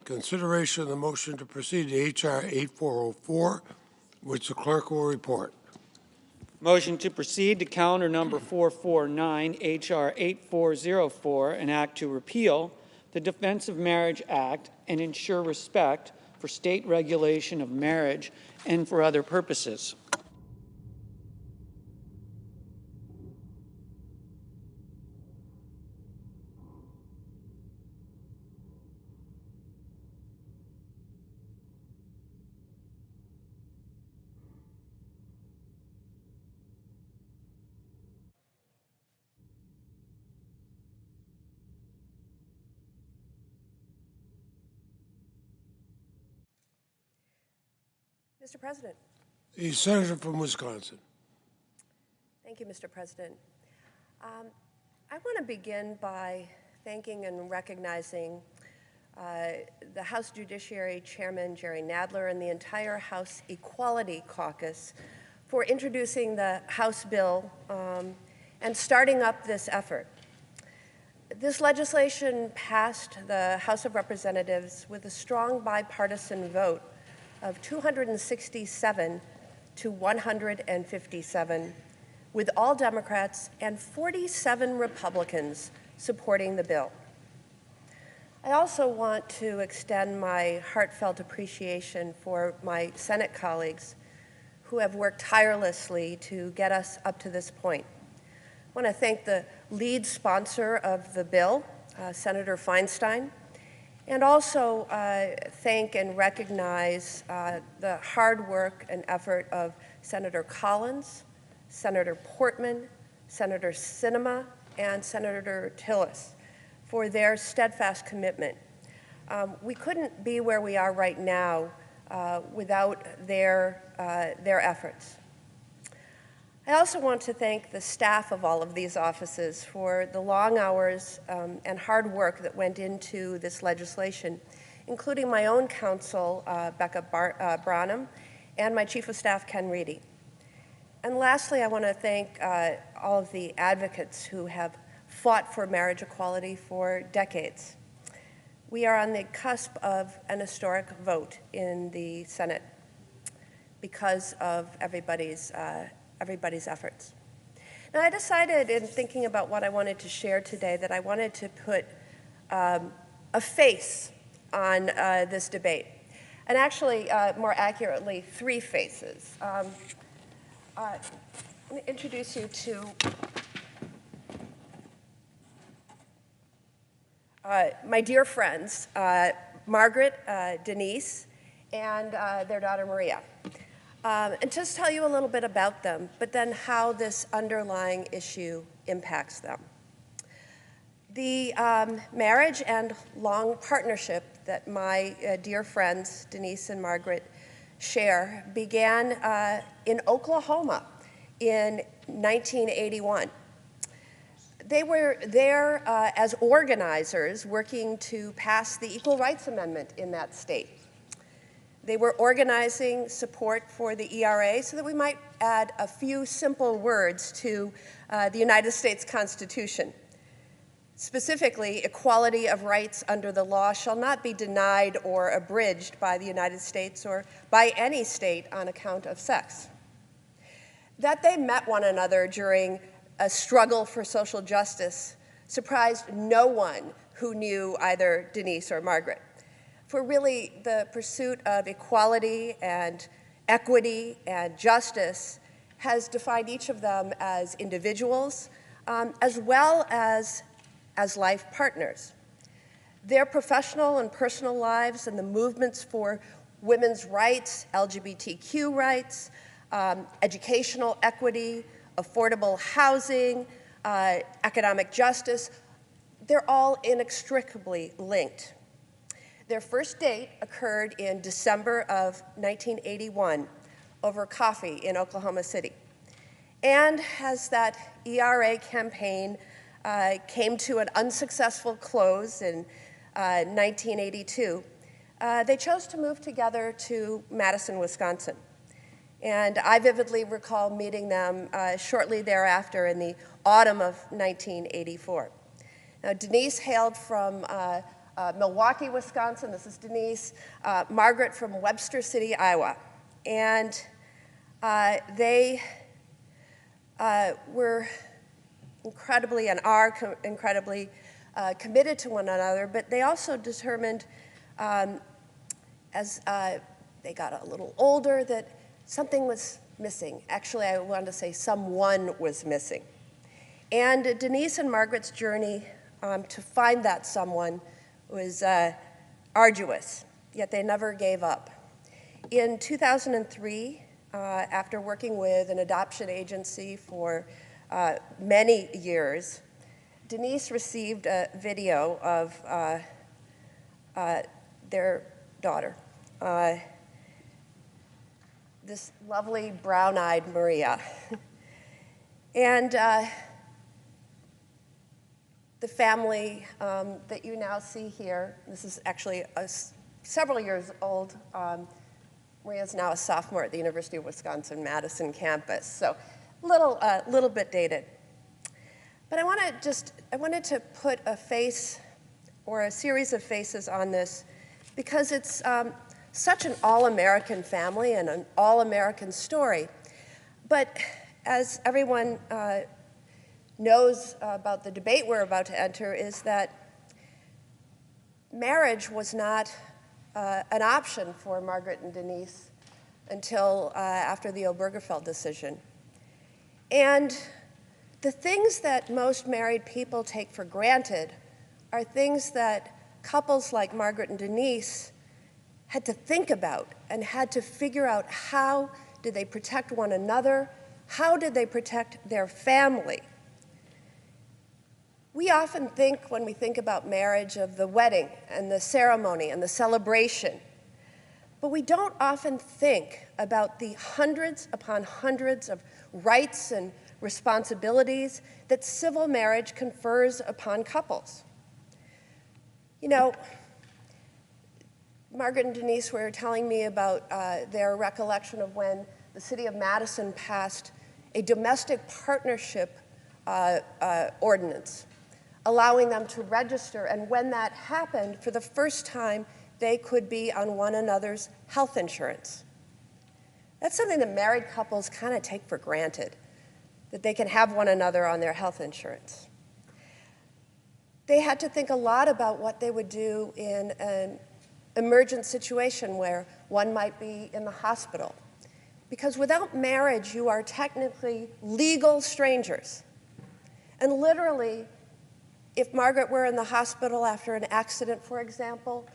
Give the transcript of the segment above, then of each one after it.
Consideration of the motion to proceed to H.R. 8404, which the clerk will report. Motion to proceed to calendar number 449, H.R. 8404, an act to repeal the Defense of Marriage Act and ensure respect for state regulation of marriage and for other purposes. Mr. President. The senator from Wisconsin. Thank you, Mr. President. I want to begin by thanking and recognizing the House Judiciary Chairman Jerry Nadler and the entire House Equality Caucus for introducing the House bill and starting up this effort. This legislation passed the House of Representatives with a strong bipartisan vote of 267 to 157, with all Democrats and 47 Republicans supporting the bill. I also want to extend my heartfelt appreciation for my Senate colleagues who have worked tirelessly to get us up to this point. I want to thank the lead sponsor of the bill, Senator Feinstein, and also thank and recognize the hard work and effort of Senator Collins, Senator Portman, Senator Sinema, and Senator Tillis for their steadfast commitment. We couldn't be where we are right now without their efforts. I also want to thank the staff of all of these offices for the long hours and hard work that went into this legislation, including my own counsel, Becca Branham, and my Chief of Staff, Ken Reedy. And lastly, I want to thank all of the advocates who have fought for marriage equality for decades. We are on the cusp of an historic vote in the Senate because of everybody's efforts. Now, I decided in thinking about what I wanted to share today that I wanted to put a face on this debate, and actually, more accurately, three faces. Let me introduce you to my dear friends, Margaret, Denise, and their daughter, Maria. And just tell you a little bit about them, but then how this underlying issue impacts them. The marriage and long partnership that my dear friends, Denise and Margaret, share began in Oklahoma in 1981. They were there as organizers working to pass the Equal Rights Amendment in that state. They were organizing support for the ERA so that we might add a few simple words to the United States Constitution. Specifically, equality of rights under the law shall not be denied or abridged by the United States or by any state on account of sex. That they met one another during a struggle for social justice surprised no one who knew either Denise or Margaret. For really, the pursuit of equality and equity and justice has defined each of them as individuals, as well as life partners. Their professional and personal lives and the movements for women's rights, LGBTQ rights, educational equity, affordable housing, economic justice, they're all inextricably linked. Their first date occurred in December of 1981 over coffee in Oklahoma City. And as that ERA campaign came to an unsuccessful close in 1982, they chose to move together to Madison, Wisconsin. And I vividly recall meeting them shortly thereafter in the autumn of 1984. Now, Denise hailed from Milwaukee, Wisconsin. This is Denise. Margaret from Webster City, Iowa. And they were incredibly and are incredibly committed to one another, but they also determined as they got a little older that something was missing. Actually, I wanted to say someone was missing. And Denise and Margaret's journey to find that someone was arduous, yet they never gave up. In 2003, after working with an adoption agency for many years, Denise received a video of their daughter, this lovely brown-eyed Maria. And the family that you now see here, this is actually several years old. Maria's now a sophomore at the University of Wisconsin-Madison campus, so a little bit dated. But I wanted to put a face or a series of faces on this because it's such an all-American family and an all-American story. But as everyone knows about the debate we're about to enter, is that marriage was not an option for Margaret and Denise until after the Obergefell decision. And the things that most married people take for granted are things that couples like Margaret and Denise had to think about and had to figure out how did they protect one another, how did they protect their family. We often think, when we think about marriage, of the wedding and the ceremony and the celebration, but we don't often think about the hundreds upon hundreds of rights and responsibilities that civil marriage confers upon couples. You know, Margaret and Denise were telling me about their recollection of when the city of Madison passed a domestic partnership ordinance, allowing them to register, and when that happened, for the first time, they could be on one another's health insurance. That's something that married couples kind of take for granted, that they can have one another on their health insurance. They had to think a lot about what they would do in an emergent situation where one might be in the hospital. Because without marriage, you are technically legal strangers. And literally, if Margaret were in the hospital after an accident, for example,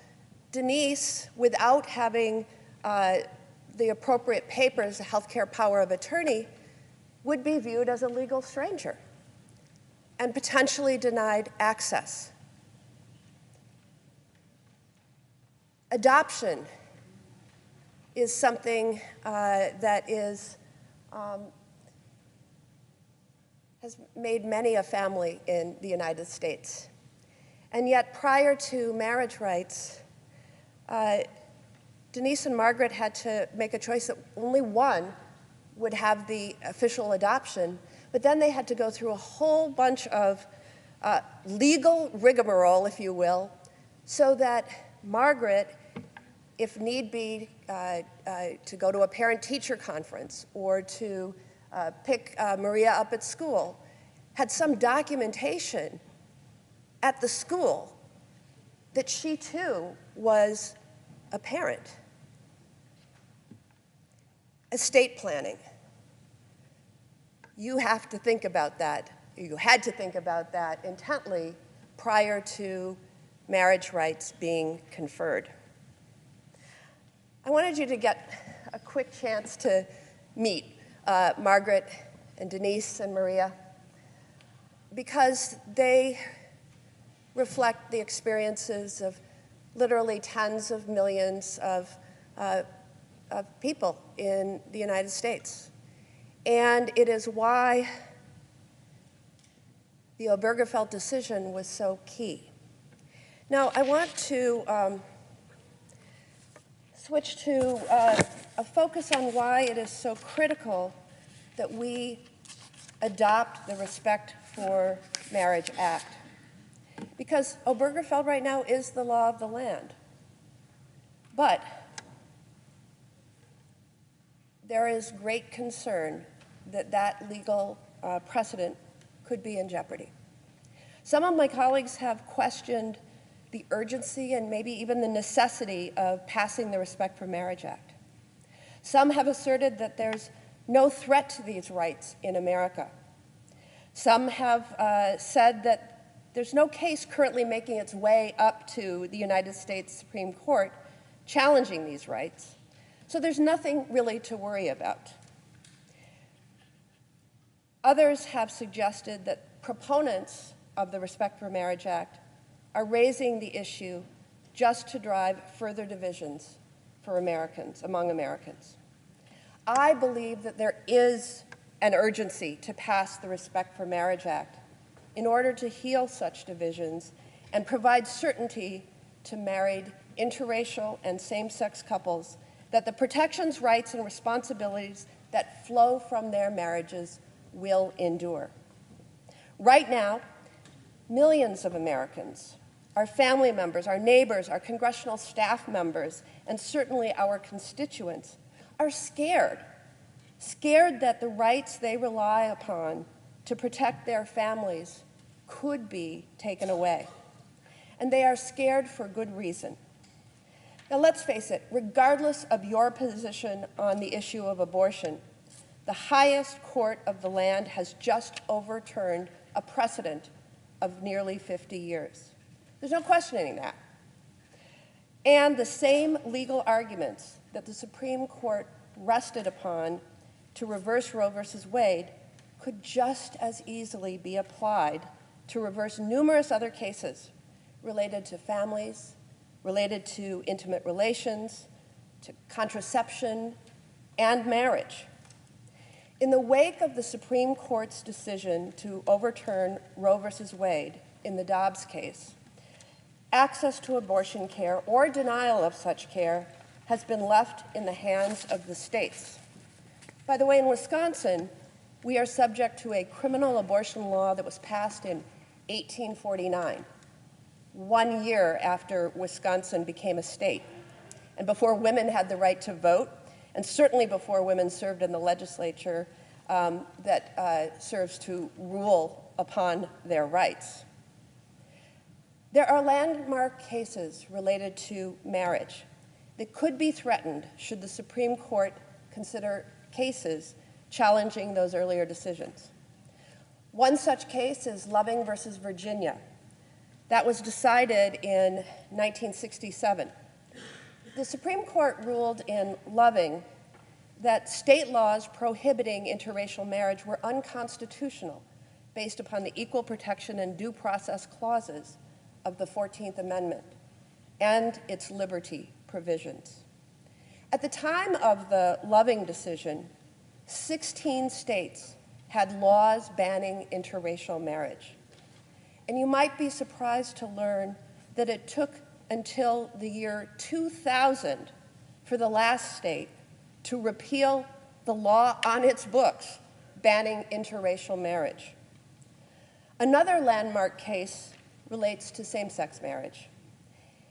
Denise, without having the appropriate papers, the healthcare power of attorney, would be viewed as a legal stranger and potentially denied access. Adoption is something that has made many a family in the United States. And yet, prior to marriage rights, Denise and Margaret had to make a choice that only one would have the official adoption, but then they had to go through a whole bunch of legal rigmarole, if you will, so that Margaret, if need be, to go to a parent-teacher conference or to pick Maria up at school, had some documentation at the school that she too was a parent. Estate planning. You have to think about that. You had to think about that intently prior to marriage rights being conferred. I wanted you to get a quick chance to meet Margaret and Denise and Maria because they reflect the experiences of literally tens of millions of people in the United States. And it is why the Obergefell decision was so key. Now, I want to switch to a focus on why it is so critical that we adopt the Respect for Marriage Act. because Obergefell right now is the law of the land. But there is great concern that that legal precedent could be in jeopardy. Some of my colleagues have questioned the urgency and maybe even the necessity of passing the Respect for Marriage Act. Some have asserted that there's no threat to these rights in America. Some have said that there's no case currently making its way up to the United States Supreme Court challenging these rights, so there's nothing really to worry about. Others have suggested that proponents of the Respect for Marriage Act are raising the issue just to drive further divisions for Americans, among Americans. I believe that there is an urgency to pass the Respect for Marriage Act in order to heal such divisions and provide certainty to married, interracial, and same-sex couples that the protections, rights, and responsibilities that flow from their marriages will endure. Right now, millions of Americans, our family members, our neighbors, our congressional staff members, and certainly our constituents are scared that the rights they rely upon to protect their families could be taken away. And they are scared for good reason. Now, let's face it, regardless of your position on the issue of abortion, the highest court of the land has just overturned a precedent of nearly 50 years. There's no questioning that. And the same legal arguments that the Supreme Court rested upon to reverse Roe versus Wade could just as easily be applied to reverse numerous other cases related to families, related to intimate relations, to contraception, and marriage. In the wake of the Supreme Court's decision to overturn Roe versus Wade in the Dobbs case, access to abortion care or denial of such care has been left in the hands of the states. By the way, in Wisconsin, we are subject to a criminal abortion law that was passed in 1849, 1 year after Wisconsin became a state, and before women had the right to vote, and certainly before women served in the legislature that serves to rule upon their rights. There are landmark cases related to marriage that could be threatened should the Supreme Court consider cases challenging those earlier decisions. One such case is Loving versus Virginia. That was decided in 1967. The Supreme Court ruled in Loving that state laws prohibiting interracial marriage were unconstitutional based upon the equal protection and due process clauses of the 14th Amendment and its liberty provisions. At the time of the Loving decision, 16 states had laws banning interracial marriage. And you might be surprised to learn that it took until the year 2000 for the last state to repeal the law on its books banning interracial marriage. Another landmark case relates to same-sex marriage.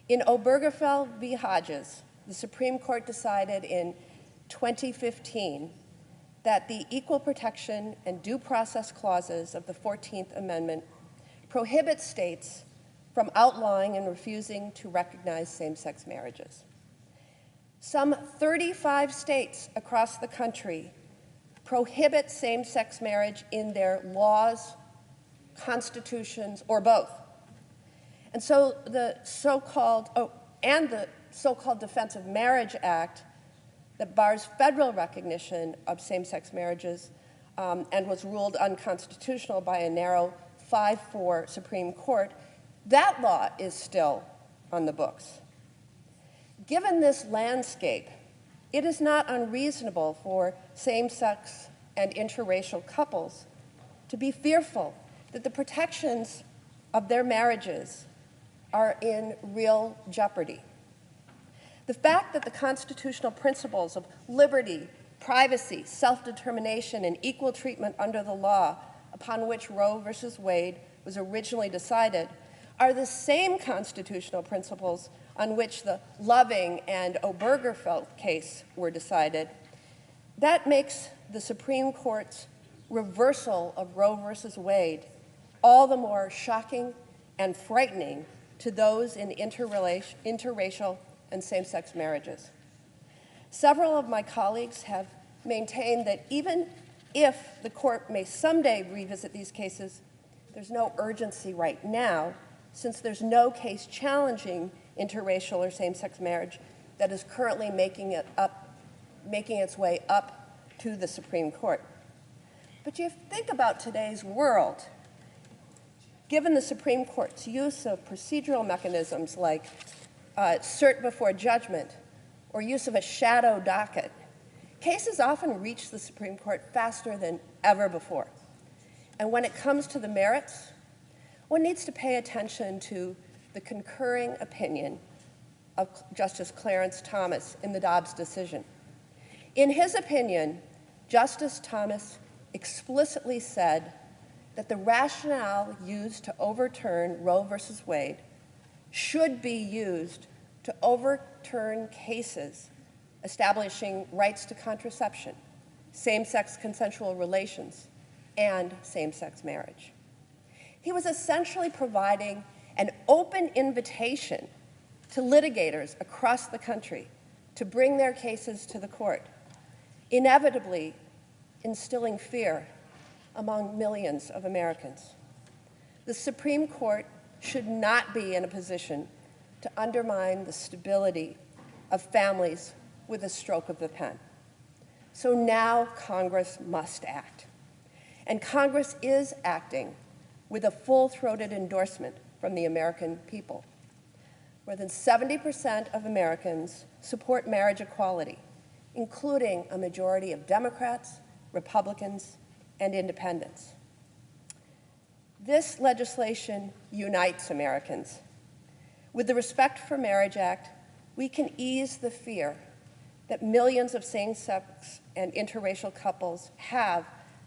In Obergefell v. Hodges, the Supreme Court decided in 2015 that the equal protection and due process clauses of the 14th Amendment prohibit states from outlawing and refusing to recognize same-sex marriages. Some 35 states across the country prohibit same-sex marriage in their laws, constitutions, or both. And so the so-called Defense of Marriage Act that bars federal recognition of same-sex marriages and was ruled unconstitutional by a narrow 5-4 Supreme Court, that law is still on the books. Given this landscape, it is not unreasonable for same-sex and interracial couples to be fearful that the protections of their marriages are in real jeopardy. The fact that the constitutional principles of liberty, privacy, self-determination, and equal treatment under the law upon which Roe versus Wade was originally decided are the same constitutional principles on which the Loving and Obergefell case were decided, that makes the Supreme Court's reversal of Roe v. Wade all the more shocking and frightening to those in interracial and same-sex marriages. Several of my colleagues have maintained that even if the court may someday revisit these cases, there's no urgency right now, since there's no case challenging interracial or same-sex marriage that is currently making its way up to the Supreme Court. But you think about today's world. Given the Supreme Court's use of procedural mechanisms like cert before judgment or use of a shadow docket, cases often reach the Supreme Court faster than ever before. And when it comes to the merits, one needs to pay attention to the concurring opinion of Justice Clarence Thomas in the Dobbs decision. In his opinion, Justice Thomas explicitly said that the rationale used to overturn Roe v. Wade should be used to overturn cases establishing rights to contraception, same-sex consensual relations, and same-sex marriage. He was essentially providing an open invitation to litigators across the country to bring their cases to the court, inevitably instilling fear among millions of Americans. The Supreme Court should not be in a position to undermine the stability of families with a stroke of the pen. So now Congress must act. And Congress is acting with a full-throated endorsement from the American people. More than 70% of Americans support marriage equality, including a majority of Democrats, Republicans, and independents. This legislation unites Americans. With the Respect for Marriage Act, we can ease the fear that millions of same-sex and interracial couples have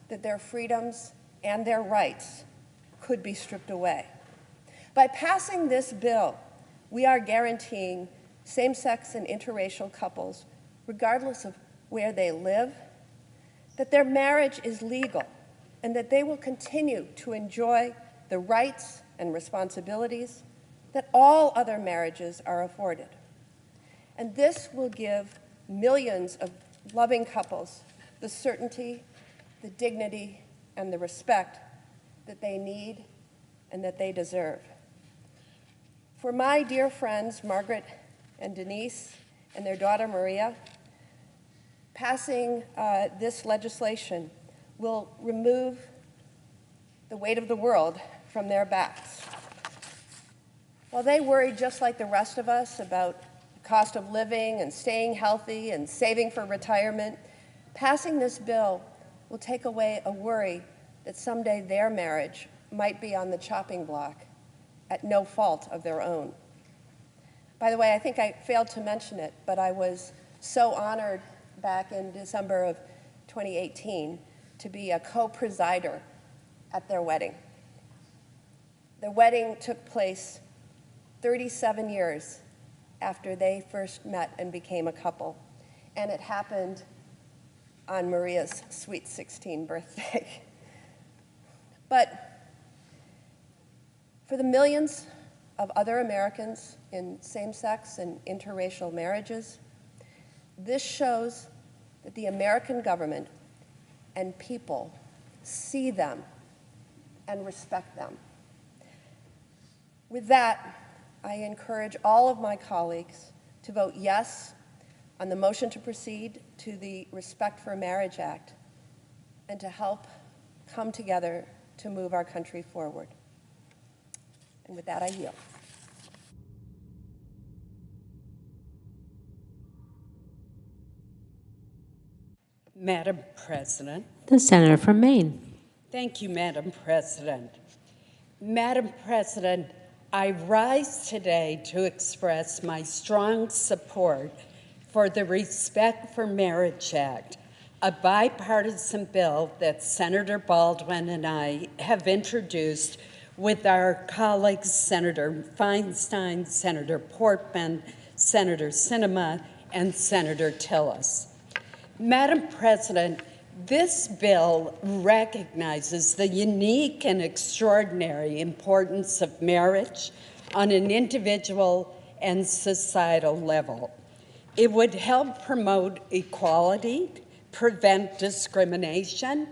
that their freedoms and their rights could be stripped away. By passing this bill, we are guaranteeing same-sex and interracial couples, regardless of where they live, that their marriage is legal and that they will continue to enjoy the rights and responsibilities that all other marriages are afforded. And this will give millions of loving couples the certainty, the dignity, and the respect that they need and that they deserve. For my dear friends, Margaret and Denise, and their daughter, Maria, passing this legislation will remove the weight of the world from their backs. While they worry just like the rest of us about the cost of living and staying healthy and saving for retirement, passing this bill will take away a worry that someday their marriage might be on the chopping block at no fault of their own. By the way, I think I failed to mention it, but I was so honored back in December of 2018 to be a co-presider at their wedding. The wedding took place 37 years after they first met and became a couple, and it happened on Maria's sweet 16th birthday. But for the millions of other Americans in same-sex and interracial marriages, this shows that the American government and people see them and respect them. With that, I encourage all of my colleagues to vote yes on the motion to proceed to the Respect for Marriage Act and to help come together to move our country forward. And with that, I yield. Madam President. The senator from Maine. Thank you, Madam President. Madam President, I rise today to express my strong support for the Respect for Marriage Act, a bipartisan bill that Senator Baldwin and I have introduced with our colleagues, Senator Feinstein, Senator Portman, Senator Sinema, and Senator Tillis. Madam President, this bill recognizes the unique and extraordinary importance of marriage on an individual and societal level. It would help promote equality, prevent discrimination,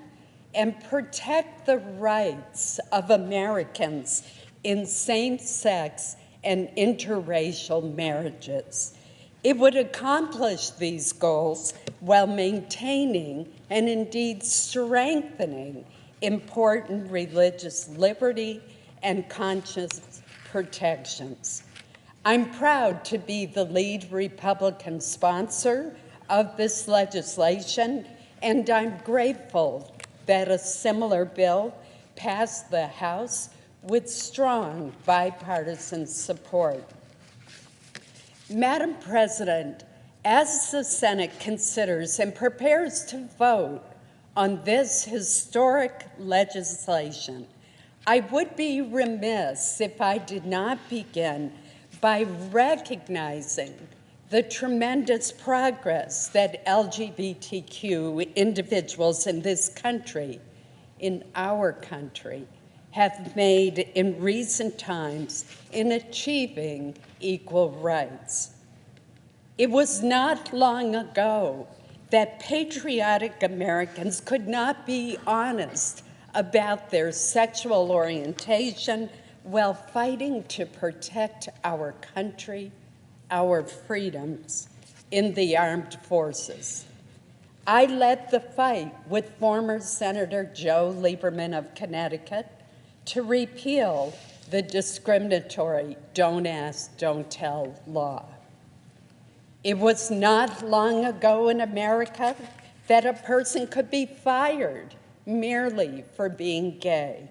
and protect the rights of Americans in same-sex and interracial marriages. It would accomplish these goals while maintaining and indeed strengthening important religious liberty and conscience protections. I'm proud to be the lead Republican sponsor of this legislation, and I'm grateful that a similar bill passed the House with strong bipartisan support. Madam President, as the Senate considers and prepares to vote on this historic legislation, I would be remiss if I did not begin by recognizing the tremendous progress that LGBTQ individuals in this country, in our country, have made in recent times in achieving equal rights. It was not long ago that patriotic Americans could not be honest about their sexual orientation while fighting to protect our country, our freedoms in the armed forces. I led the fight with former Senator Joe Lieberman of Connecticut to repeal the discriminatory Don't Ask, Don't Tell law. It was not long ago in America that a person could be fired merely for being gay.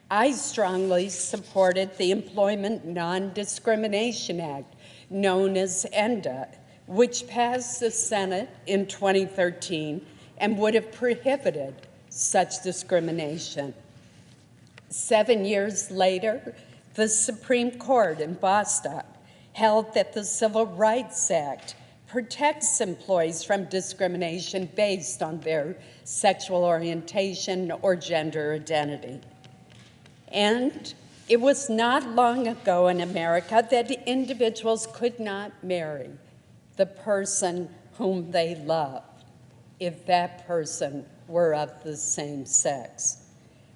I strongly supported the Employment Non-Discrimination Act, known as ENDA, which passed the Senate in 2013 and would have prohibited such discrimination. 7 years later, the Supreme Court in Bostock held that the Civil Rights Act protects employees from discrimination based on their sexual orientation or gender identity. And it was not long ago in America that individuals could not marry the person whom they loved if that person were of the same sex.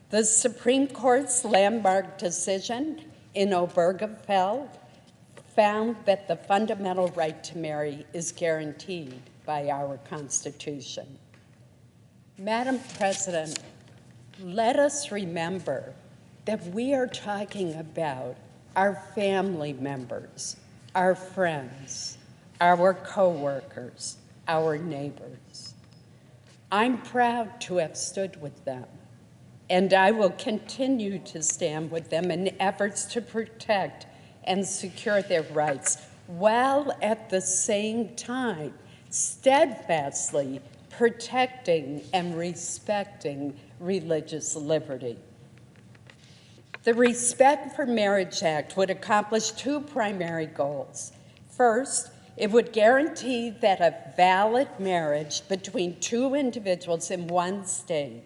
The Supreme Court's landmark decision in Obergefell found that the fundamental right to marry is guaranteed by our Constitution. Madam President, let us remember that we are talking about our family members, our friends, our coworkers, our neighbors. I'm proud to have stood with them, and I will continue to stand with them in efforts to protect and secure their rights, while at the same time steadfastly protecting and respecting religious liberty. The Respect for Marriage Act would accomplish two primary goals. First, it would guarantee that a valid marriage between two individuals in one state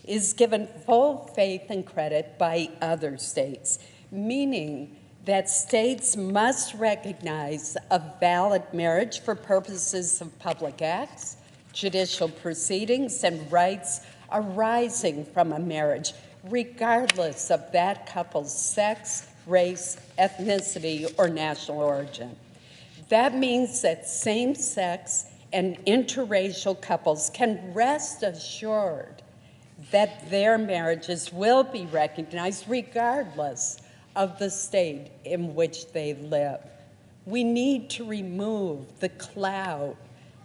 is given full faith and credit by other states, meaning that states must recognize a valid marriage for purposes of public acts, judicial proceedings, and rights arising from a marriage, regardless of that couple's sex, race, ethnicity, or national origin. That means that same-sex and interracial couples can rest assured that their marriages will be recognized regardless of the state in which they live. We need to remove the cloud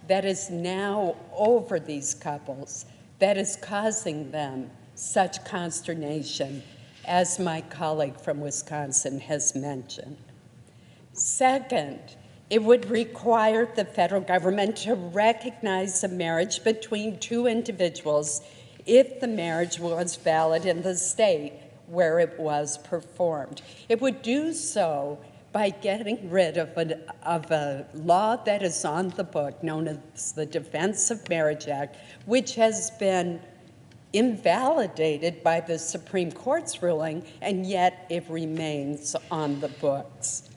that is now over these couples that is causing them such consternation, as my colleague from Wisconsin has mentioned. Second, it would require the federal government to recognize a marriage between two individuals if the marriage was valid in the state where it was performed. It would do so by getting rid of a law that is on the book known as the Defense of Marriage Act, which has been invalidated by the Supreme Court's ruling, and yet it remains on the books.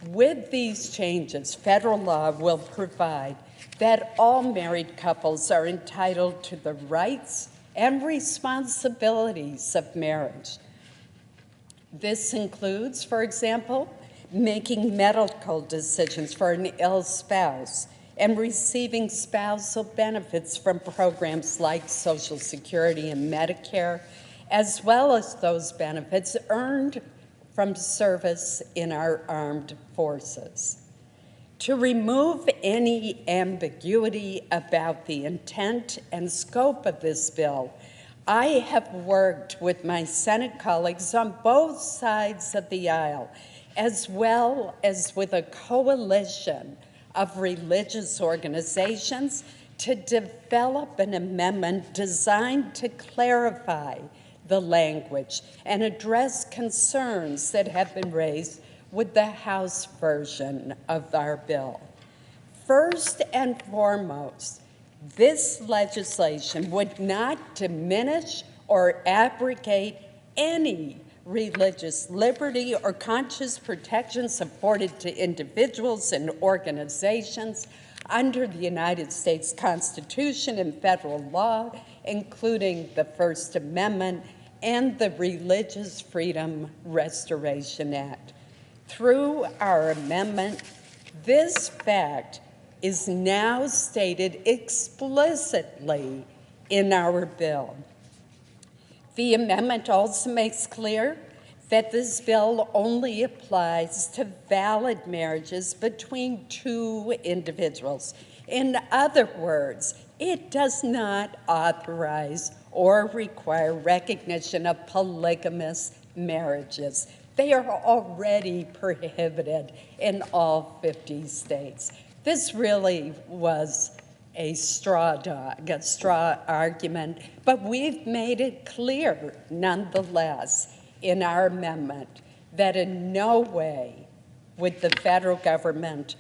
With these changes, federal law will provide that all married couples are entitled to the rights and responsibilities of marriage. This includes, for example, making medical decisions for an ill spouse and receiving spousal benefits from programs like Social Security and Medicare, as well as those benefits earned from service in our armed forces. To remove any ambiguity about the intent and scope of this bill, I have worked with my Senate colleagues on both sides of the aisle, as well as with a coalition of religious organizations, to develop an amendment designed to clarify the language and address concerns that have been raised with the House version of our bill. First and foremost, this legislation would not diminish or abrogate any religious liberty or conscious protections afforded to individuals and organizations under the United States Constitution and federal law, including the First Amendment and the Religious Freedom Restoration Act. Through our amendment, this fact is now stated explicitly in our bill. The amendment also makes clear that this bill only applies to valid marriages between two individuals. In other words, it does not authorize or require recognition of polygamous marriages. They are already prohibited in all 50 states. This really was a straw argument, but we've made it clear, nonetheless, in our amendment that in no way would the federal government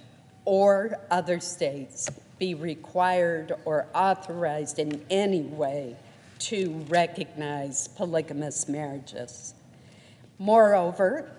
or other states be required or authorized in any way to recognize polygamous marriages. Moreover,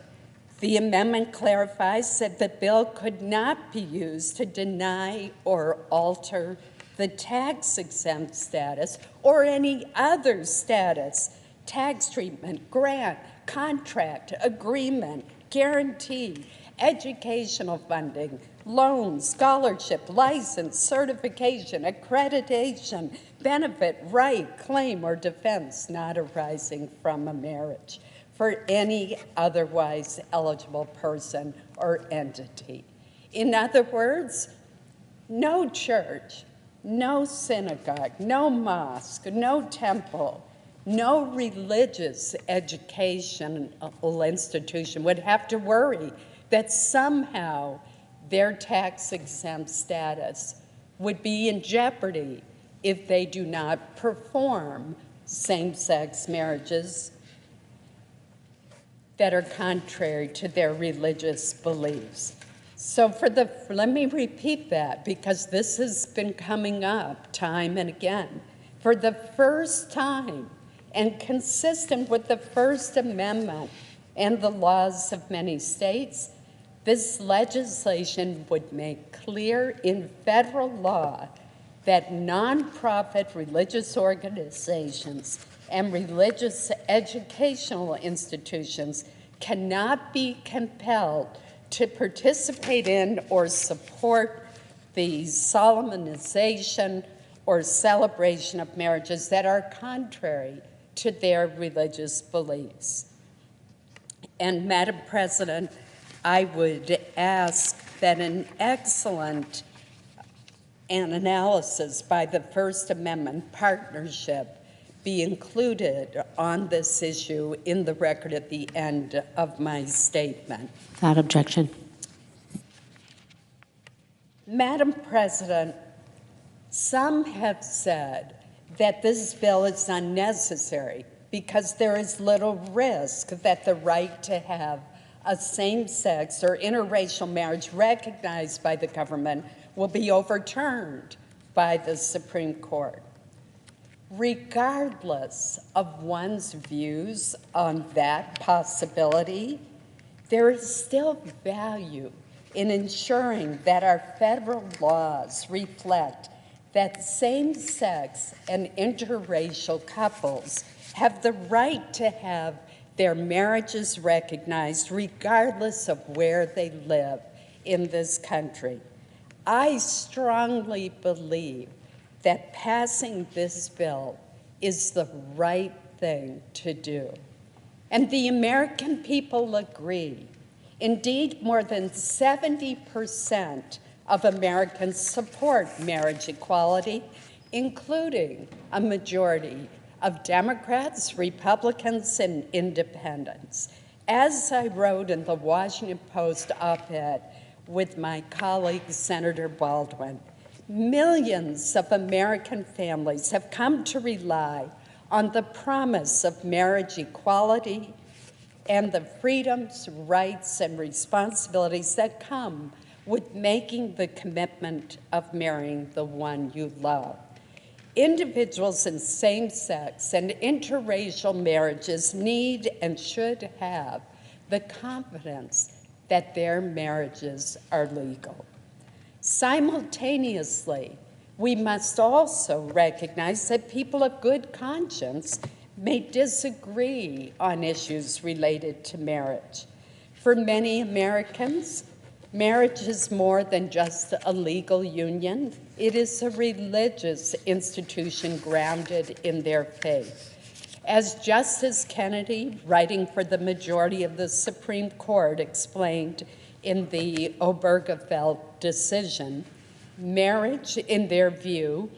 the amendment clarifies that the bill could not be used to deny or alter the tax-exempt status or any other status, tax treatment, grant, contract, agreement, guarantee, educational funding, loan, scholarship, license, certification, accreditation, benefit, right, claim, or defense not arising from a marriage for any otherwise eligible person or entity. In other words, no church, no synagogue, no mosque, no temple, no religious educational institution would have to worry that somehow their tax-exempt status would be in jeopardy if they do not perform same-sex marriages that are contrary to their religious beliefs. So let me repeat that because this has been coming up time and again. For the first time, and consistent with the First Amendment and the laws of many states, this legislation would make clear in federal law that nonprofit religious organizations and religious educational institutions cannot be compelled to participate in or support the solemnization or celebration of marriages that are contrary to their religious beliefs. And Madam President, I would ask that an excellent analysis by the First Amendment partnership be included on this issue in the record at the end of my statement. Without objection. Madam President, some have said that this bill is unnecessary because there is little risk that the right to have a same-sex or interracial marriage recognized by the government will be overturned by the Supreme Court. Regardless of one's views on that possibility, there is still value in ensuring that our federal laws reflect that same-sex and interracial couples have the right to have their marriages recognized regardless of where they live in this country. I strongly believe that passing this bill is the right thing to do. And the American people agree. Indeed, more than 70% of Americans support marriage equality, including a majority of Democrats, Republicans, and independents. As I wrote in the Washington Post op-ed with my colleague, Senator Baldwin, millions of American families have come to rely on the promise of marriage equality and the freedoms, rights, and responsibilities that come with making the commitment of marrying the one you love. Individuals in same-sex and interracial marriages need and should have the confidence that their marriages are legal. Simultaneously, we must also recognize that people of good conscience may disagree on issues related to marriage. For many Americans, marriage is more than just a legal union. It is a religious institution grounded in their faith. As Justice Kennedy, writing for the majority of the Supreme Court, explained in the Obergefell decision, marriage, in their view,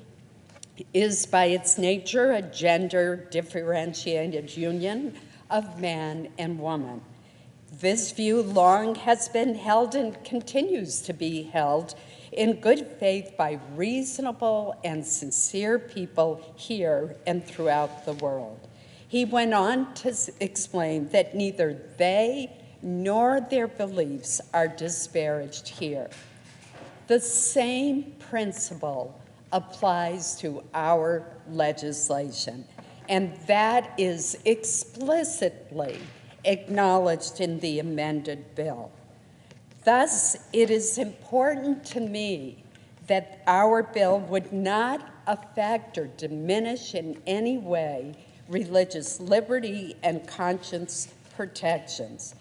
is by its nature a gender-differentiated union of man and woman. This view long has been held and continues to be held in good faith by reasonable and sincere people here and throughout the world. He went on to explain that neither they nor their beliefs are disparaged here. The same principle applies to our legislation, and that is explicitly acknowledged in the amended bill. Thus, it is important to me that our bill would not affect or diminish in any way religious liberty and conscience protections.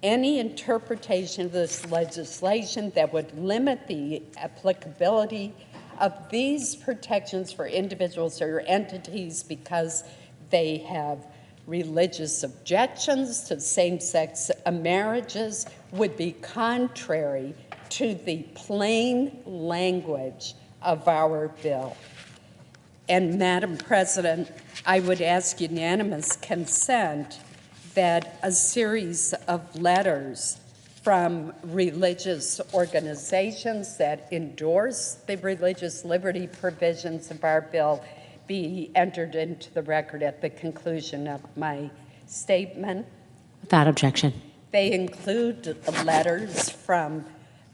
Any interpretation of this legislation that would limit the applicability of these protections for individuals or entities because they have religious objections to same-sex marriages would be contrary to the plain language of our bill. And Madam President, I would ask unanimous consent that a series of letters from religious organizations that endorse the religious liberty provisions of our bill be entered into the record at the conclusion of my statement. Without objection. They include letters from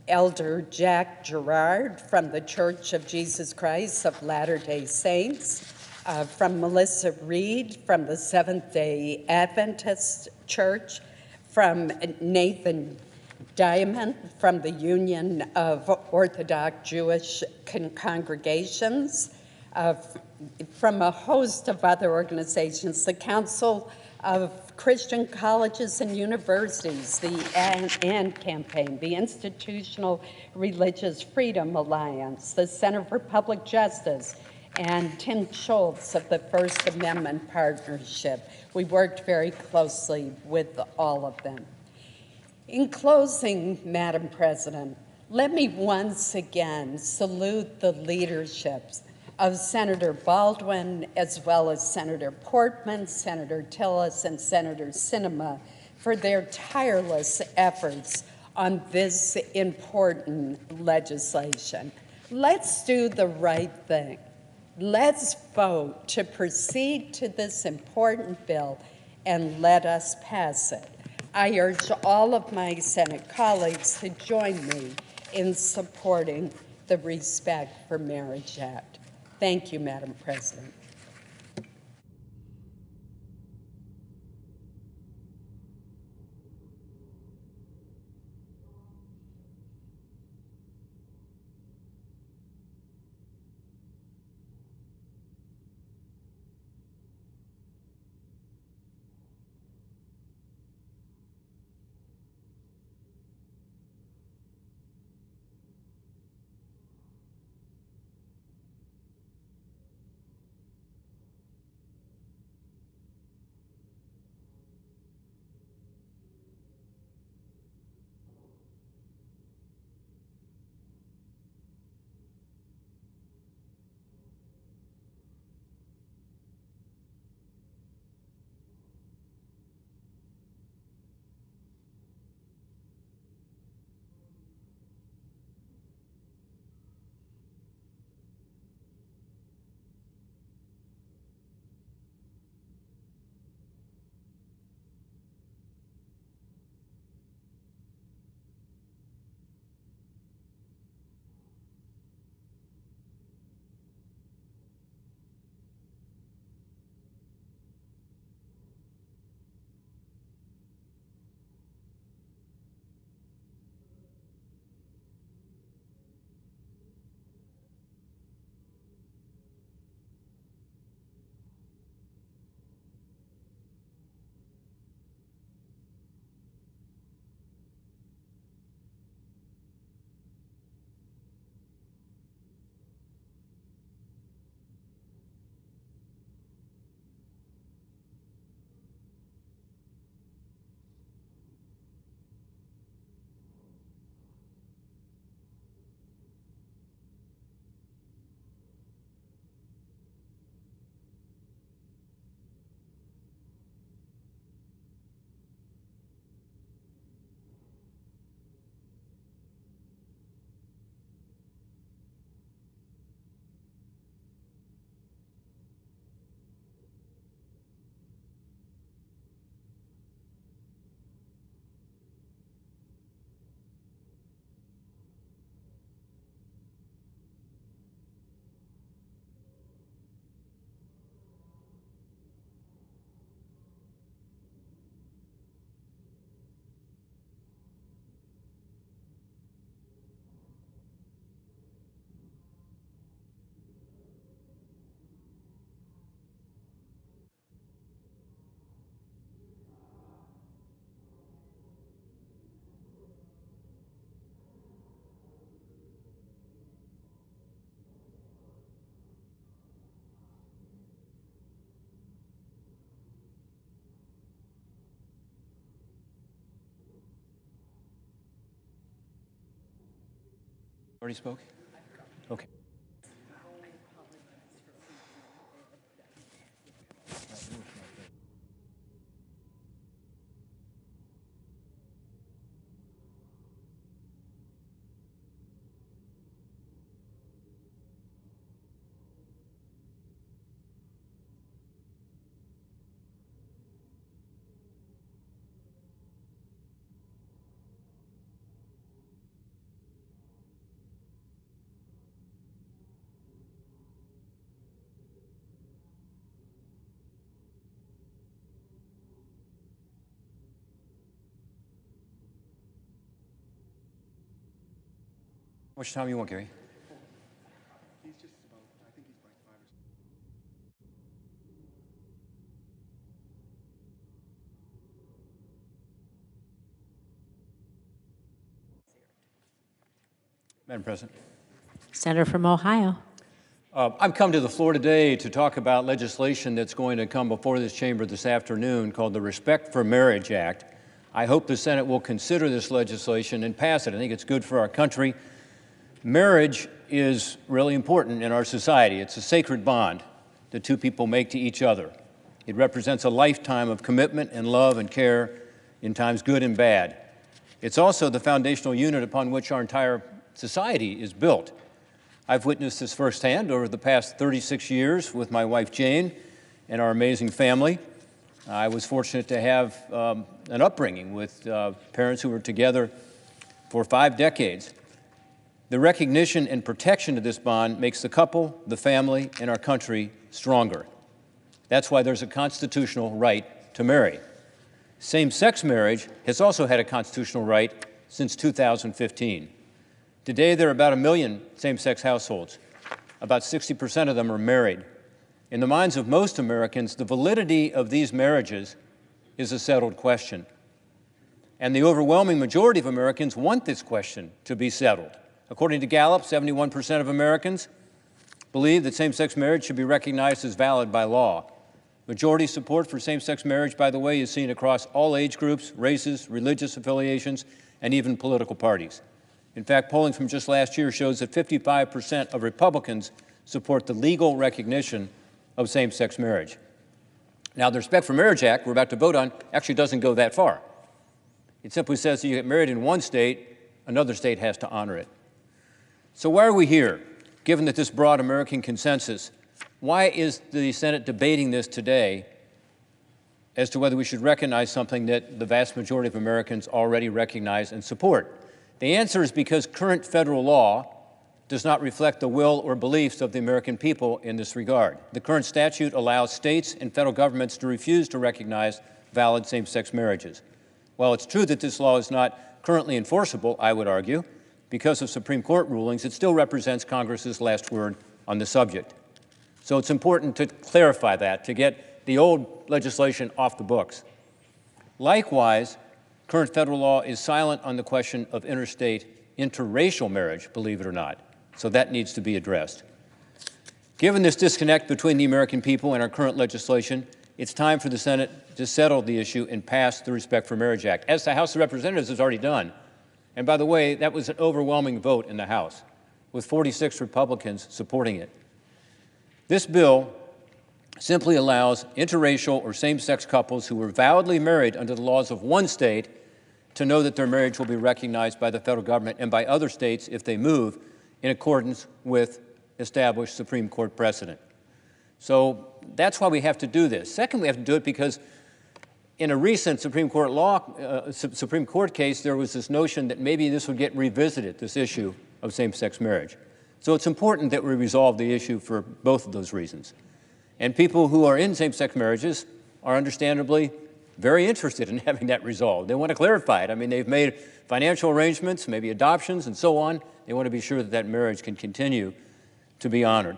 Elder Jack Gerard from the Church of Jesus Christ of Latter-day Saints, from Melissa Reed from the Seventh-day Adventist Church, from Nathan Diamond from the Union of Orthodox Jewish Congregations, from a host of other organizations, the Council of Christian Colleges and Universities, the AND Campaign, the Institutional Religious Freedom Alliance, the Center for Public Justice, and Tim Schultz of the First Amendment Partnership. We worked very closely with all of them. In closing, Madam President, let me once again salute the leaderships of Senator Baldwin, as well as Senator Portman, Senator Tillis, and Senator Sinema for their tireless efforts on this important legislation. Let's do the right thing. Let's vote to proceed to this important bill and let us pass it. I urge all of my Senate colleagues to join me in supporting the Respect for Marriage Act. Thank you, Madam President. Already spoke? Okay. How much time you want, Gary? Madam President. Senator from Ohio. I've come to the floor today to talk about legislation that's going to come before this chamber this afternoon called the Respect for Marriage Act. I hope the Senate will consider this legislation and pass it. I think it's good for our country. Marriage is really important in our society. It's a sacred bond that two people make to each other. It represents a lifetime of commitment and love and care in times good and bad. It's also the foundational unit upon which our entire society is built. I've witnessed this firsthand over the past 36 years with my wife Jane and our amazing family. I was fortunate to have an upbringing with parents who were together for 5 decades. The recognition and protection of this bond makes the couple, the family, and our country stronger. That's why there's a constitutional right to marry. Same-sex marriage has also had a constitutional right since 2015. Today, there are about 1 million same-sex households. About 60% of them are married. In the minds of most Americans, the validity of these marriages is a settled question. And the overwhelming majority of Americans want this question to be settled. According to Gallup, 71% of Americans believe that same-sex marriage should be recognized as valid by law. Majority support for same-sex marriage, by the way, is seen across all age groups, races, religious affiliations, and even political parties. In fact, polling from just last year shows that 55% of Republicans support the legal recognition of same-sex marriage. Now, the Respect for Marriage Act we're about to vote on actually doesn't go that far. It simply says that you get married in one state, another state has to honor it. So why are we here, given that this broad American consensus? Why is the Senate debating this today as to whether we should recognize something that the vast majority of Americans already recognize and support? The answer is because current federal law does not reflect the will or beliefs of the American people in this regard. The current statute allows states and federal governments to refuse to recognize valid same-sex marriages. While it's true that this law is not currently enforceable, I would argue, because of Supreme Court rulings, it still represents Congress's last word on the subject. So it's important to clarify that, to get the old legislation off the books. Likewise, current federal law is silent on the question of interstate interracial marriage, believe it or not. So that needs to be addressed. Given this disconnect between the American people and our current legislation, it's time for the Senate to settle the issue and pass the Respect for Marriage Act, as the House of Representatives has already done. And by the way, that was an overwhelming vote in the House, with 46 Republicans supporting it. This bill simply allows interracial or same-sex couples who were validly married under the laws of one state to know that their marriage will be recognized by the federal government and by other states if they move in accordance with established Supreme Court precedent. So that's why we have to do this. Second, we have to do it because in a recent Supreme Court case, there was this notion that maybe this would get revisited, this issue of same-sex marriage. So it's important that we resolve the issue for both of those reasons. And people who are in same-sex marriages are understandably very interested in having that resolved. They want to clarify it. I mean, they've made financial arrangements, maybe adoptions, and so on. They want to be sure that that marriage can continue to be honored.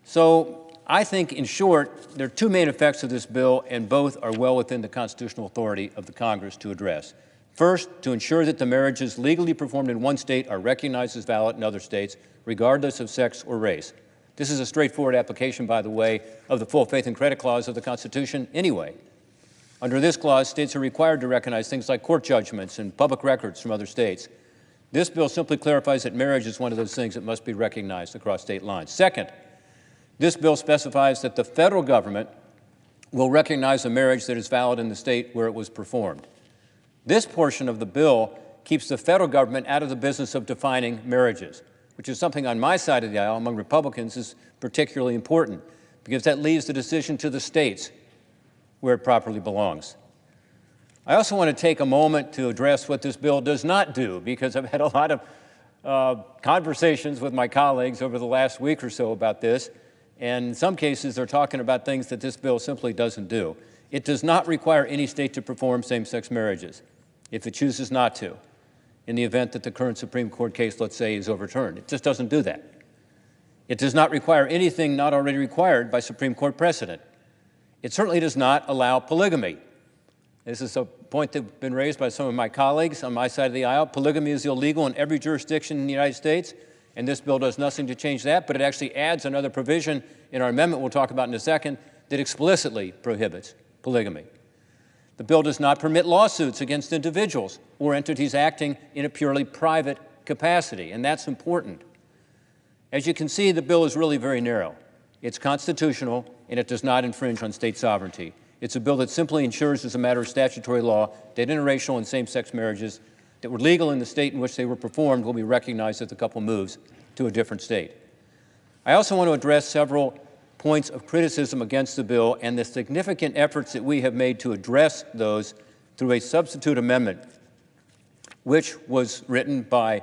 So I think, in short, there are two main effects of this bill, and both are well within the constitutional authority of the Congress to address. First, to ensure that the marriages legally performed in one state are recognized as valid in other states, regardless of sex or race. This is a straightforward application, by the way, of the full faith and credit clause of the Constitution anyway. Under this clause, states are required to recognize things like court judgments and public records from other states. This bill simply clarifies that marriage is one of those things that must be recognized across state lines. Second, this bill specifies that the federal government will recognize a marriage that is valid in the state where it was performed. This portion of the bill keeps the federal government out of the business of defining marriages, which is something on my side of the aisle among Republicans is particularly important, because that leaves the decision to the states where it properly belongs. I also want to take a moment to address what this bill does not do, because I've had a lot of conversations with my colleagues over the last week or so about this. And in some cases, they're talking about things that this bill simply doesn't do. It does not require any state to perform same-sex marriages if it chooses not to, in the event that the current Supreme Court case, let's say, is overturned. It just doesn't do that. It does not require anything not already required by Supreme Court precedent. It certainly does not allow polygamy. This is a point that's been raised by some of my colleagues on my side of the aisle. Polygamy is illegal in every jurisdiction in the United States. And this bill does nothing to change that, but it actually adds another provision in our amendment we'll talk about in a second that explicitly prohibits polygamy. The bill does not permit lawsuits against individuals or entities acting in a purely private capacity, and that's important. As you can see, the bill is really very narrow. It's constitutional, and it does not infringe on state sovereignty. It's a bill that simply ensures, as a matter of statutory law, that interracial and same-sex marriages that were legal in the state in which they were performed will be recognized if the couple moves to a different state. I also want to address several points of criticism against the bill and the significant efforts that we have made to address those through a substitute amendment, which was written by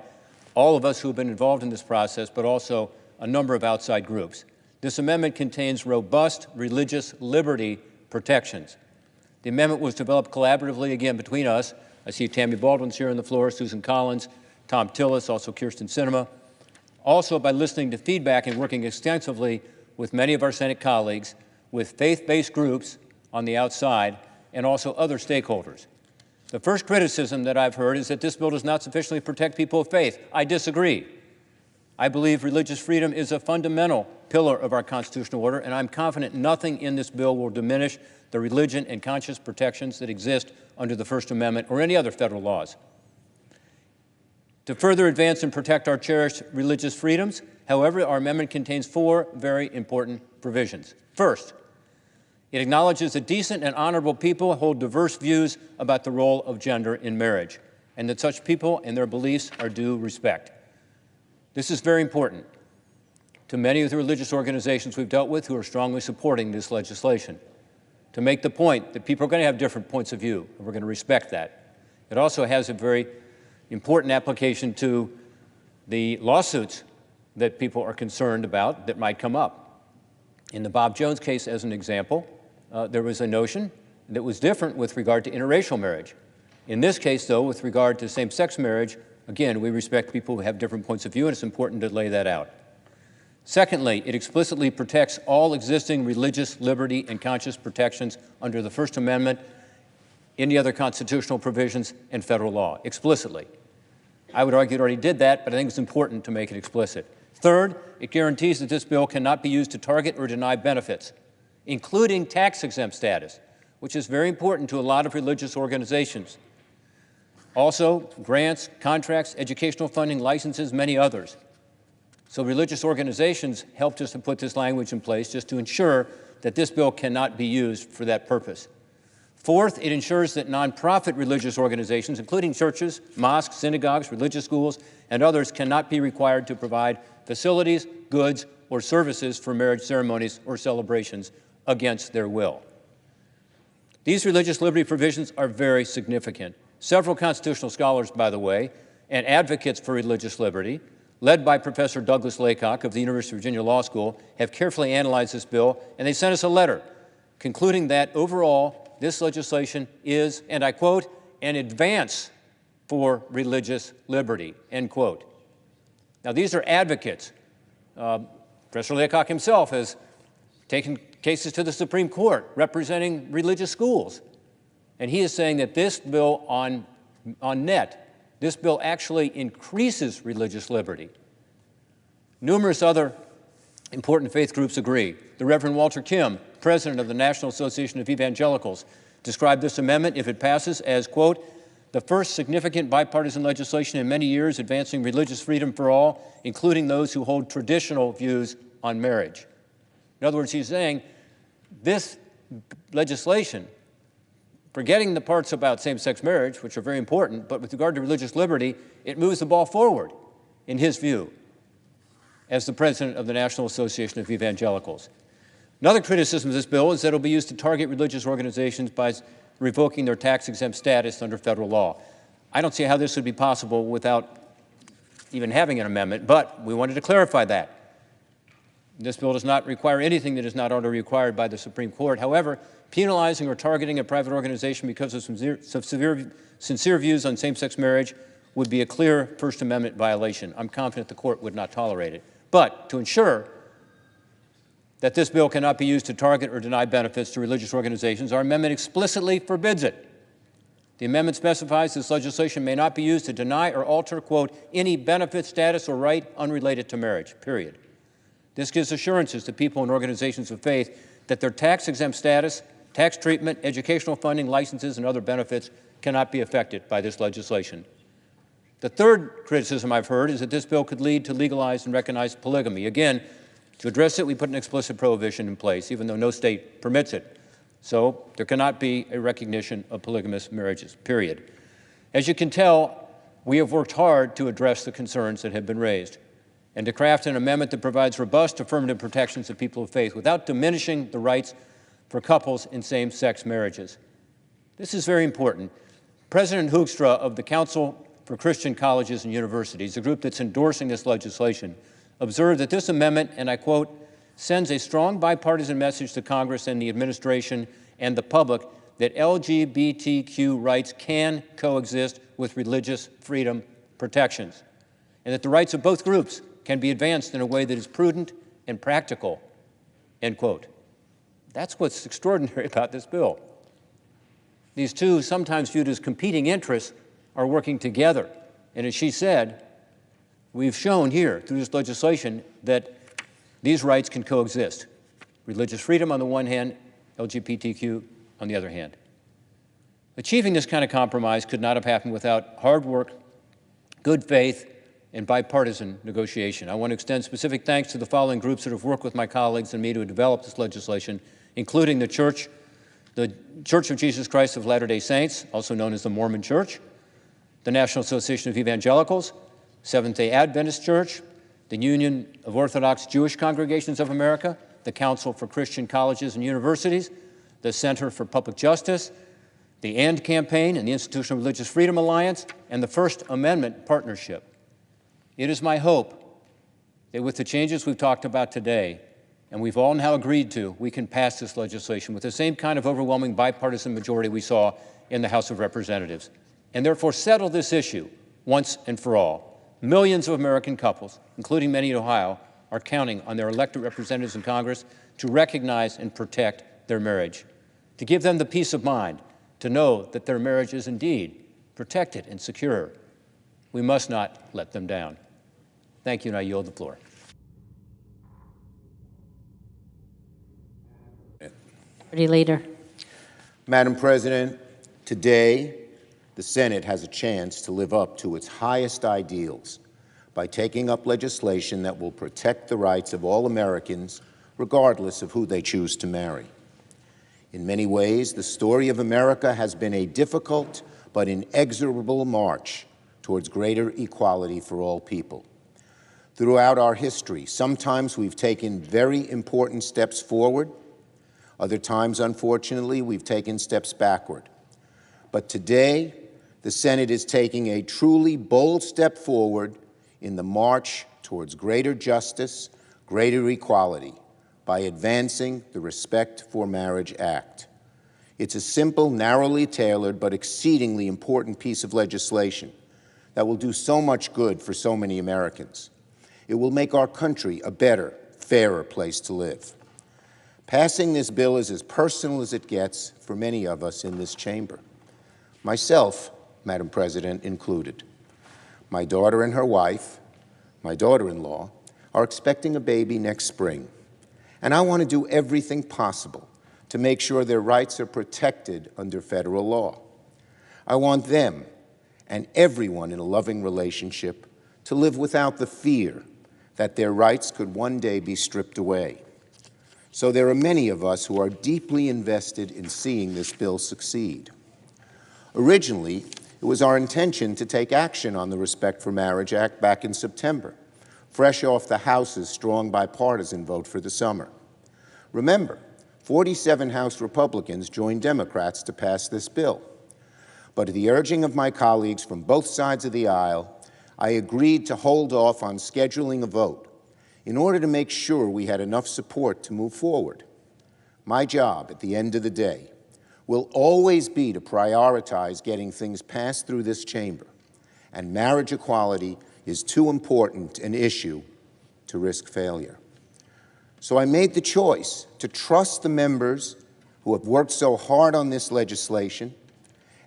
all of us who have been involved in this process, but also a number of outside groups. This amendment contains robust religious liberty protections. The amendment was developed collaboratively, again, between us. I see Tammy Baldwin's here on the floor, Susan Collins, Tom Tillis, also Kirsten Sinema. Also by listening to feedback and working extensively with many of our Senate colleagues, with faith-based groups on the outside, and also other stakeholders. The first criticism that I've heard is that this bill does not sufficiently protect people of faith. I disagree. I believe religious freedom is a fundamental pillar of our constitutional order, and I'm confident nothing in this bill will diminish the religion and conscience protections that exist under the First Amendment or any other federal laws. To further advance and protect our cherished religious freedoms, however, our amendment contains 4 very important provisions. First, it acknowledges that decent and honorable people hold diverse views about the role of gender in marriage, and that such people and their beliefs are due respect. This is very important to many of the religious organizations we've dealt with who are strongly supporting this legislation, to make the point that people are going to have different points of view, and we're going to respect that. It also has a very important application to the lawsuits that people are concerned about that might come up. In the Bob Jones case, as an example, there was a notion that was different with regard to interracial marriage. In this case, though, with regard to same-sex marriage, again, we respect people who have different points of view, and it's important to lay that out. Secondly, it explicitly protects all existing religious liberty and conscience protections under the First Amendment, any other constitutional provisions, and federal law, explicitly. I would argue it already did that, but I think it's important to make it explicit. Third, it guarantees that this bill cannot be used to target or deny benefits, including tax-exempt status, which is very important to a lot of religious organizations. Also, grants, contracts, educational funding, licenses, many others. So religious organizations helped us to put this language in place just to ensure that this bill cannot be used for that purpose. Fourth, it ensures that nonprofit religious organizations, including churches, mosques, synagogues, religious schools, and others, cannot be required to provide facilities, goods, or services for marriage ceremonies or celebrations against their will. These religious liberty provisions are very significant. Several constitutional scholars, by the way, and advocates for religious liberty, led by Professor Douglas Laycock of the University of Virginia Law School, have carefully analyzed this bill, and they sent us a letter concluding that overall this legislation is, and I quote, an advance for religious liberty, end quote. Now, these are advocates. Professor Laycock himself has taken cases to the Supreme Court representing religious schools, and he is saying that this bill on net, this bill actually increases religious liberty. Numerous other important faith groups agree. The Reverend Walter Kim, president of the National Association of Evangelicals, described this amendment, if it passes, as, quote, the first significant bipartisan legislation in many years advancing religious freedom for all, including those who hold traditional views on marriage. In other words, he's saying this legislation, forgetting the parts about same-sex marriage, which are very important, but with regard to religious liberty, it moves the ball forward, in his view, as the president of the National Association of Evangelicals. Another criticism of this bill is that it will be used to target religious organizations by revoking their tax-exempt status under federal law. I don't see how this would be possible without even having an amendment, but we wanted to clarify that. This bill does not require anything that is not already required by the Supreme Court. However, penalizing or targeting a private organization because of some sincere views on same-sex marriage would be a clear First Amendment violation. I'm confident the court would not tolerate it. But to ensure that this bill cannot be used to target or deny benefits to religious organizations, our amendment explicitly forbids it. The amendment specifies this legislation may not be used to deny or alter, quote, any benefit, status, or right unrelated to marriage, period. This gives assurances to people and organizations of faith that their tax-exempt status, tax treatment, educational funding, licenses, and other benefits cannot be affected by this legislation. The third criticism I've heard is that this bill could lead to legalized and recognized polygamy. Again, to address it, we put an explicit prohibition in place, even though no state permits it. So there cannot be a recognition of polygamous marriages, period. As you can tell, we have worked hard to address the concerns that have been raised. and to craft an amendment that provides robust affirmative protections of people of faith without diminishing the rights for couples in same-sex marriages. This is very important. President Hoekstra of the Council for Christian Colleges and Universities, the group that's endorsing this legislation, observed that this amendment, and I quote, sends a strong bipartisan message to Congress and the administration and the public that LGBTQ rights can coexist with religious freedom protections, and that the rights of both groups can be advanced in a way that is prudent and practical, end quote. That's what's extraordinary about this bill. These two, sometimes viewed as competing interests, are working together. And as she said, we've shown here through this legislation that these rights can coexist. Religious freedom on the one hand, LGBTQ on the other hand. Achieving this kind of compromise could not have happened without hard work, good faith, and bipartisan negotiation. I want to extend specific thanks to the following groups that have worked with my colleagues and me to develop this legislation, including the Church of Jesus Christ of Latter-day Saints, also known as the Mormon Church, the National Association of Evangelicals, Seventh-day Adventist Church, the Union of Orthodox Jewish Congregations of America, the Council for Christian Colleges and Universities, the Center for Public Justice, the AND Campaign and the Institutional Religious Freedom Alliance, and the First Amendment Partnership. It is my hope that with the changes we've talked about today, and we've all now agreed to, we can pass this legislation with the same kind of overwhelming bipartisan majority we saw in the House of Representatives, and therefore settle this issue once and for all. Millions of American couples, including many in Ohio, are counting on their elected representatives in Congress to recognize and protect their marriage, to give them the peace of mind to know that their marriage is indeed protected and secure. We must not let them down. Thank you, and I yield the floor. Majority Leader. Madam President, today the Senate has a chance to live up to its highest ideals by taking up legislation that will protect the rights of all Americans, regardless of who they choose to marry. In many ways, the story of America has been a difficult but inexorable march towards greater equality for all people. Throughout our history, sometimes we've taken very important steps forward. Other times, unfortunately, we've taken steps backward. But today, the Senate is taking a truly bold step forward in the march towards greater justice, greater equality, by advancing the Respect for Marriage Act. It's a simple, narrowly tailored, but exceedingly important piece of legislation that will do so much good for so many Americans. It will make our country a better, fairer place to live. Passing this bill is as personal as it gets for many of us in this chamber. Myself, Madam President, included. My daughter and her wife, my daughter-in-law, are expecting a baby next spring, and I want to do everything possible to make sure their rights are protected under federal law. I want them and everyone in a loving relationship to live without the fear that their rights could one day be stripped away. So there are many of us who are deeply invested in seeing this bill succeed. Originally, it was our intention to take action on the Respect for Marriage Act back in September, fresh off the House's strong bipartisan vote for the summer. Remember, 47 House Republicans joined Democrats to pass this bill. But at the urging of my colleagues from both sides of the aisle, I agreed to hold off on scheduling a vote in order to make sure we had enough support to move forward. My job, at the end of the day, will always be to prioritize getting things passed through this chamber, and marriage equality is too important an issue to risk failure. So I made the choice to trust the members who have worked so hard on this legislation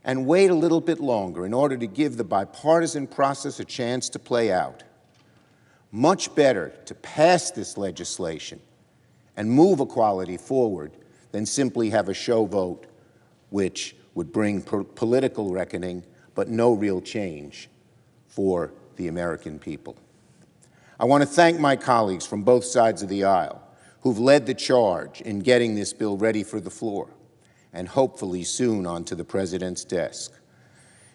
and wait a little bit longer in order to give the bipartisan process a chance to play out. Much better to pass this legislation and move equality forward than simply have a show vote, which would bring political reckoning but no real change for the American people. I want to thank my colleagues from both sides of the aisle who've led the charge in getting this bill ready for the floor and hopefully soon onto the President's desk,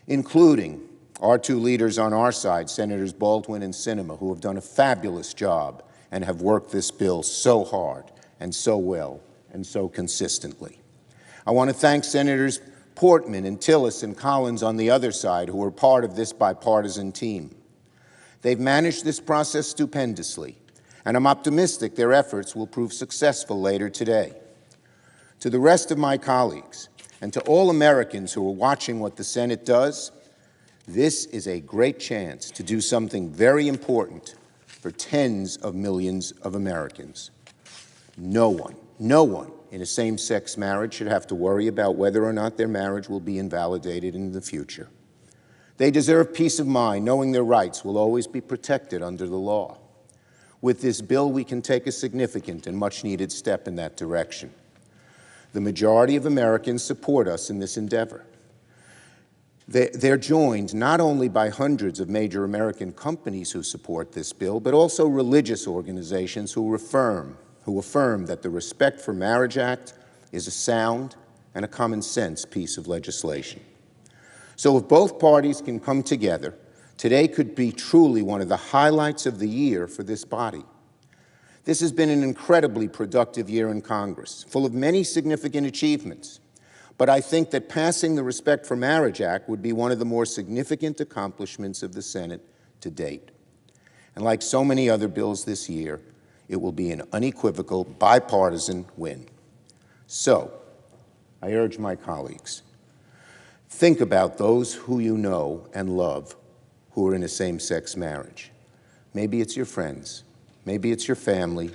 including Our two leaders on our side, Senators Baldwin and Sinema, who have done a fabulous job and have worked this bill so hard and so well and so consistently. I want to thank Senators Portman and Tillis and Collins on the other side, who were part of this bipartisan team. They've managed this process stupendously, and I'm optimistic their efforts will prove successful later today. To the rest of my colleagues, and to all Americans who are watching what the Senate does, this is a great chance to do something very important for tens of millions of Americans. No one in a same-sex marriage should have to worry about whether or not their marriage will be invalidated in the future. They deserve peace of mind, knowing their rights will always be protected under the law. With this bill, we can take a significant and much-needed step in that direction. The majority of Americans support us in this endeavor. They're joined not only by hundreds of major American companies who support this bill, but also religious organizations who affirm that the Respect for Marriage Act is a sound and a common-sense piece of legislation. So if both parties can come together, today could be truly one of the highlights of the year for this body. This has been an incredibly productive year in Congress, full of many significant achievements. But I think that passing the Respect for Marriage Act would be one of the more significant accomplishments of the Senate to date. And like so many other bills this year, it will be an unequivocal bipartisan win. So, I urge my colleagues, think about those who you know and love who are in a same-sex marriage. Maybe it's your friends, maybe it's your family,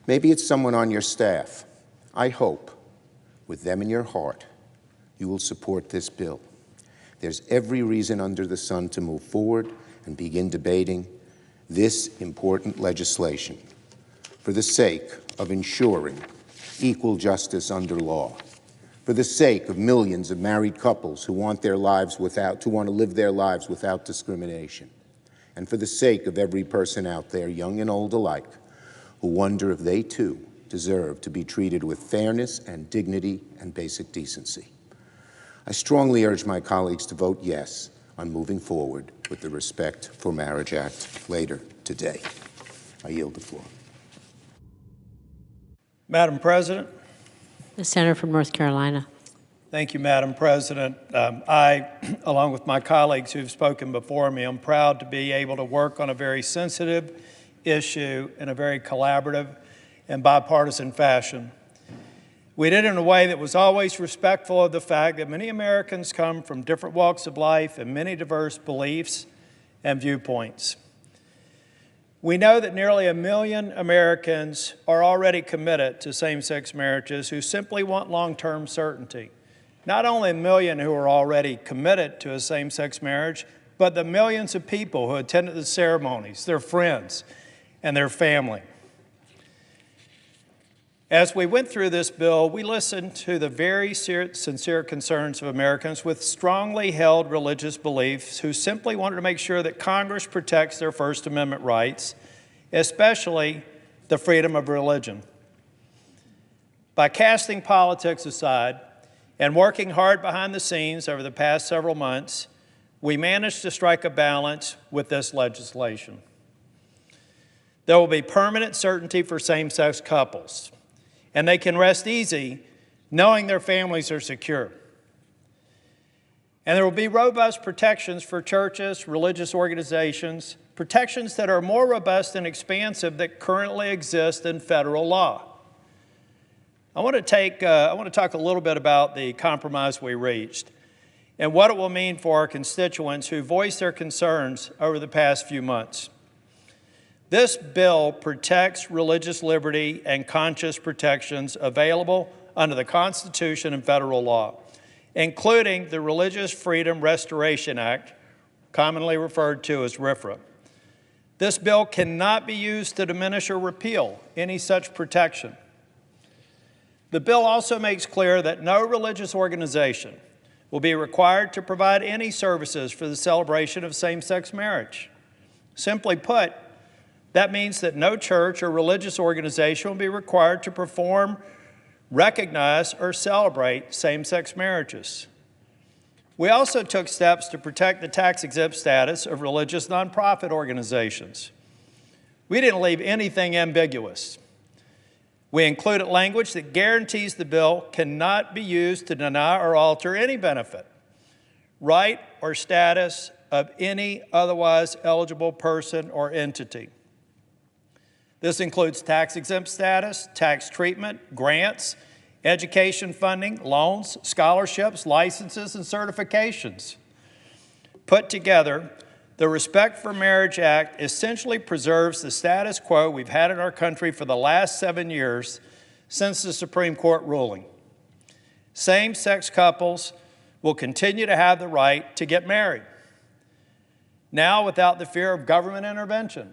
maybe it's someone on your staff. I hope, with them in your heart, you will support this bill. There's every reason under the sun to move forward and begin debating this important legislation for the sake of ensuring equal justice under law, for the sake of millions of married couples who want to live their lives without discrimination, and for the sake of every person out there, young and old alike, who wonder if they too deserve to be treated with fairness and dignity and basic decency. I strongly urge my colleagues to vote yes on moving forward with the Respect for Marriage Act later today. I yield the floor. Madam President. The Senator from North Carolina. Thank you, Madam President. I, along with my colleagues who've spoken before me, am proud to be able to work on a very sensitive issue in a very collaborative and bipartisan fashion. We did it in a way that was always respectful of the fact that many Americans come from different walks of life and many diverse beliefs and viewpoints. We know that nearly 1 million Americans are already committed to same-sex marriages who simply want long-term certainty. Not only 1 million who are already committed to a same-sex marriage, but the millions of people who attended the ceremonies, their friends, and their family. As we went through this bill, we listened to the very sincere concerns of Americans with strongly held religious beliefs who simply wanted to make sure that Congress protects their First Amendment rights, especially the freedom of religion. By casting politics aside and working hard behind the scenes over the past several months, we managed to strike a balance with this legislation. There will be permanent certainty for same-sex couples, and they can rest easy knowing their families are secure. And there will be robust protections for churches, religious organizations, protections that are more robust and expansive that currently exist in federal law. I want to talk a little bit about the compromise we reached and what it will mean for our constituents who voiced their concerns over the past few months. This bill protects religious liberty and conscience protections available under the Constitution and federal law, including the Religious Freedom Restoration Act, commonly referred to as RFRA. This bill cannot be used to diminish or repeal any such protection. The bill also makes clear that no religious organization will be required to provide any services for the celebration of same-sex marriage. Simply put, that means that no church or religious organization will be required to perform, recognize, or celebrate same-sex marriages. We also took steps to protect the tax-exempt status of religious nonprofit organizations. We didn't leave anything ambiguous. We included language that guarantees the bill cannot be used to deny or alter any benefit, right, or status of any otherwise eligible person or entity. This includes tax-exempt status, tax treatment, grants, education funding, loans, scholarships, licenses, and certifications. Put together, the Respect for Marriage Act essentially preserves the status quo we've had in our country for the last 7 years since the Supreme Court ruling. Same-sex couples will continue to have the right to get married, now without the fear of government intervention.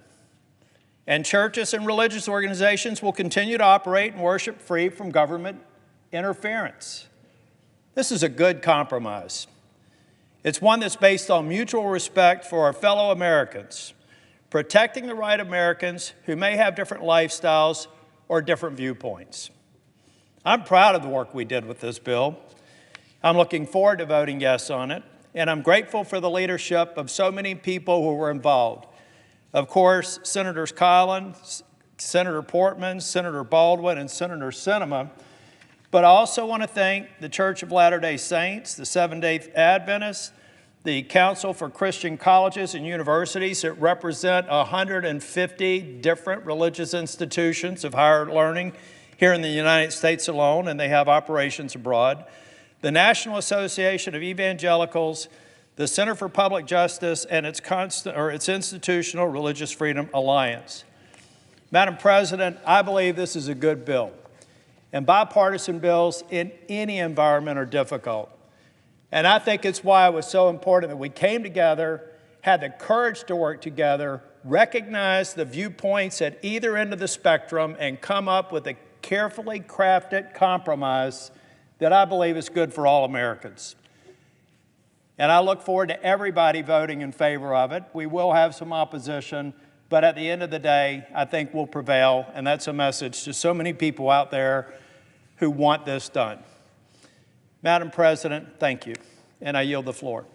And churches and religious organizations will continue to operate and worship free from government interference. This is a good compromise. It's one that's based on mutual respect for our fellow Americans, protecting the right of Americans who may have different lifestyles or different viewpoints. I'm proud of the work we did with this bill. I'm looking forward to voting yes on it, and I'm grateful for the leadership of so many people who were involved. Of course, Senators Collins, Senator Portman, Senator Baldwin, and Senator Sinema. But I also want to thank the Church of Latter-day Saints, the Seventh-day Adventists, the Council for Christian Colleges and Universities that represent 150 different religious institutions of higher learning here in the United States alone, and they have operations abroad, the National Association of Evangelicals, the Center for Public Justice, and its Institutional Religious Freedom Alliance. Madam President, I believe this is a good bill. And bipartisan bills in any environment are difficult. And I think it's why it was so important that we came together, had the courage to work together, recognize the viewpoints at either end of the spectrum, and come up with a carefully crafted compromise that I believe is good for all Americans. And I look forward to everybody voting in favor of it. We will have some opposition, but at the end of the day, I think we'll prevail, and that's a message to so many people out there who want this done. Madam President, thank you, and I yield the floor.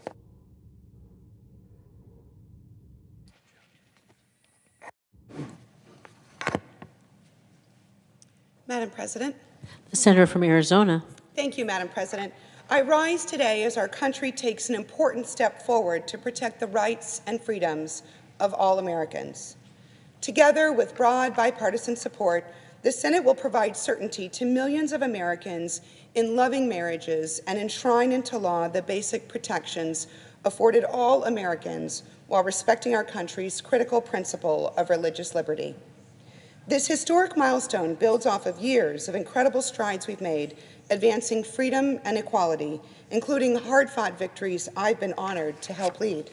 Madam President. The Senator from Arizona. Thank you, Madam President. I rise today as our country takes an important step forward to protect the rights and freedoms of all Americans. Together with broad bipartisan support, the Senate will provide certainty to millions of Americans in loving marriages and enshrine into law the basic protections afforded all Americans while respecting our country's critical principle of religious liberty. This historic milestone builds off of years of incredible strides we've made advancing freedom and equality, including hard-fought victories I've been honored to help lead.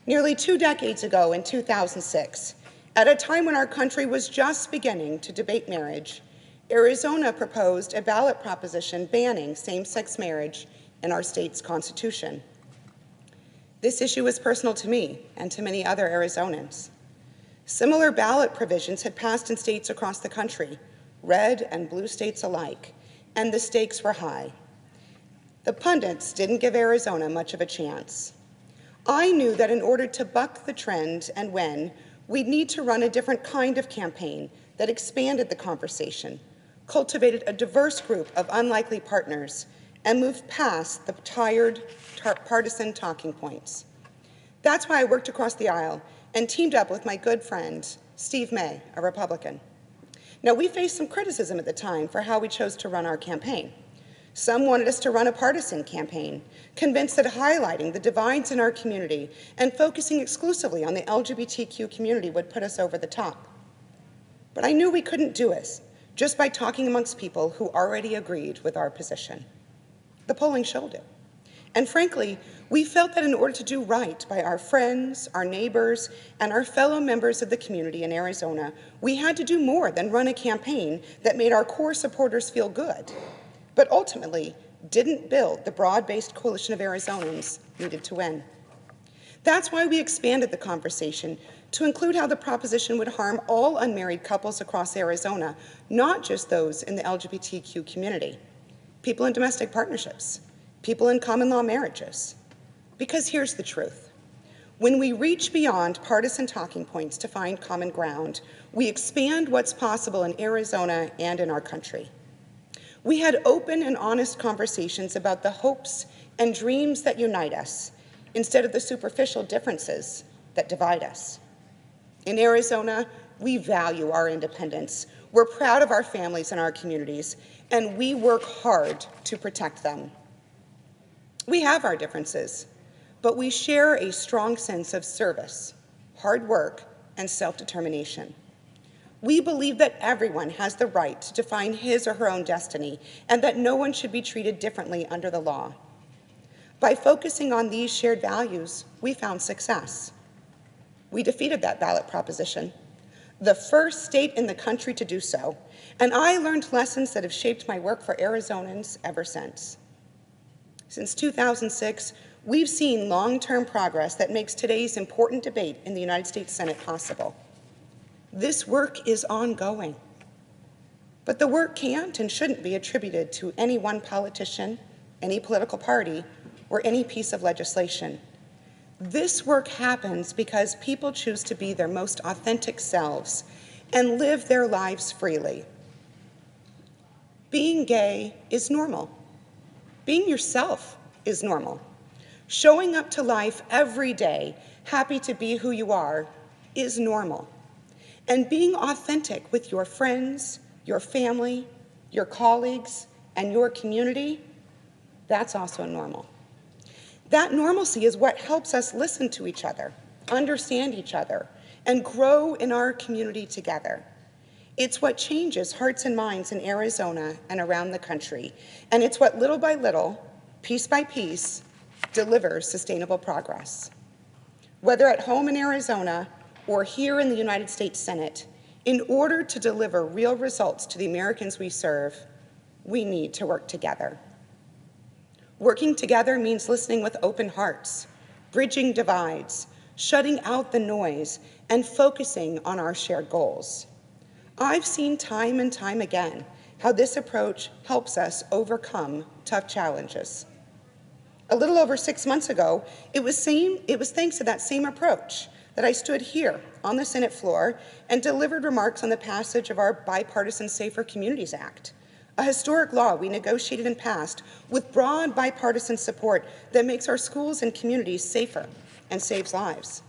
Nearly 2 decades ago in 2006, at a time when our country was just beginning to debate marriage, Arizona proposed a ballot proposition banning same-sex marriage in our state's constitution. This issue was personal to me and to many other Arizonans. Similar ballot provisions had passed in states across the country, red and blue states alike, and the stakes were high. The pundits didn't give Arizona much of a chance. I knew that in order to buck the trend and win, we'd need to run a different kind of campaign that expanded the conversation, cultivated a diverse group of unlikely partners, and moved past the tired, partisan talking points. That's why I worked across the aisle and teamed up with my good friend, Steve May, a Republican. Now, we faced some criticism at the time for how we chose to run our campaign. Some wanted us to run a partisan campaign, convinced that highlighting the divides in our community and focusing exclusively on the LGBTQ community would put us over the top. But I knew we couldn't do it just by talking amongst people who already agreed with our position. The polling showed it. And frankly, we felt that in order to do right by our friends, our neighbors, and our fellow members of the community in Arizona, we had to do more than run a campaign that made our core supporters feel good, but ultimately didn't build the broad-based coalition of Arizonans needed to win. That's why we expanded the conversation to include how the proposition would harm all unmarried couples across Arizona, not just those in the LGBTQ community, people in domestic partnerships, people in common law marriages. Because here's the truth. When we reach beyond partisan talking points to find common ground, we expand what's possible in Arizona and in our country. We had open and honest conversations about the hopes and dreams that unite us, instead of the superficial differences that divide us. In Arizona, we value our independence. We're proud of our families and our communities, and we work hard to protect them. We have our differences, but we share a strong sense of service, hard work, and self-determination. We believe that everyone has the right to define his or her own destiny, and that no one should be treated differently under the law. By focusing on these shared values, we found success. We defeated that ballot proposition, the first state in the country to do so, and I learned lessons that have shaped my work for Arizonans ever since. Since 2006, we've seen long-term progress that makes today's important debate in the United States Senate possible. This work is ongoing, but the work can't and shouldn't be attributed to any one politician, any political party, or any piece of legislation. This work happens because people choose to be their most authentic selves and live their lives freely. Being gay is normal. Being yourself is normal. Showing up to life every day, happy to be who you are, is normal. And being authentic with your friends, your family, your colleagues, and your community, that's also normal. That normalcy is what helps us listen to each other, understand each other, and grow in our community together. It's what changes hearts and minds in Arizona and around the country, and it's what little by little, piece by piece, delivers sustainable progress. Whether at home in Arizona or here in the United States Senate, in order to deliver real results to the Americans we serve, we need to work together. Working together means listening with open hearts, bridging divides, shutting out the noise, and focusing on our shared goals. I've seen time and time again how this approach helps us overcome tough challenges. A little over 6 months ago, it was thanks to that same approach that I stood here on the Senate floor and delivered remarks on the passage of our Bipartisan Safer Communities Act, a historic law we negotiated and passed with broad bipartisan support that makes our schools and communities safer and saves lives.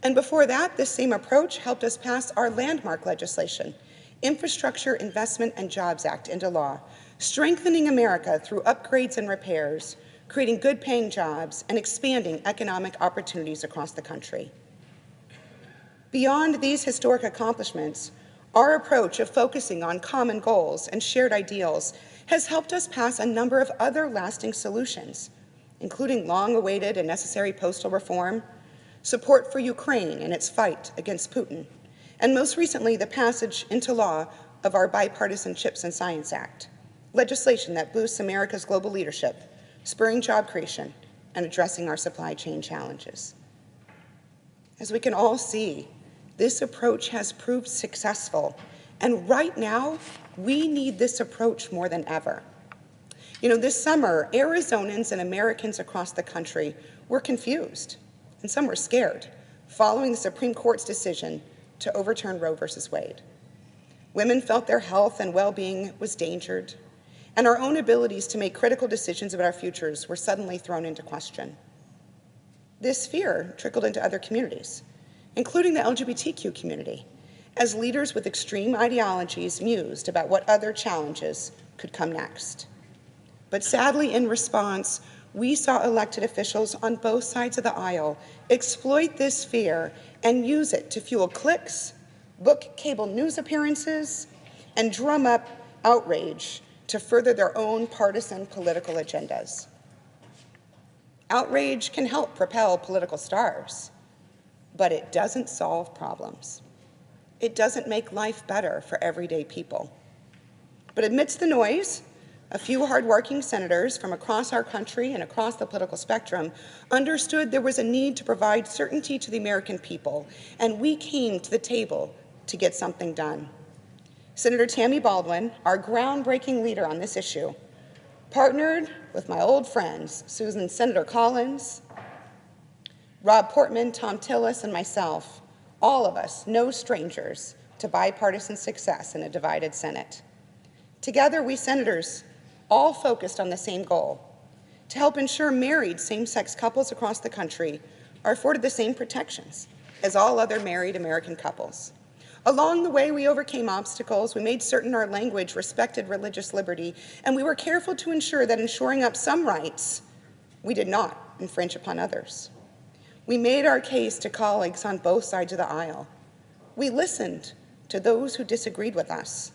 And before that, this same approach helped us pass our landmark legislation, Infrastructure Investment and Jobs Act, into law, strengthening America through upgrades and repairs, creating good-paying jobs, and expanding economic opportunities across the country. Beyond these historic accomplishments, our approach of focusing on common goals and shared ideals has helped us pass a number of other lasting solutions, including long-awaited and necessary postal reform, support for Ukraine in its fight against Putin, and most recently, the passage into law of our Bipartisan Chips and Science Act, legislation that boosts America's global leadership, spurring job creation, and addressing our supply chain challenges. As we can all see, this approach has proved successful, and right now, we need this approach more than ever. This summer, Arizonans and Americans across the country were confused, and some were scared, following the Supreme Court's decision to overturn Roe v. Wade. Women felt their health and well-being was endangered, and our own abilities to make critical decisions about our futures were suddenly thrown into question. This fear trickled into other communities, including the LGBTQ community, as leaders with extreme ideologies mused about what other challenges could come next. But sadly, in response, we saw elected officials on both sides of the aisle exploit this fear and use it to fuel clicks, book cable news appearances, and drum up outrage to further their own partisan political agendas. Outrage can help propel political stars, but it doesn't solve problems. It doesn't make life better for everyday people. But amidst the noise, a few hardworking senators from across our country and across the political spectrum understood there was a need to provide certainty to the American people, and we came to the table to get something done. Senator Tammy Baldwin, our groundbreaking leader on this issue, partnered with my old friends, Senator Collins, Rob Portman, Tom Tillis, and myself, all of us no strangers to bipartisan success in a divided Senate. Together, we senators all focused on the same goal, to help ensure married same-sex couples across the country are afforded the same protections as all other married American couples. Along the way, we overcame obstacles, we made certain our language respected religious liberty, and we were careful to ensure that in shoring up some rights, we did not infringe upon others. We made our case to colleagues on both sides of the aisle. We listened to those who disagreed with us.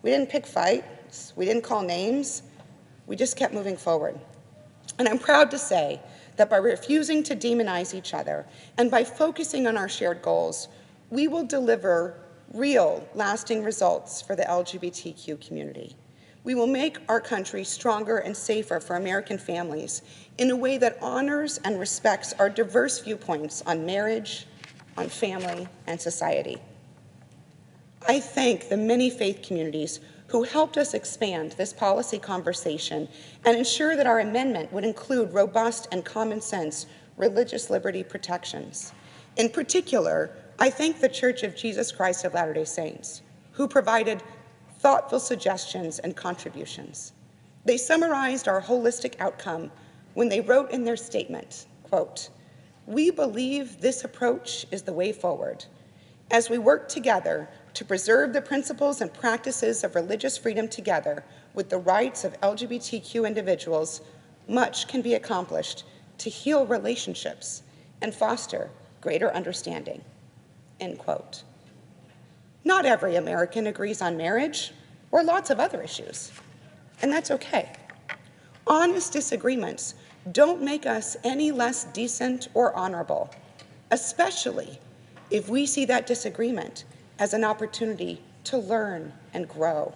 We didn't pick fights, we didn't call names, we just kept moving forward. And I'm proud to say that by refusing to demonize each other and by focusing on our shared goals, we will deliver real, lasting results for the LGBTQ community. We will make our country stronger and safer for American families in a way that honors and respects our diverse viewpoints on marriage, on family, and society. I thank the many faith communities who helped us expand this policy conversation and ensure that our amendment would include robust and common sense religious liberty protections. In particular, I thank the Church of Jesus Christ of Latter-day Saints, who provided thoughtful suggestions and contributions. They summarized our holistic outcome when they wrote in their statement, quote, "We believe this approach is the way forward. As we work together to preserve the principles and practices of religious freedom together with the rights of LGBTQ individuals, much can be accomplished to heal relationships and foster greater understanding." End quote. Not every American agrees on marriage or lots of other issues, and that's okay. Honest disagreements don't make us any less decent or honorable, especially if we see that disagreement as an opportunity to learn and grow.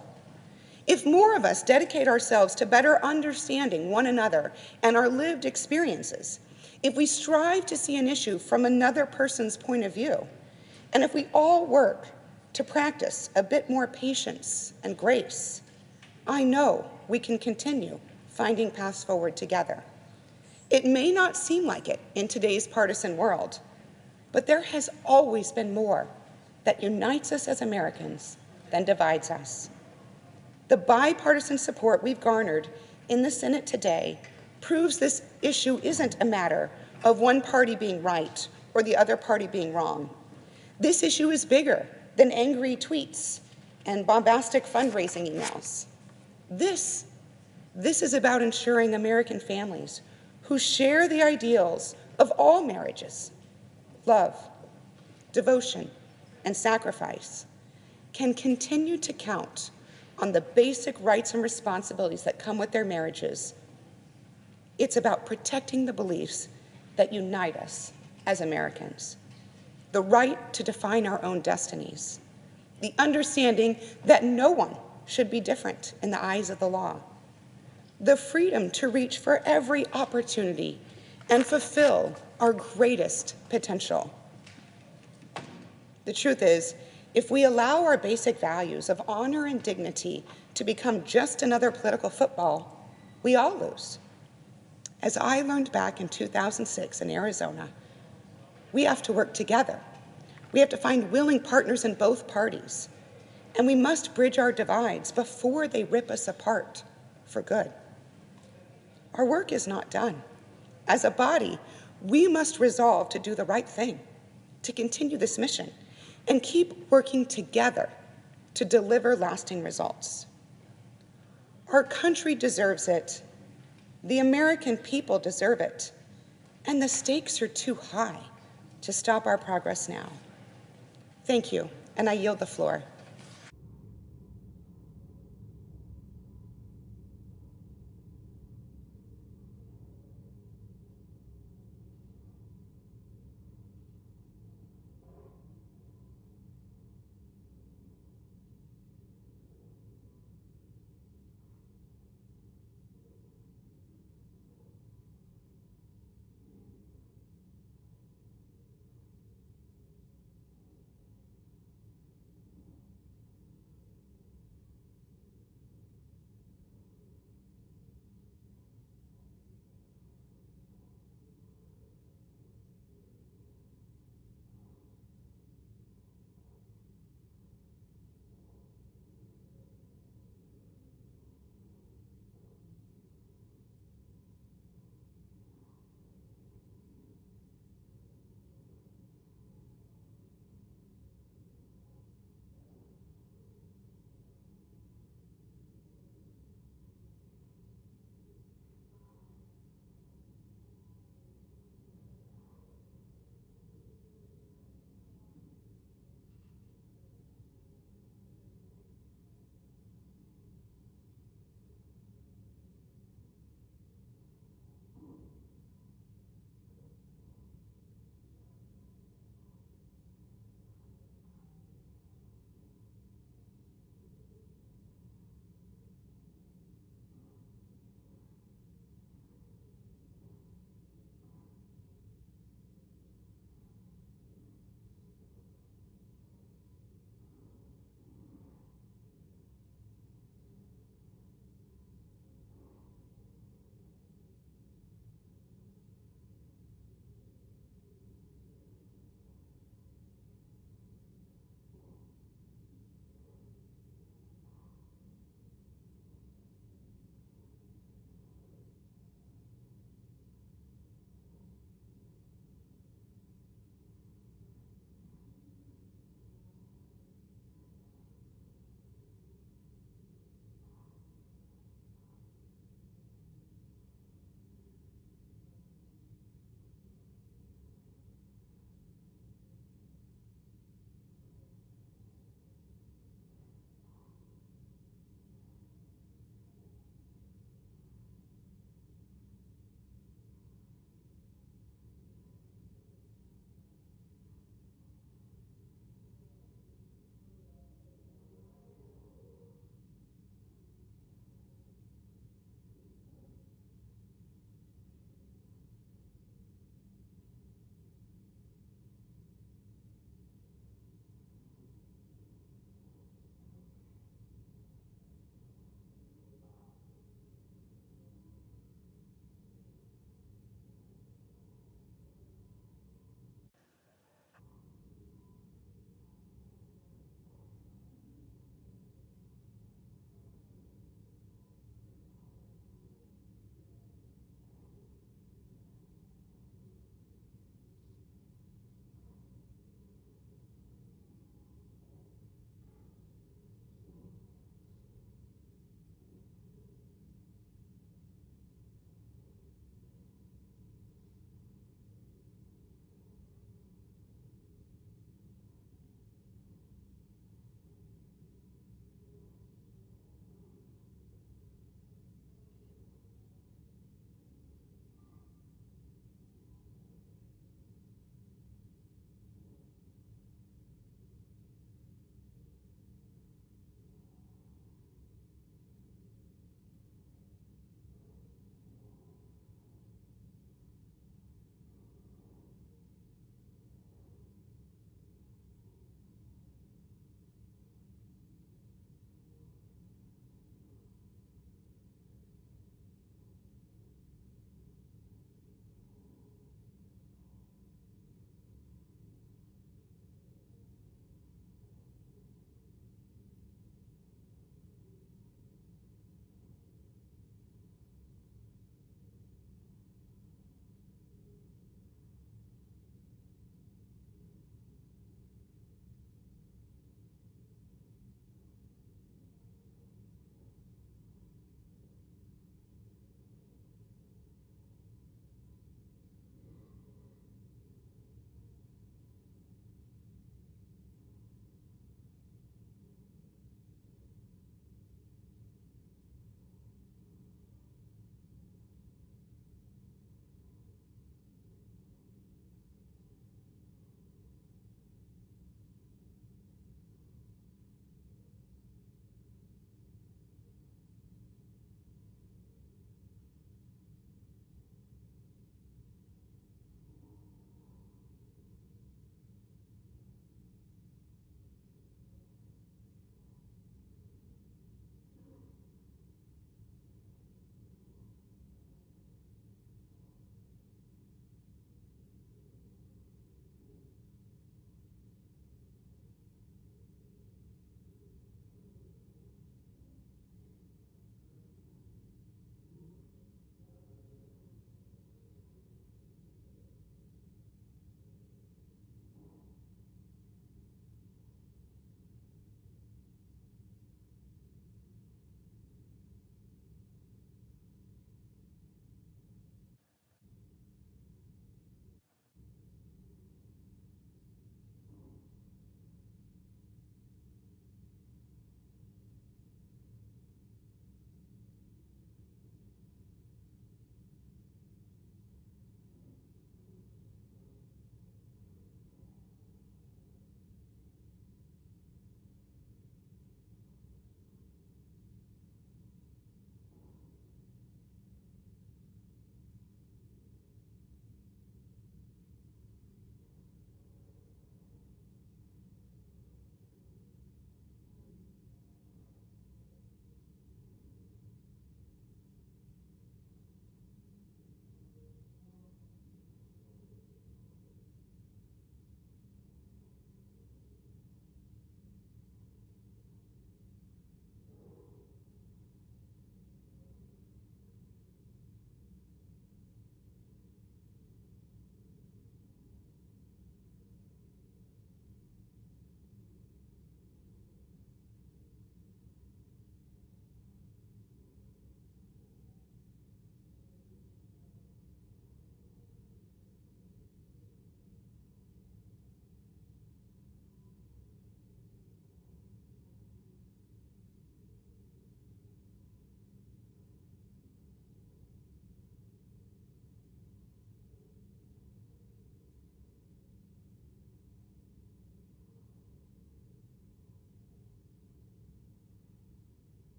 If more of us dedicate ourselves to better understanding one another and our lived experiences, if we strive to see an issue from another person's point of view, and if we all work to practice a bit more patience and grace, I know we can continue finding paths forward together. It may not seem like it in today's partisan world, but there has always been more that unites us as Americans than divides us. The bipartisan support we've garnered in the Senate today proves this issue isn't a matter of one party being right or the other party being wrong. This issue is bigger than angry tweets and bombastic fundraising emails. This is about ensuring American families who share the ideals of all marriages, love, devotion, and sacrifice, can continue to count on the basic rights and responsibilities that come with their marriages. It's about protecting the beliefs that unite us as Americans. The right to define our own destinies, the understanding that no one should be different in the eyes of the law, the freedom to reach for every opportunity and fulfill our greatest potential. The truth is, if we allow our basic values of honor and dignity to become just another political football, we all lose. As I learned back in 2006 in Arizona, we have to work together. We have to find willing partners in both parties, and we must bridge our divides before they rip us apart for good. Our work is not done. As a body, we must resolve to do the right thing, to continue this mission, and keep working together to deliver lasting results. Our country deserves it. The American people deserve it. And the stakes are too high to stop our progress now. Thank you, and I yield the floor.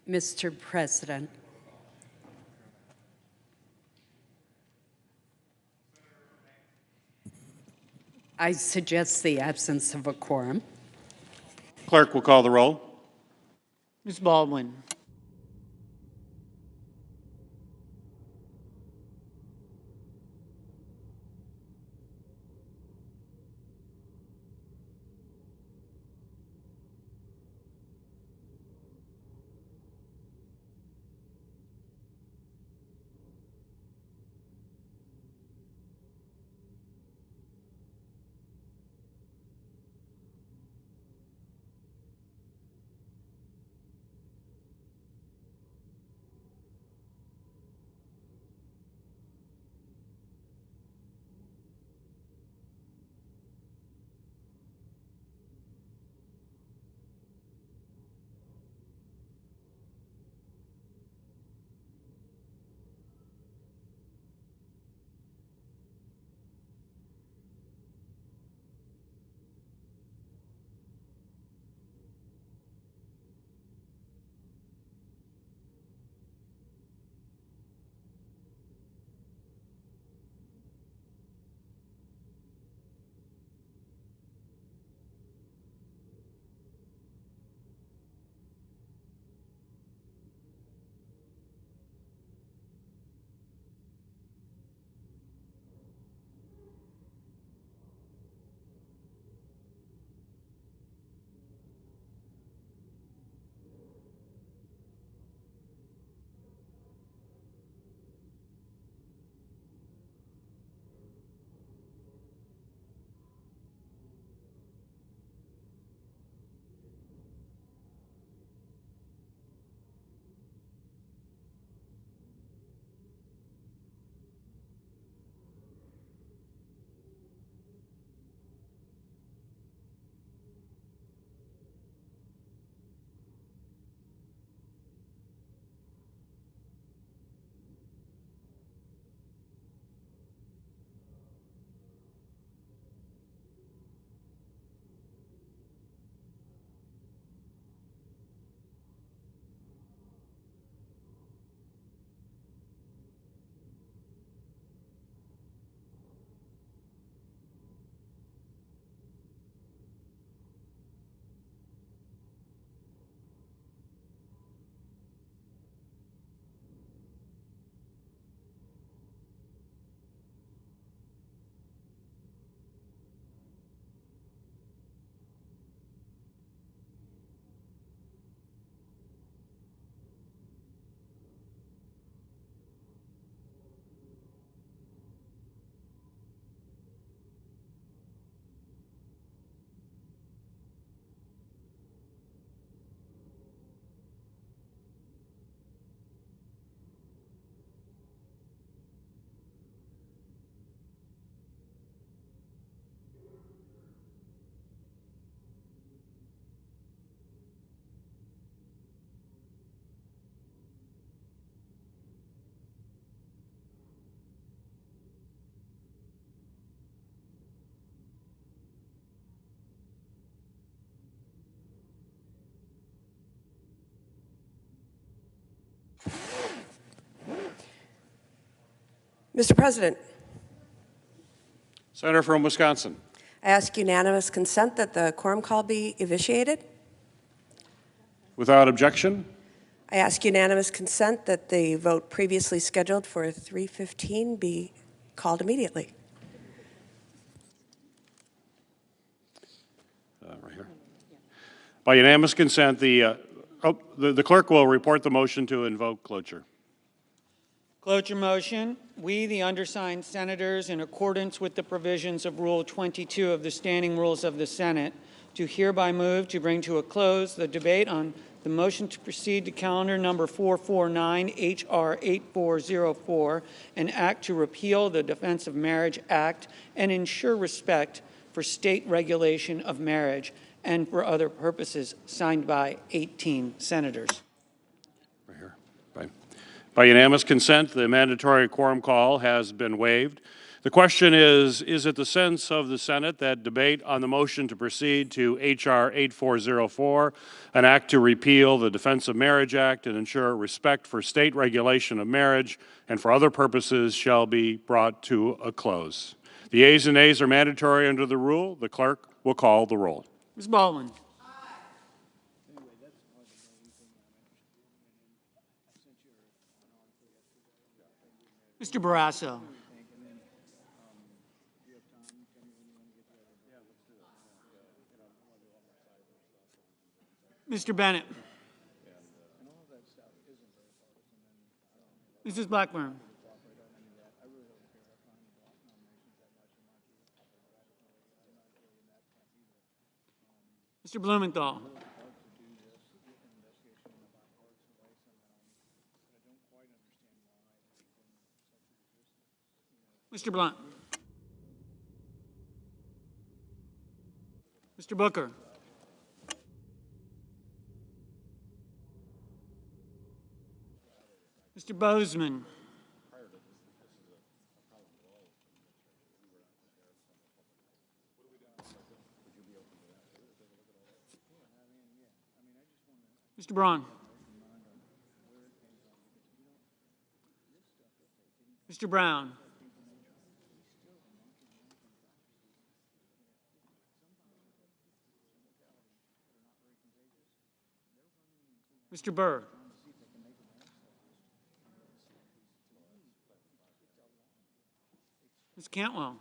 Mr. President. I suggest the absence of a quorum. Clerk will call the roll. Ms. Baldwin. Mr. President, Senator from Wisconsin. I ask unanimous consent that the quorum call be evisciated. Without objection, I ask unanimous consent that the vote previously scheduled for 3:15 be called immediately. right here. By unanimous consent, the clerk will report the motion to invoke cloture. Cloture motion. We, the undersigned senators, in accordance with the provisions of Rule 22 of the Standing Rules of the Senate, do hereby move to bring to a close the debate on the motion to proceed to calendar number 449, H.R. 8404, an act to repeal the Defense of Marriage Act and ensure respect for state regulation of marriage and for other purposes, signed by 18 senators. Right here. By unanimous consent, the mandatory quorum call has been waived. The question is it the sense of the Senate that debate on the motion to proceed to H.R. 8404, an act to repeal the Defense of Marriage Act and ensure respect for state regulation of marriage and for other purposes shall be brought to a close? The ayes and nays are mandatory under the rule. The clerk will call the roll. Ms. Baldwin. Mr. Barrasso. Mr. Bennett. Mrs. Blackburn. Mr. Blumenthal. Mr. Blunt. Mr. Booker. Mr. Bozeman. Mr. Braun. Mr. Brown. Mr. Burr. Ms. Cantwell.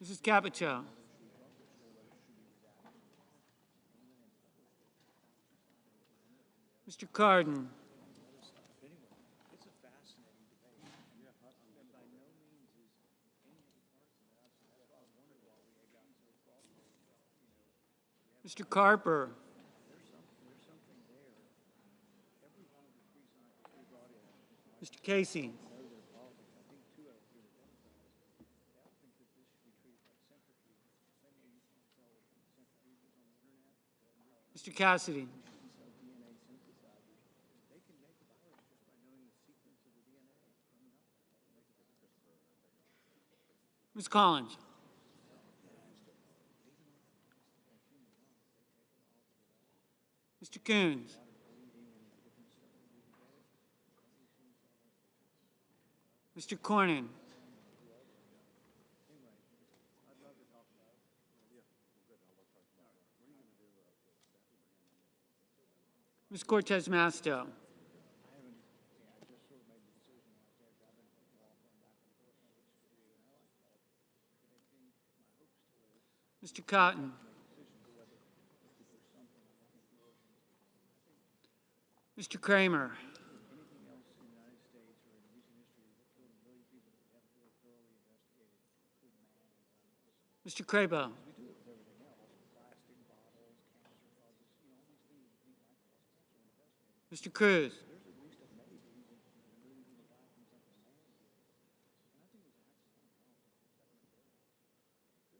Mrs. Capito. Mr. Cardin. Mr. Carper. Mr. Casey. Mr. Cassidy. Ms. Collins. Mr. Coons. Mr. Cornyn. Ms. Cortez Masto. Mr. Cotton. Mr. Kramer. Mr. Crapo. Mr. Cruz.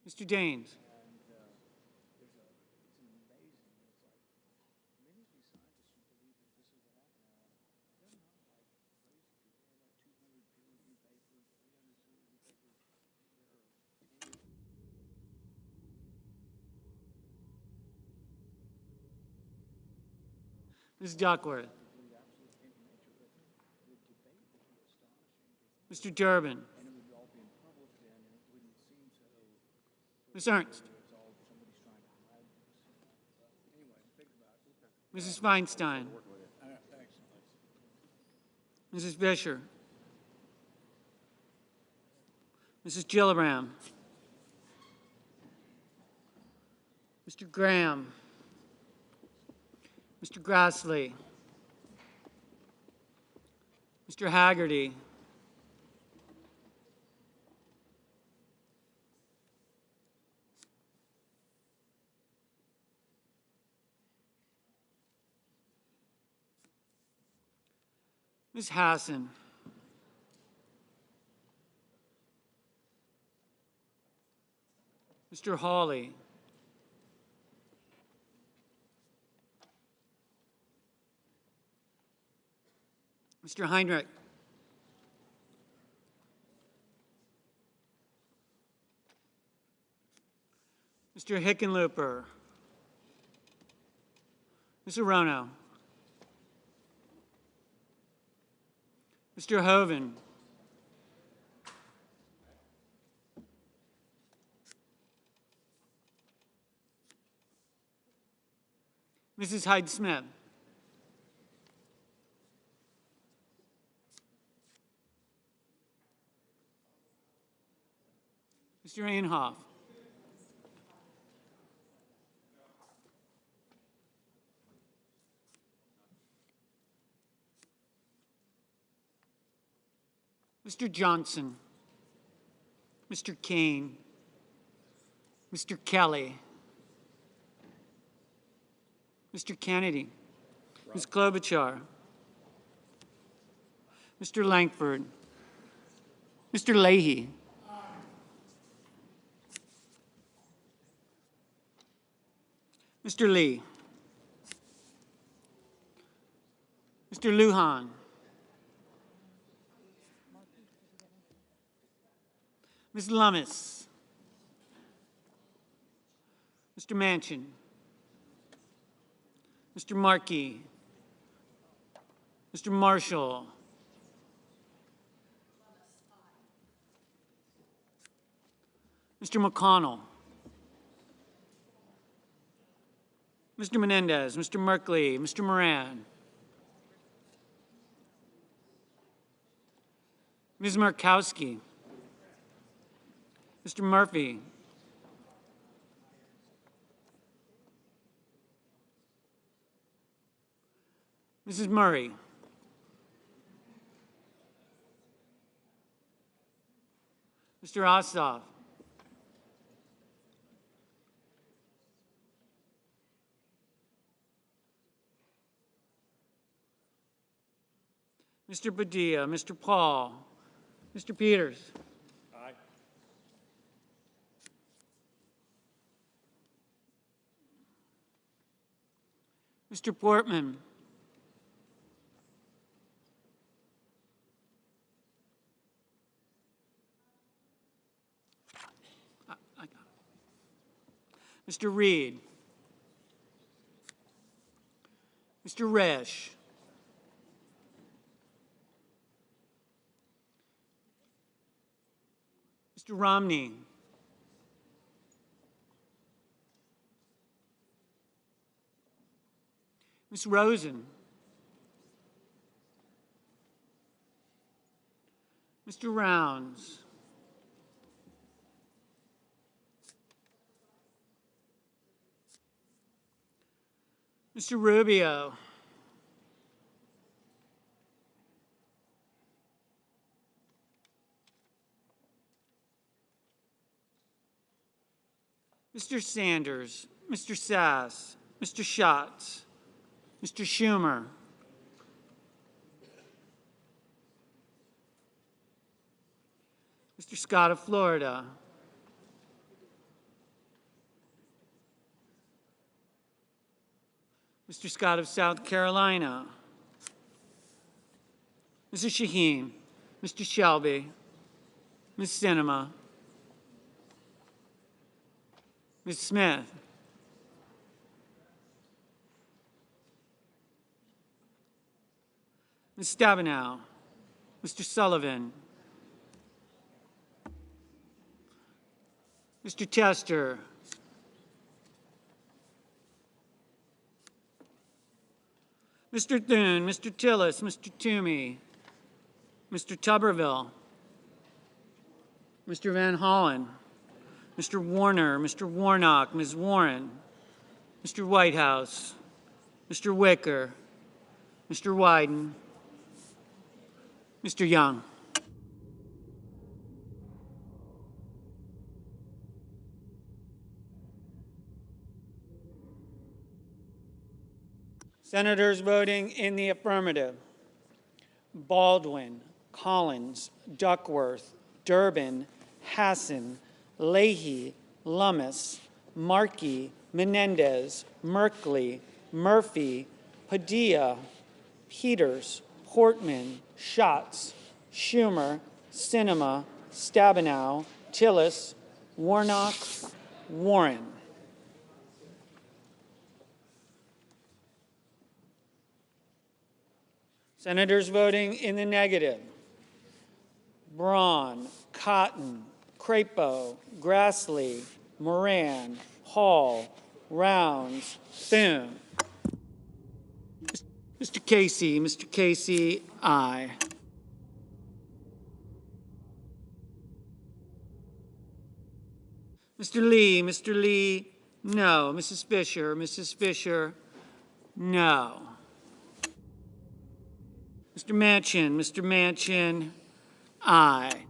Mr. Daines. Ms. Duckworth. Mr. Durbin. Ms. Ernst. Mrs. Feinstein. Mrs. Fisher. Mrs. Gillibrand. Mr. Graham. Mr. Grassley. Mr. Haggerty. Ms. Hassan. Mr. Hawley. Mr. Heinrich. Mr. Hickenlooper. Ms. Arono. Mr. Hoven. Mrs. Hyde-Smith. Mr. Inhofe. Mr. Johnson. Mr. Kane. Mr. Kelly. Mr. Kennedy. Ms. Klobuchar. Mr. Langford. Mr. Leahy. Mr. Lee. Mr. Lujan. Ms. Lummis. Mr. Manchin. Mr. Markey. Mr. Marshall. Mr. McConnell. Mr. Menendez, Mr. Merkley, Mr. Moran. Ms. Markowski. Mr. Murphy. Mrs. Murray. Mr. Ossoff. Mr. Padilla, Mr. Paul, Mr. Peters. Aye. Mr. Portman. I got it. Mr. Reed. Mr. Resch. Mr. Romney. Ms. Rosen. Mr. Rounds. Mr. Rubio. Mr. Sanders, Mr. Sass, Mr. Schatz, Mr. Schumer, Mr. Scott of Florida, Mr. Scott of South Carolina, Mrs. Shaheen, Mr. Shelby, Ms. Sinema, Ms. Smith, Ms. Stabenow, Mr. Sullivan, Mr. Tester, Mr. Thune, Mr. Tillis, Mr. Toomey, Mr. Tuberville, Mr. Van Hollen, Mr. Warner, Mr. Warnock, Ms. Warren, Mr. Whitehouse, Mr. Wicker, Mr. Wyden, Mr. Young. Senators voting in the affirmative: Baldwin, Collins, Duckworth, Durbin, Hassan, Leahy, Lummis, Markey, Menendez, Merkley, Murphy, Padilla, Peters, Portman, Schatz, Schumer, Sinema, Stabenow, Tillis, Warnock, Warren. Senators voting in the negative: Braun, Cotton, Crapo, Grassley, Moran, Hall, Rounds, Thune. Mr. Casey, aye. Mr. Lee, no. Mrs. Fisher, no. Mr. Manchin, aye.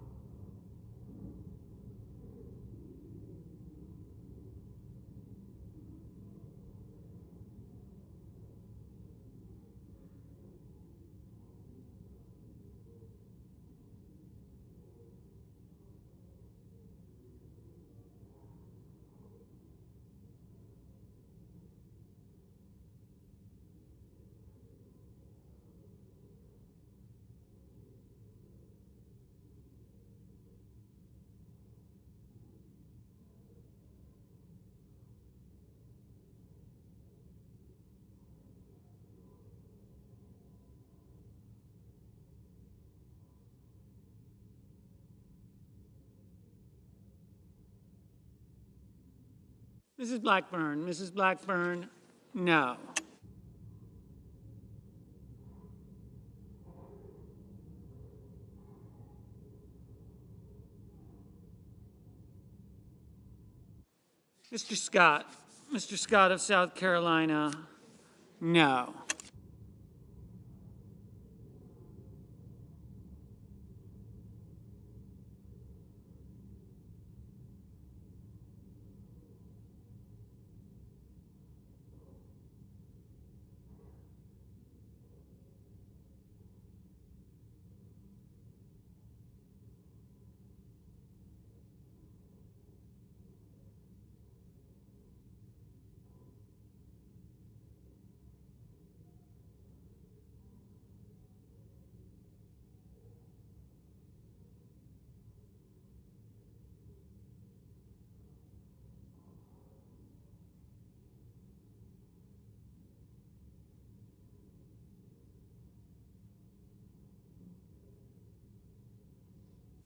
Mrs. Blackburn, no. Mr. Scott of South Carolina, no.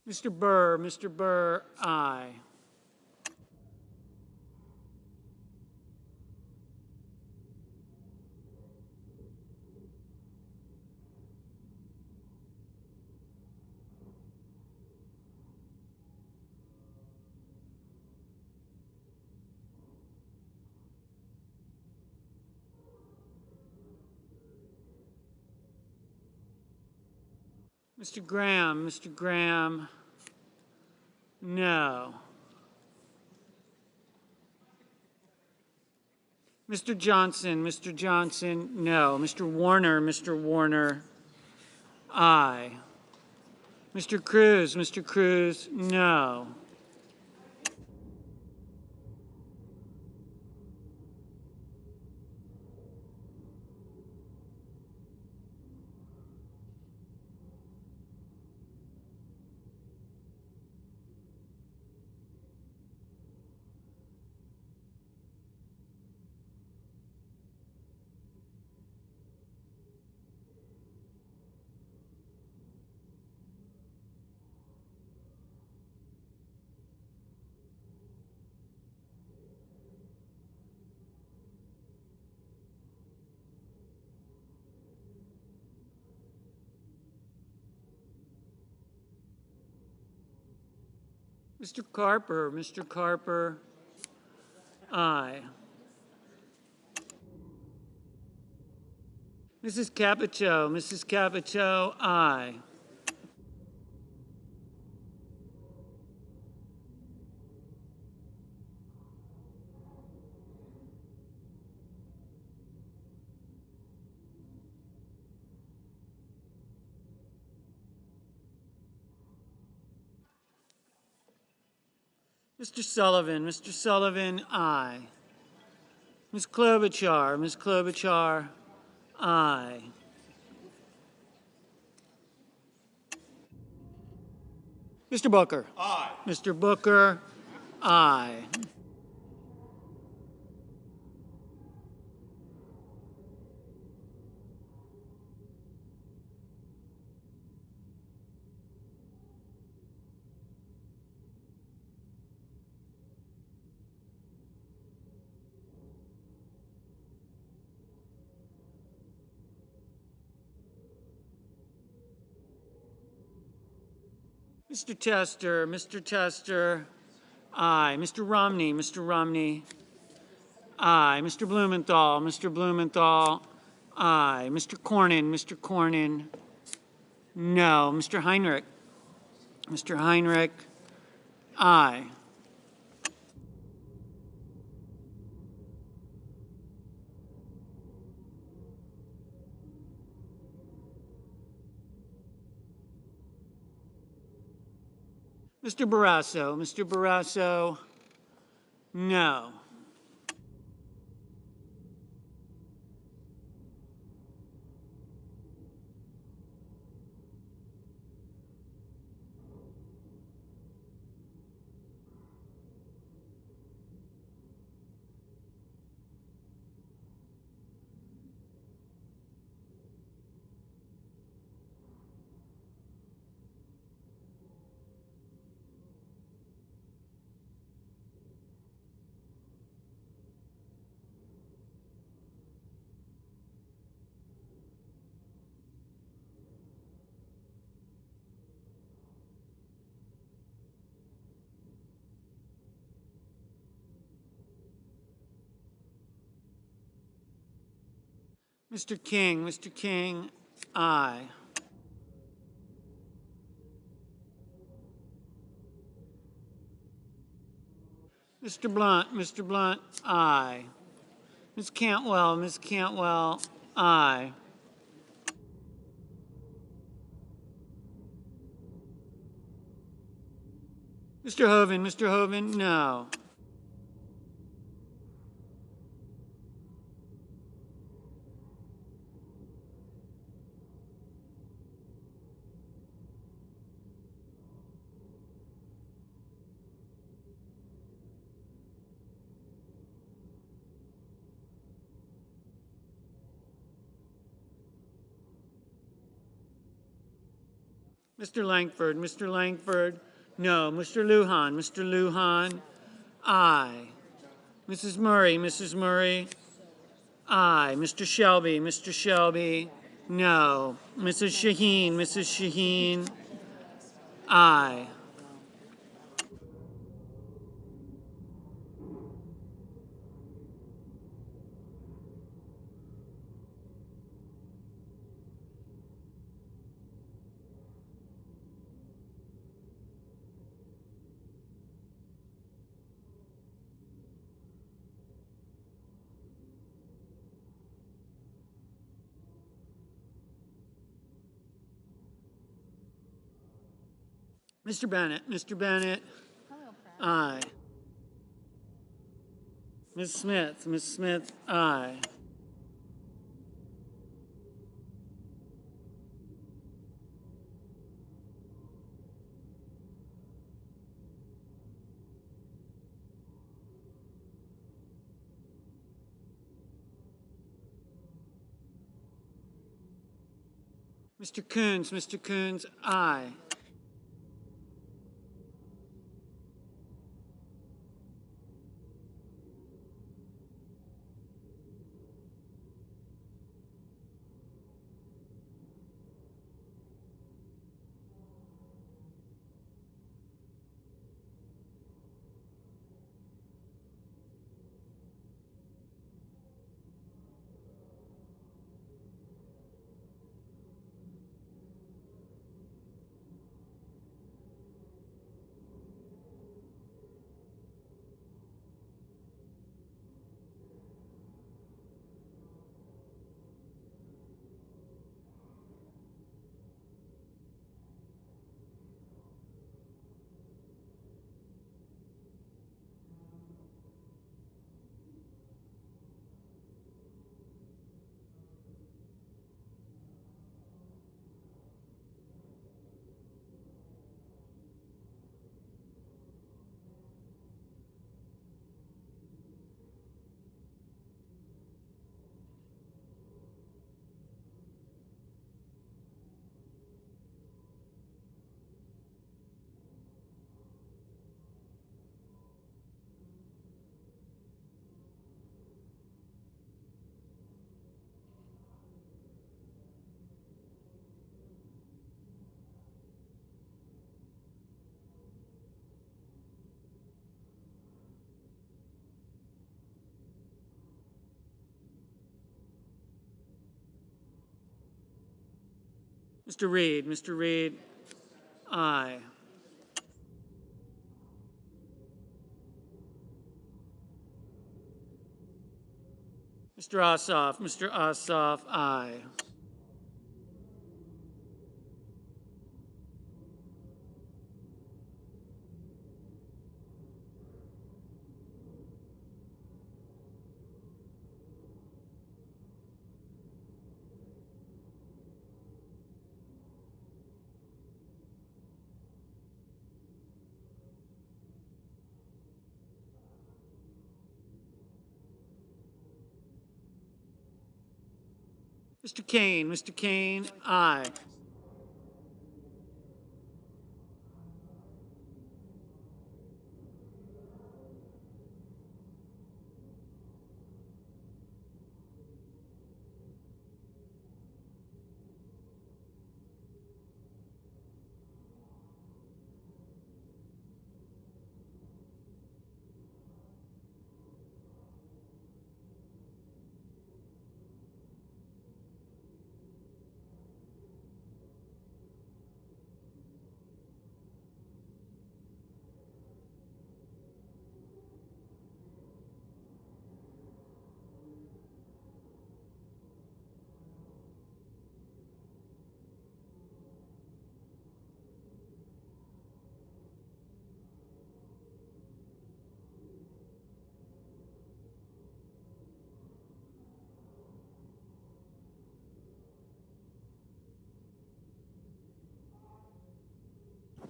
Mr. Burr, aye. Mr. Graham, no. Mr. Johnson, no. Mr. Warner, aye. Mr. Cruz, no. Mr. Carper, aye. Mrs. Capito, aye. Mr. Sullivan, aye. Ms. Klobuchar, aye. Mr. Booker. Aye. Mr. Booker, aye. Mr. Tester, aye. Mr. Romney, aye. Mr. Blumenthal, aye. Mr. Cornyn, no. Mr. Heinrich, aye. Mr. Barrasso, no. Mr. King, aye. Mr. Blunt, aye. Ms. Cantwell, aye. Mr. Hoven, no. Mr. Langford, no. Mr. Lujan, aye. Mrs. Murray, aye. Mr. Shelby, no. Mrs. Shaheen, aye. Mr. Bennett, aye. Ms. Smith, aye. Mr. Coons, aye. Mr. Reed, aye. Mr. Ossoff, aye. Mr. Kane, aye.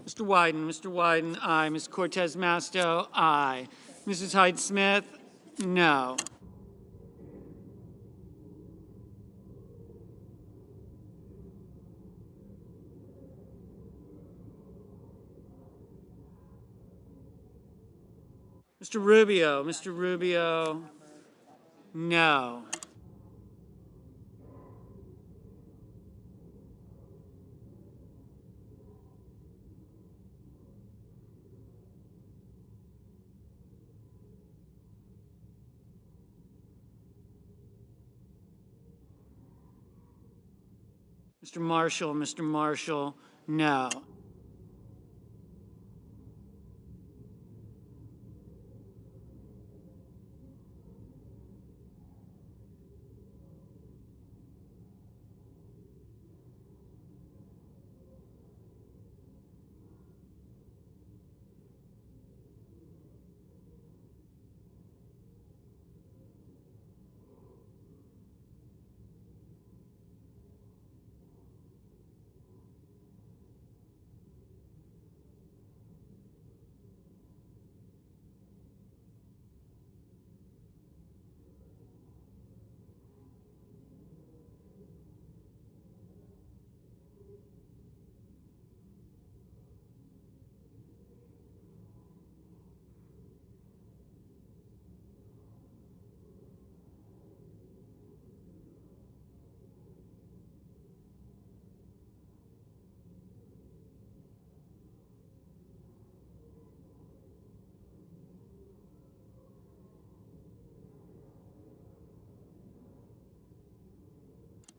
Mr. Wyden, aye. Ms. Cortez Masto, aye. Mrs. Hyde Smith, no. Mr. Rubio, no. Mr. Marshall, no.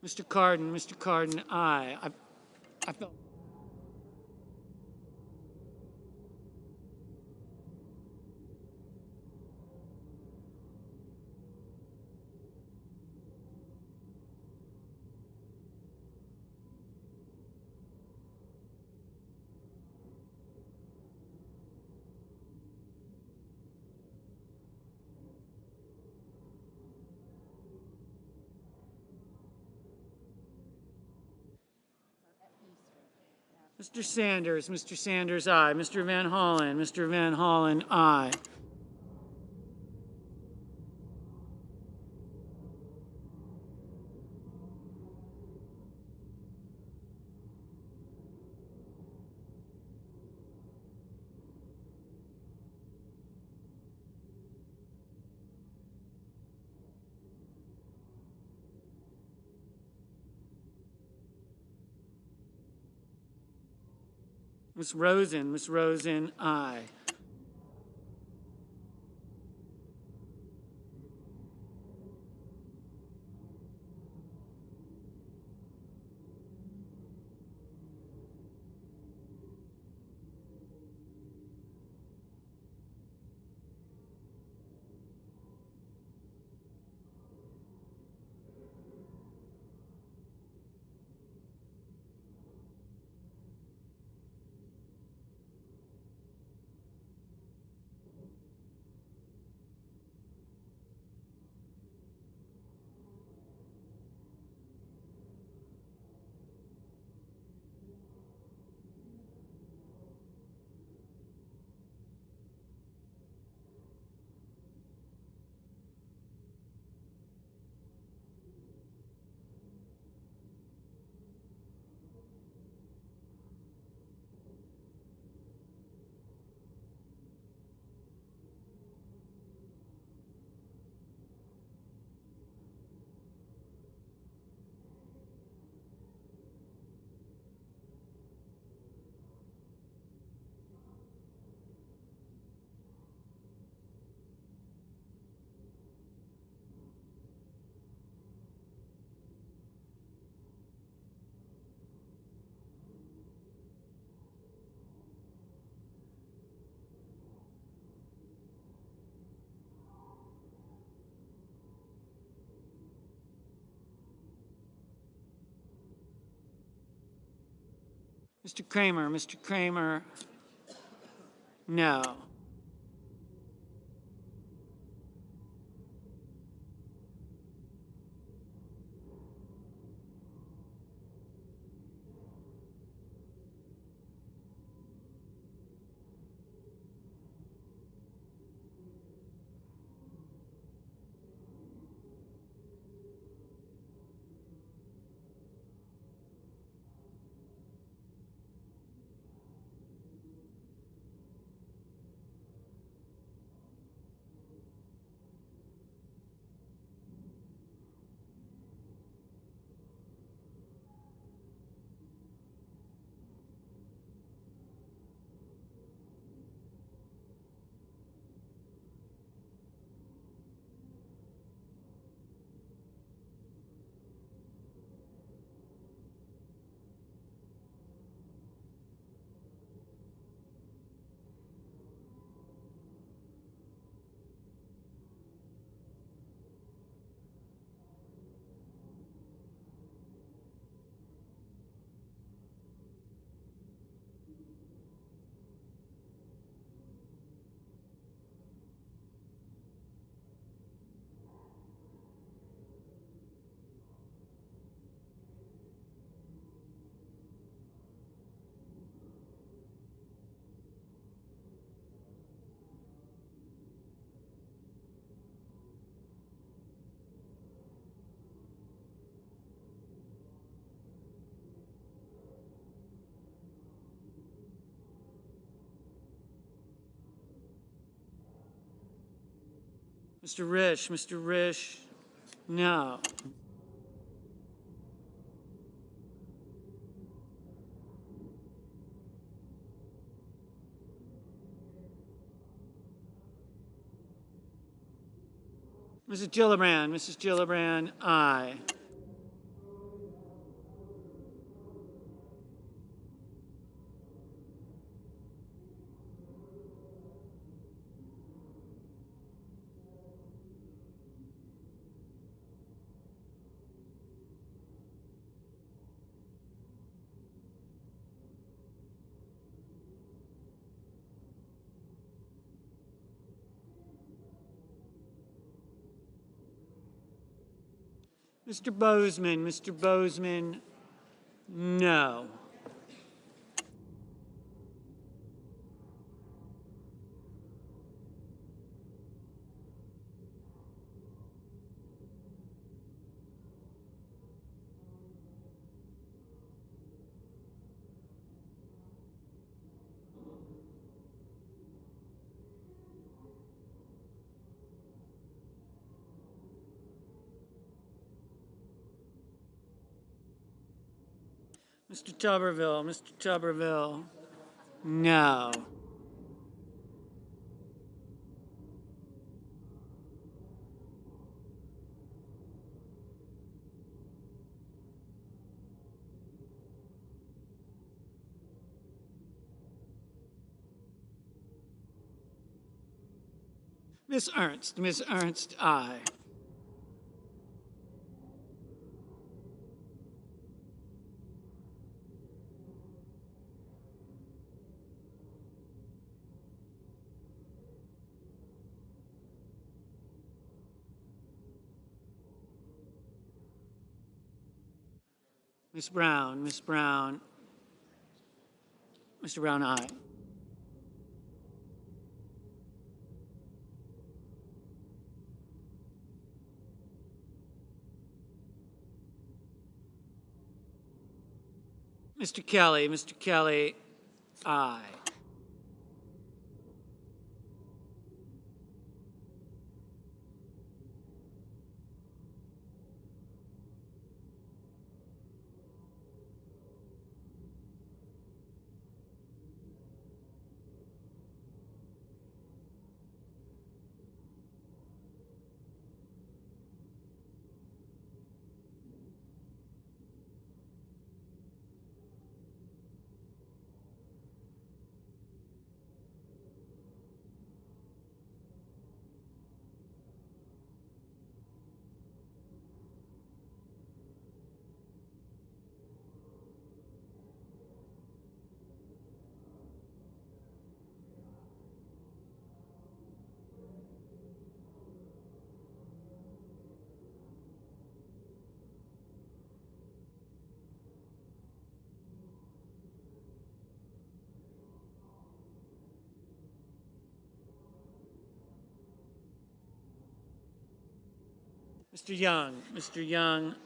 Mr. Cardin, aye. I felt Mr. Sanders, aye. Mr. Van Hollen, aye. Ms. Rosen, aye. Mr. Kramer, Mr. Kramer, no. Mr. Risch, no. Mrs. Gillibrand, aye. Mr. Bozeman, no. Mr. Tuberville, no. Miss Ernst, aye. Miss Brown, Mr. Brown, aye. Mr. Kelly, aye. Mr. Young. Mr. Young,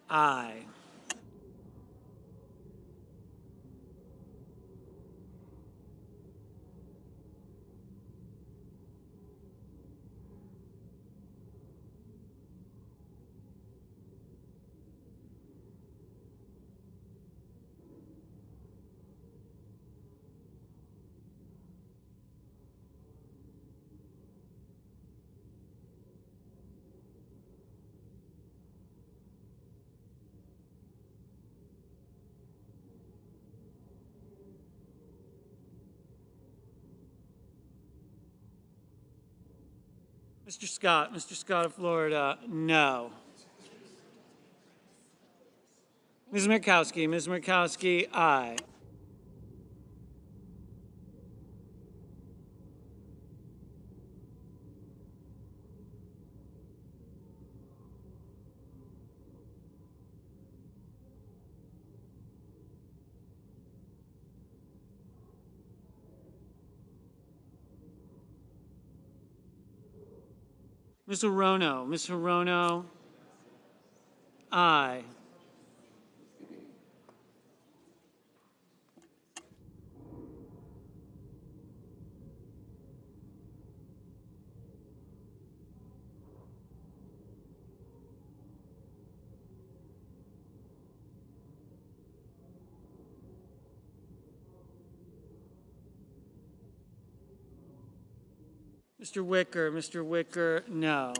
aye. Mr. Scott of Florida, no. Ms. Murkowski, aye. Ms. Hirono, aye. Mr. Wicker, no.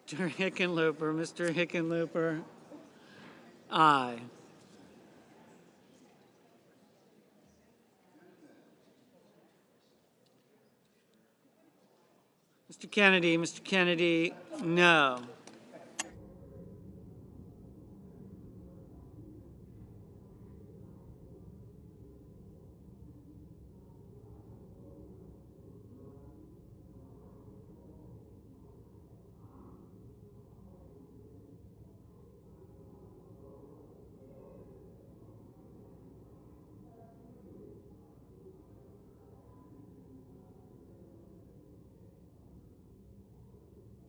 Mr. Hickenlooper, aye. Mr. Kennedy, no.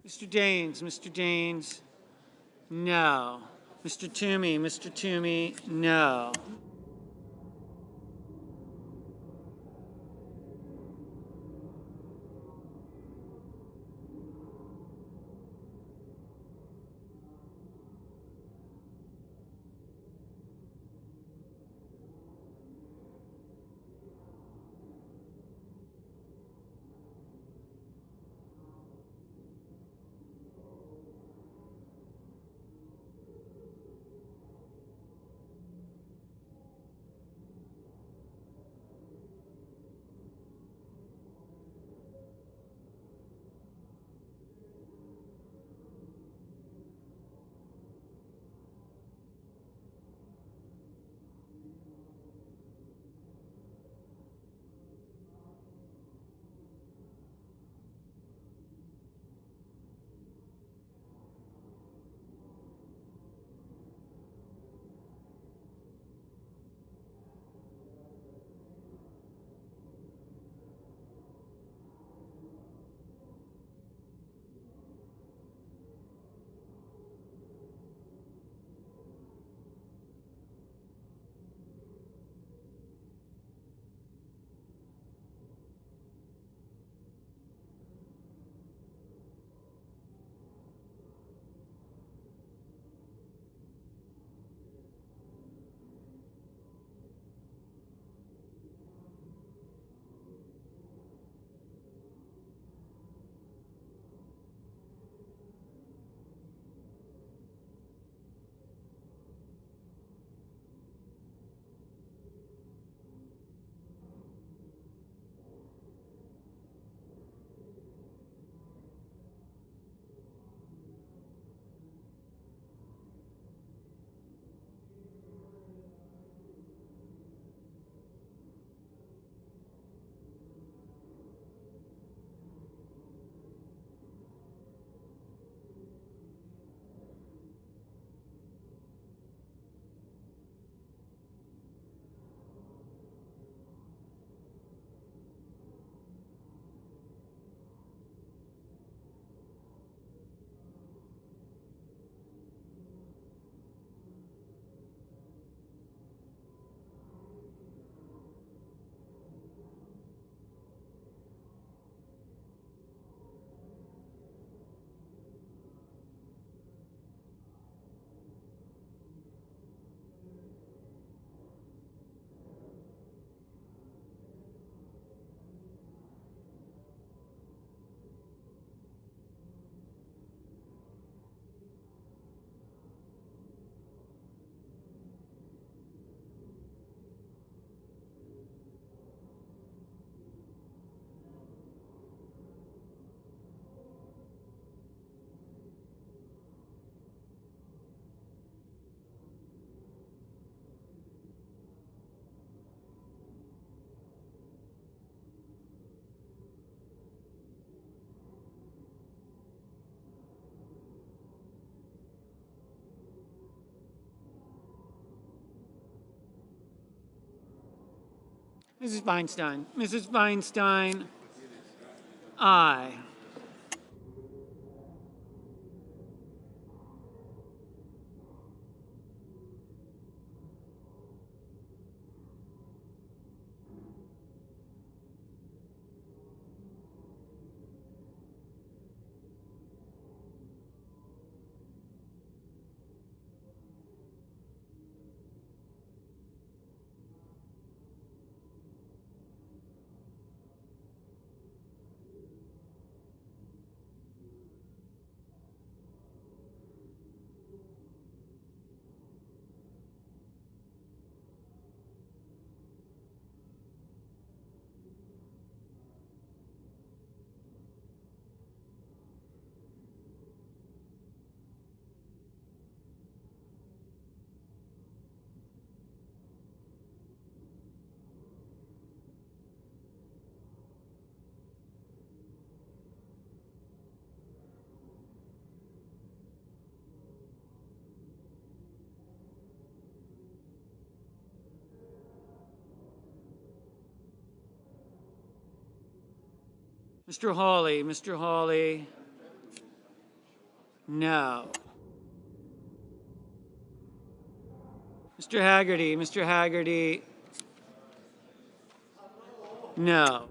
Mr. Daines, no. Mr. Toomey, no. Mrs. Feinstein. Mrs. Feinstein. Aye. Mr. Hawley. Mr. Hawley. No. Mr. Haggerty. Mr. Haggerty. No.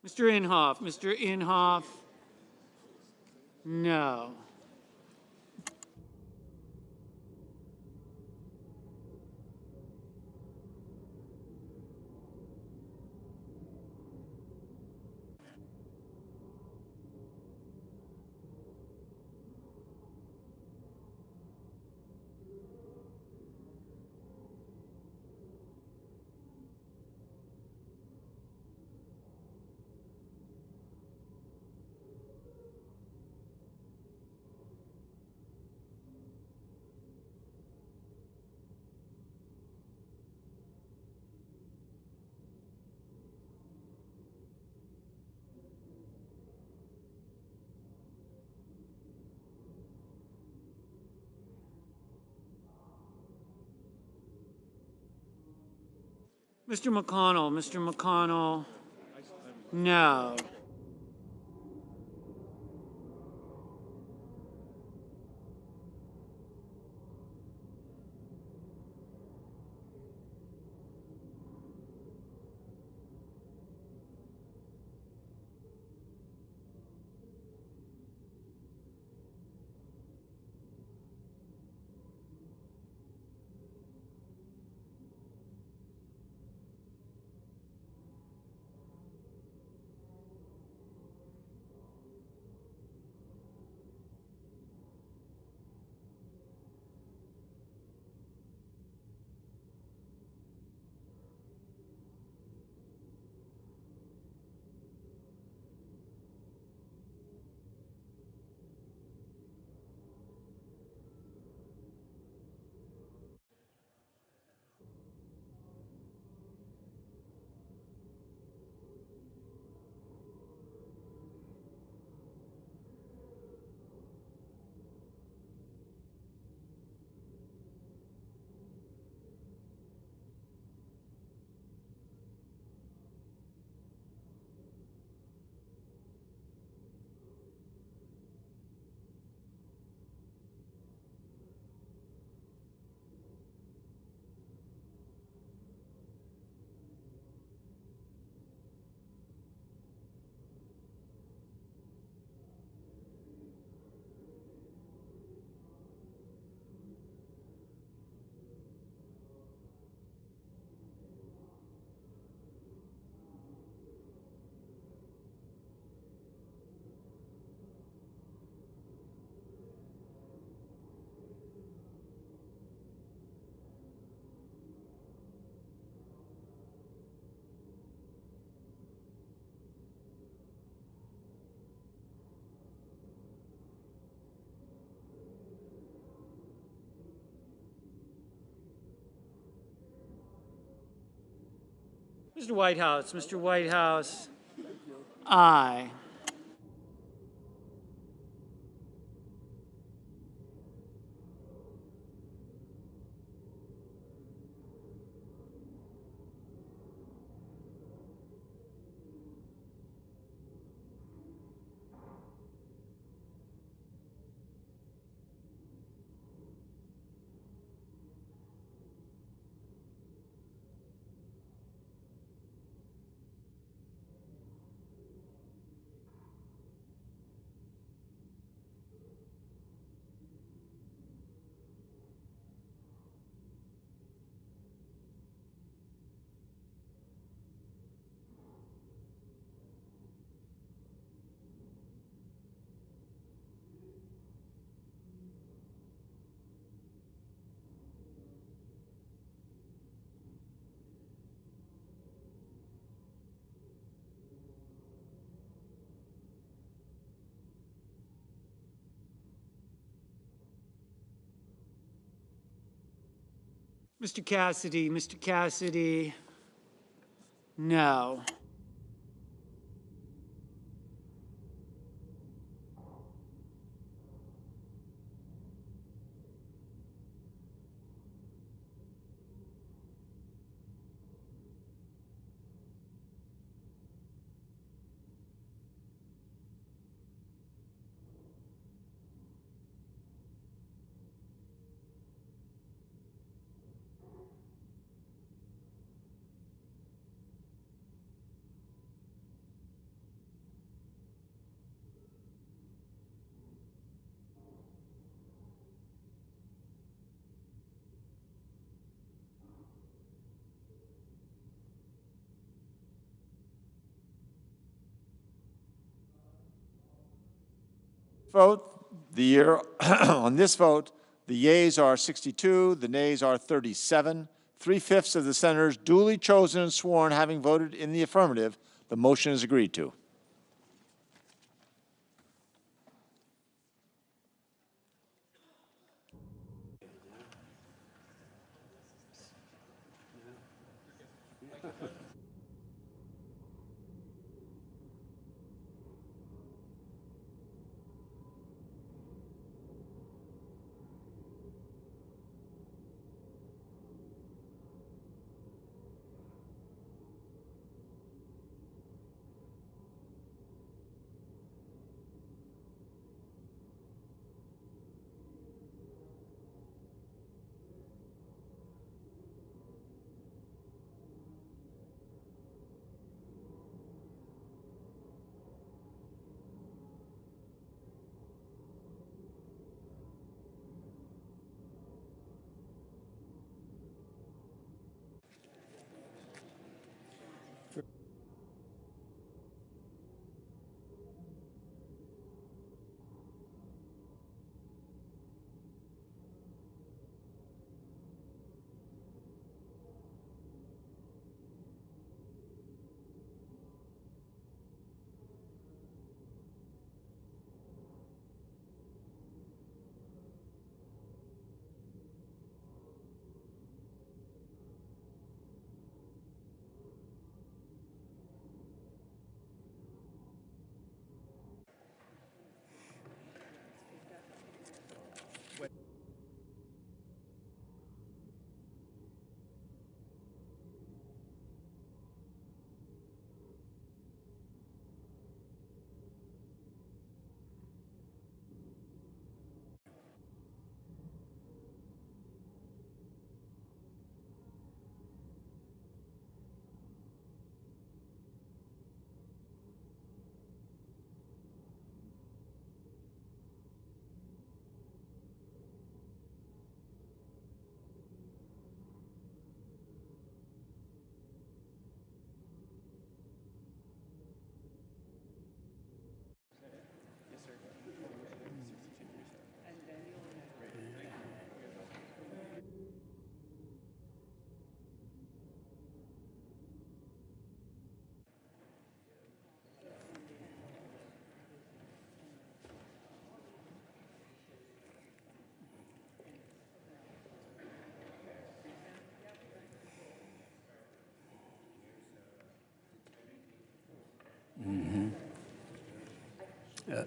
Mr. Inhofe. Mr. Inhofe. No. Mr. McConnell. Mr. McConnell. No. Mr. Whitehouse. Mr. Whitehouse. Aye. Mr. Cassidy. Mr. Cassidy. No. Vote, on this vote, the yeas are 62, the nays are 37. 3/5 of the senators duly chosen and sworn having voted in the affirmative, the motion is agreed to.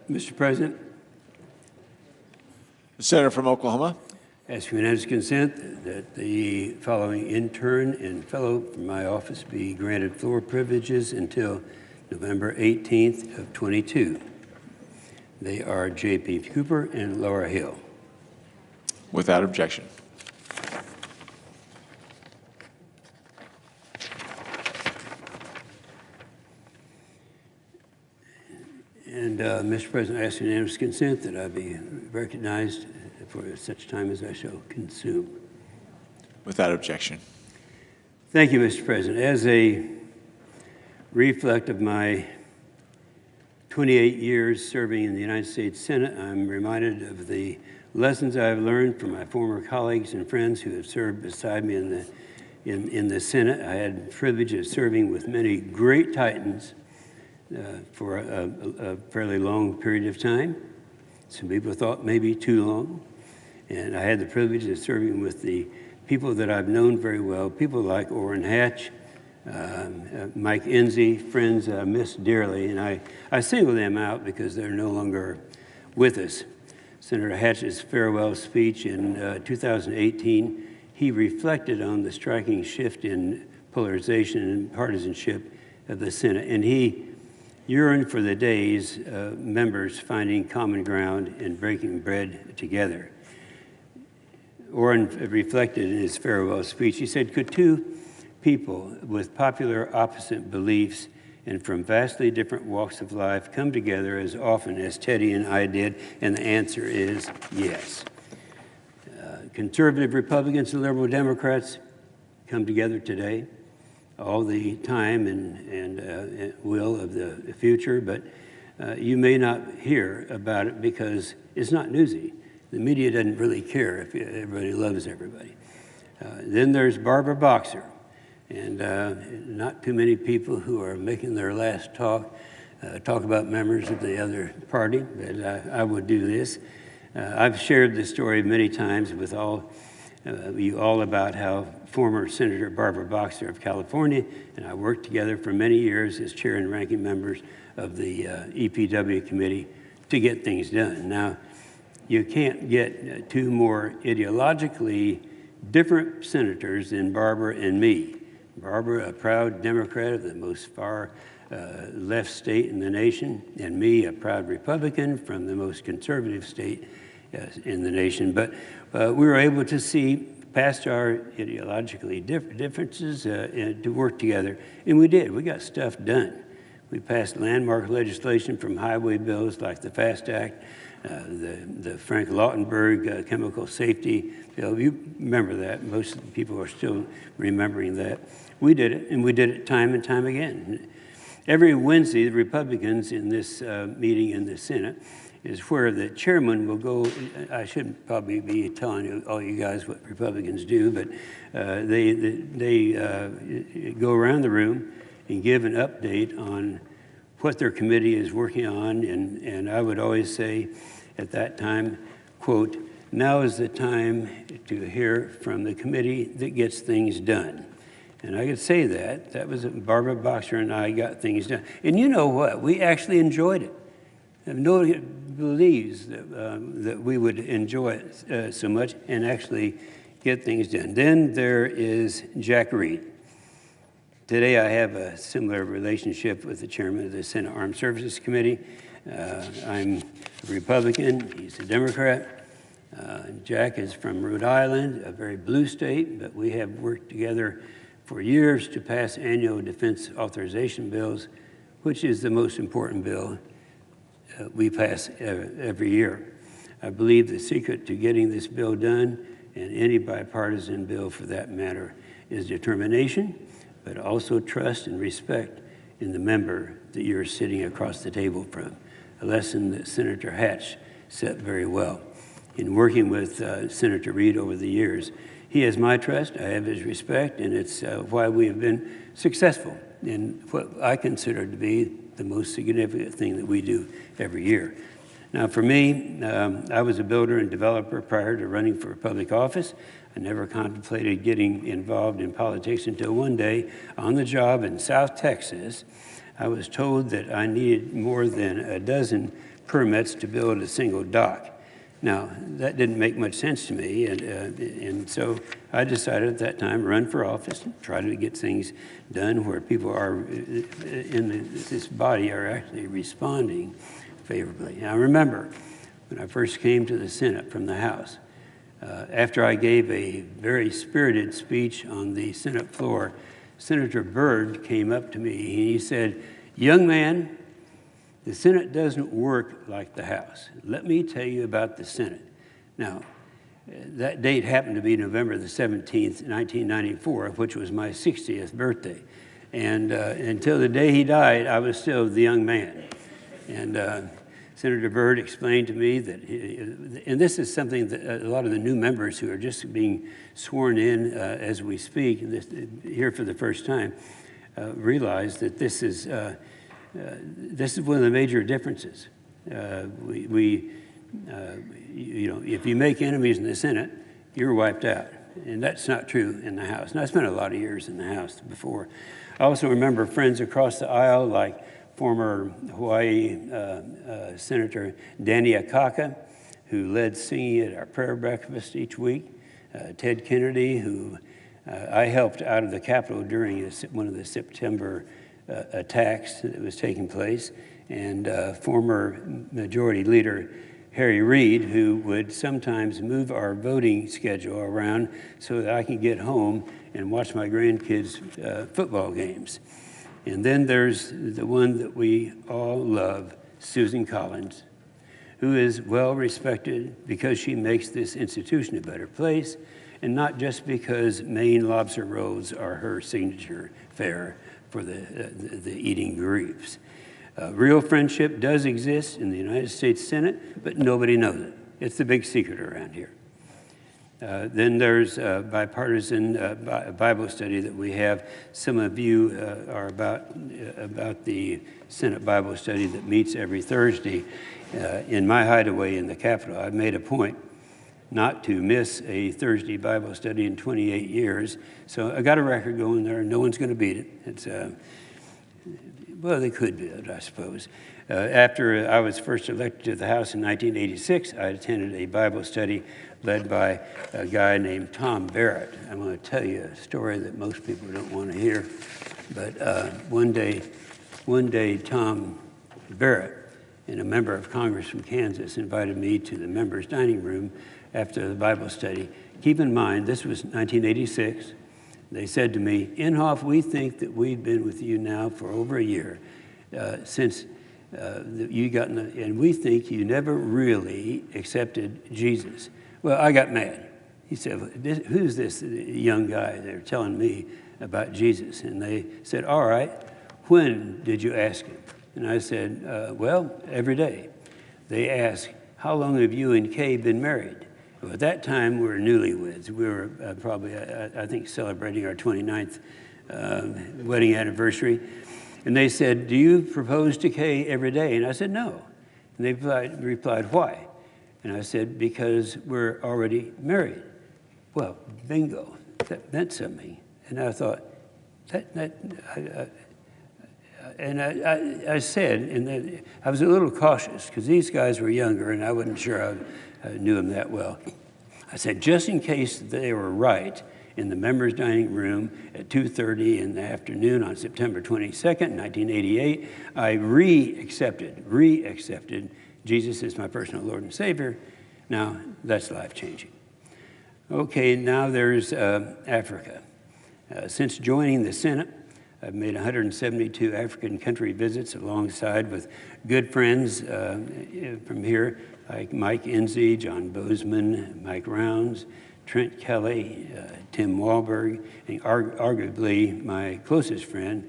Mr. President, The Senator from Oklahoma. ask for unanimous consent that the following intern and fellow from my office be granted floor privileges until November 18th of 22. They are J.P. Cooper and Laura Hill. Without objection. And, Mr. President, I ask unanimous consent that I be recognized for such time as I shall consume. Without objection. Thank you, Mr. President. As a reflect of my 28 years serving in the United States Senate, I'm reminded of the lessons I've learned from my former colleagues and friends who have served beside me in the Senate. I had the privilege of serving with many great titans for a fairly long period of time. Some people thought maybe too long. And I had the privilege of serving with the people that I've known very well, people like Orrin Hatch, Mike Enzi, friends I miss dearly, and I single them out because they're no longer with us. Senator Hatch's farewell speech in 2018, he reflected on the striking shift in polarization and partisanship of the Senate, and he yearned for the days of members finding common ground and breaking bread together. Orrin reflected in his farewell speech, he said, could two people with popular opposite beliefs and from vastly different walks of life come together as often as Teddy and I did? And the answer is yes. Conservative Republicans and liberal Democrats come together today all the time and will of the future, but you may not hear about it because it's not newsy. The media doesn't really care if everybody loves everybody. Then there's Barbara Boxer, and not too many people who are making their last talk about members of the other party, but I would do this. I've shared this story many times with you all about how former Senator Barbara Boxer of California and I worked together for many years as chair and ranking members of the EPW committee to get things done. Now, you can't get two more ideologically different senators than Barbara and me. Barbara, a proud Democrat of the most far left state in the nation, and me, a proud Republican from the most conservative state in the nation. But we were able to see past our ideologically differences to work together, and we did. We got stuff done. We passed landmark legislation from highway bills like the FAST Act, the Frank Lautenberg chemical safety bill. You remember that. Most of the people are still remembering that. We did it, and we did it time and time again. Every Wednesday, the Republicans in this meeting in the Senate is where the chairman will go. I shouldn't probably be telling all you guys what Republicans do, but they go around the room and give an update on what their committee is working on, and I would always say at that time, quote, now is the time to hear from the committee that gets things done. And I could say that was Barbara Boxer and I got things done. And you know what? We actually enjoyed it. And nobody believes that we would enjoy it so much and actually get things done. Then there is Jack Reed. Today I have a similar relationship with the chairman of the Senate Armed Services Committee. I'm a Republican, he's a Democrat. Jack is from Rhode Island, a very blue state, but we have worked together for years to pass annual defense authorization bills, which is the most important bill we pass every year. I believe the secret to getting this bill done, and any bipartisan bill for that matter, is determination, but also trust and respect in the member that you're sitting across the table from, a lesson that Senator Hatch set very well. In working with Senator Reed over the years, he has my trust, I have his respect, and it's why we have been successful in what I consider to be the most significant thing that we do every year. Now for me, I was a builder and developer prior to running for public office. I never contemplated getting involved in politics until one day on the job in South Texas, I was told that I needed more than a dozen permits to build a single dock. Now, that didn't make much sense to me, and so I decided at that time to run for office and try to get things done where people are in this body are actually responding favorably. Now, I remember when I first came to the Senate from the House, after I gave a very spirited speech on the Senate floor, Senator Byrd came up to me and he said, "Young man, the Senate doesn't work like the House. Let me tell you about the Senate." Now, that date happened to be November the 17th, 1994, which was my 60th birthday. And until the day he died, I was still the young man. And Senator Byrd explained to me that, and this is something that a lot of the new members who are just being sworn in as we speak, here for the first time, realize that this is one of the major differences. You know, if you make enemies in the Senate, you're wiped out. And that's not true in the House. And I spent a lot of years in the House before. I also remember friends across the aisle like former Hawaii Senator Danny Akaka, who led singing at our prayer breakfast each week. Ted Kennedy, who I helped out of the Capitol during one of the September attacks that was taking place, and former Majority Leader Harry Reid, who would sometimes move our voting schedule around so that I could get home and watch my grandkids' football games. And then there's the one that we all love, Susan Collins, who is well respected because she makes this institution a better place, and not just because Maine lobster rolls are her signature fare for the eating groups. Real friendship does exist in the United States Senate, but nobody knows it. It's the big secret around here. Then there's a bipartisan Bible study that we have. Some of you are about the Senate Bible study that meets every Thursday in my hideaway in the Capitol. I've made a point not to miss a Thursday Bible study in 28 years. So I got a record going there. No one's going to beat it. It's well, they could do it, I suppose. After I was first elected to the House in 1986, I attended a Bible study led by a guy named Tom Barrett. I'm going to tell you a story that most people don't want to hear. But one day, Tom Barrett, and a member of Congress from Kansas, invited me to the members' dining room after the Bible study. Keep in mind, this was 1986. They said to me, "Inhofe, we think that we've been with you now for over a year since you got in and we think you never really accepted Jesus." Well, I got mad. He said, "Who's this young guy they're telling me about Jesus?" And they said, "All right, when did you ask him?" And I said, "Well, every day." They asked, "How long have you and Kay been married?" Well, at that time, we were newlyweds. We were probably, I think, celebrating our 29th wedding anniversary. And they said, "Do you propose to Kay every day?" And I said, "No." And they replied, "Why?" And I said, "Because we're already married." Well, bingo, that meant something. And I thought, I said, and I was a little cautious because these guys were younger and I wasn't sure I knew them that well. I said, just in case they were right, in the members' dining room at 2:30 in the afternoon on September 22nd, 1988, I re-accepted Jesus as my personal Lord and Savior. Now, that's life-changing. Okay, now there's Africa. Since joining the Senate, I've made 172 African country visits alongside with good friends from here, like Mike Enzi, John Bozeman, Mike Rounds, Trent Kelly, Tim Wahlberg, and arguably my closest friend,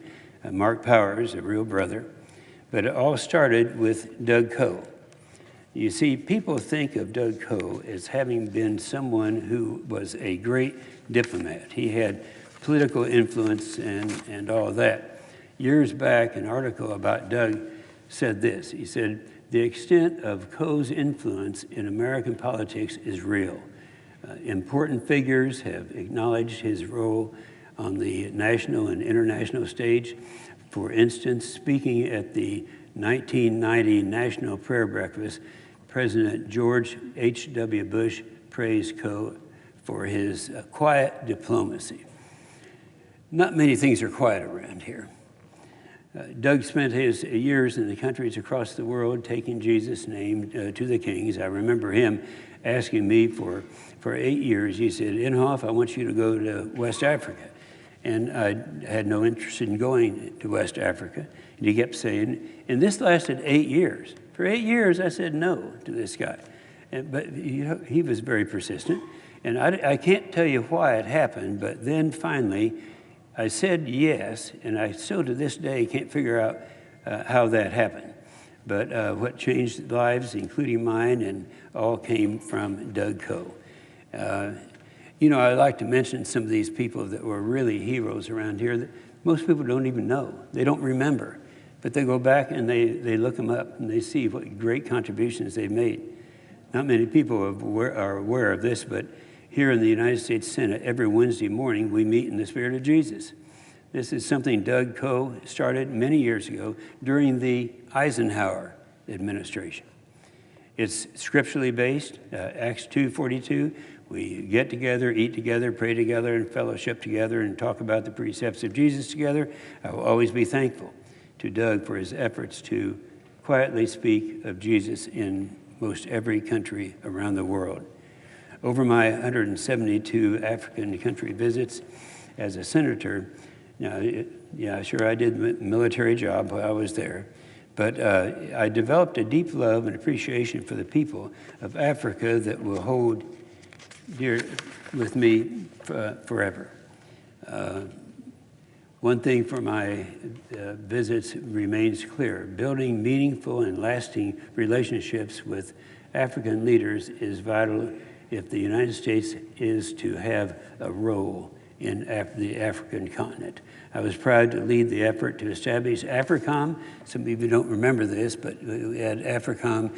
Mark Powers, a real brother. But it all started with Doug Coe. You see, people think of Doug Coe as having been someone who was a great diplomat. He had political influence and all of that. Years back, an article about Doug said this. He said, "The extent of Coe's influence in American politics is real. Important figures have acknowledged his role on the national and international stage. For instance, speaking at the 1990 National Prayer Breakfast, President George H.W. Bush praised Coe for his quiet diplomacy. Not many things are quiet around here. Doug spent his years in the countries across the world taking Jesus' name to the kings. I remember him asking me for 8 years, he said, Inhofe, I want you to go to West Africa. And I had no interest in going to West Africa. And he kept saying, and this lasted 8 years. For 8 years, I said no to this guy. But he was very persistent. And I can't tell you why it happened, but then finally, I said yes, and I still to this day can't figure out how that happened. But what changed lives, including mine, and all came from Doug Coe. You know, I like to mention some of these people that were really heroes around here that most people don't even know. They don't remember. But they go back and they look them up and they see what great contributions they've made. Not many people are aware of this, but here in the United States Senate, every Wednesday morning, we meet in the spirit of Jesus. This is something Doug Coe started many years ago during the Eisenhower administration. It's scripturally based, Acts 2:42. We get together, eat together, pray together, and fellowship together, and talk about the precepts of Jesus together. I will always be thankful to Doug for his efforts to quietly speak of Jesus in most every country around the world. Over my 172 African country visits as a senator, yeah, sure, I did a military job while I was there, but I developed a deep love and appreciation for the people of Africa that will hold dear with me forever. One thing for my visits remains clear. Building meaningful and lasting relationships with African leaders is vital if the United States is to have a role in the African continent. I was proud to lead the effort to establish AFRICOM. Some of you don't remember this, but we had AFRICOM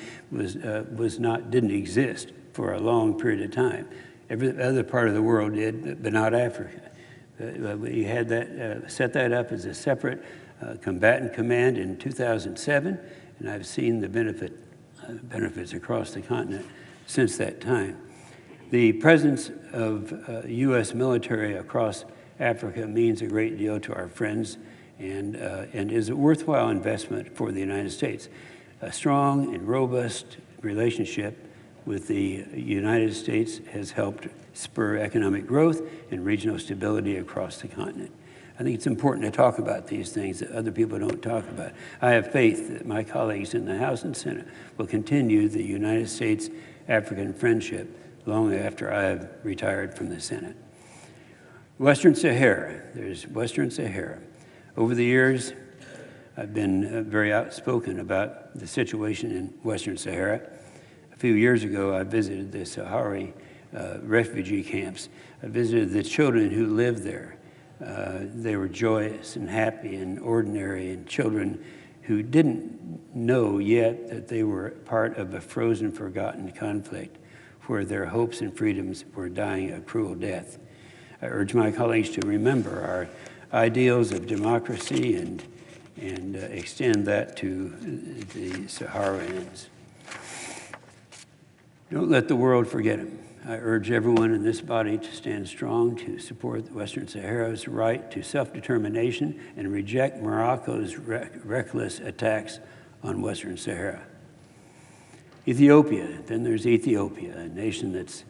didn't exist for a long period of time. Every other part of the world did, but not Africa. We had that set that up as a separate combatant command in 2007, and I've seen the benefits across the continent since that time. The presence of U.S. military across Africa means a great deal to our friends and is a worthwhile investment for the United States. A strong and robust relationship with the United States has helped spur economic growth and regional stability across the continent. I think it's important to talk about these things that other people don't talk about. I have faith that my colleagues in the House and Senate will continue the United States-African friendship long after I have retired from the Senate. Western Sahara, there's Western Sahara. Over the years, I've been very outspoken about the situation in Western Sahara. A few years ago, I visited the Sahrawi refugee camps. I visited the children who lived there. They were joyous and happy and ordinary, and children who didn't know yet that they were part of a frozen, forgotten conflict where their hopes and freedoms were dying a cruel death. I urge my colleagues to remember our ideals of democracy and extend that to the Sahrawians. Don't let the world forget them. I urge everyone in this body to stand strong to support Western Sahara's right to self-determination and reject Morocco's reckless attacks on Western Sahara. Ethiopia, then there's Ethiopia, a nation that's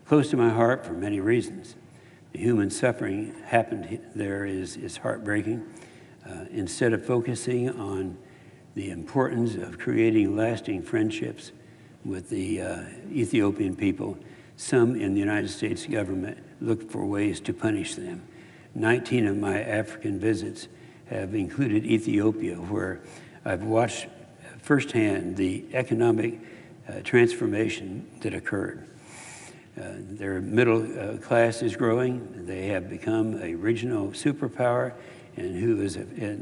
close to my heart for many reasons. The human suffering happened there is heartbreaking. Instead of focusing on the importance of creating lasting friendships with the Ethiopian people, some in the United States government looked for ways to punish them. 19 of my African visits have included Ethiopia, where I've watched firsthand the economic transformation that occurred. Their middle class is growing. They have become a regional superpower, and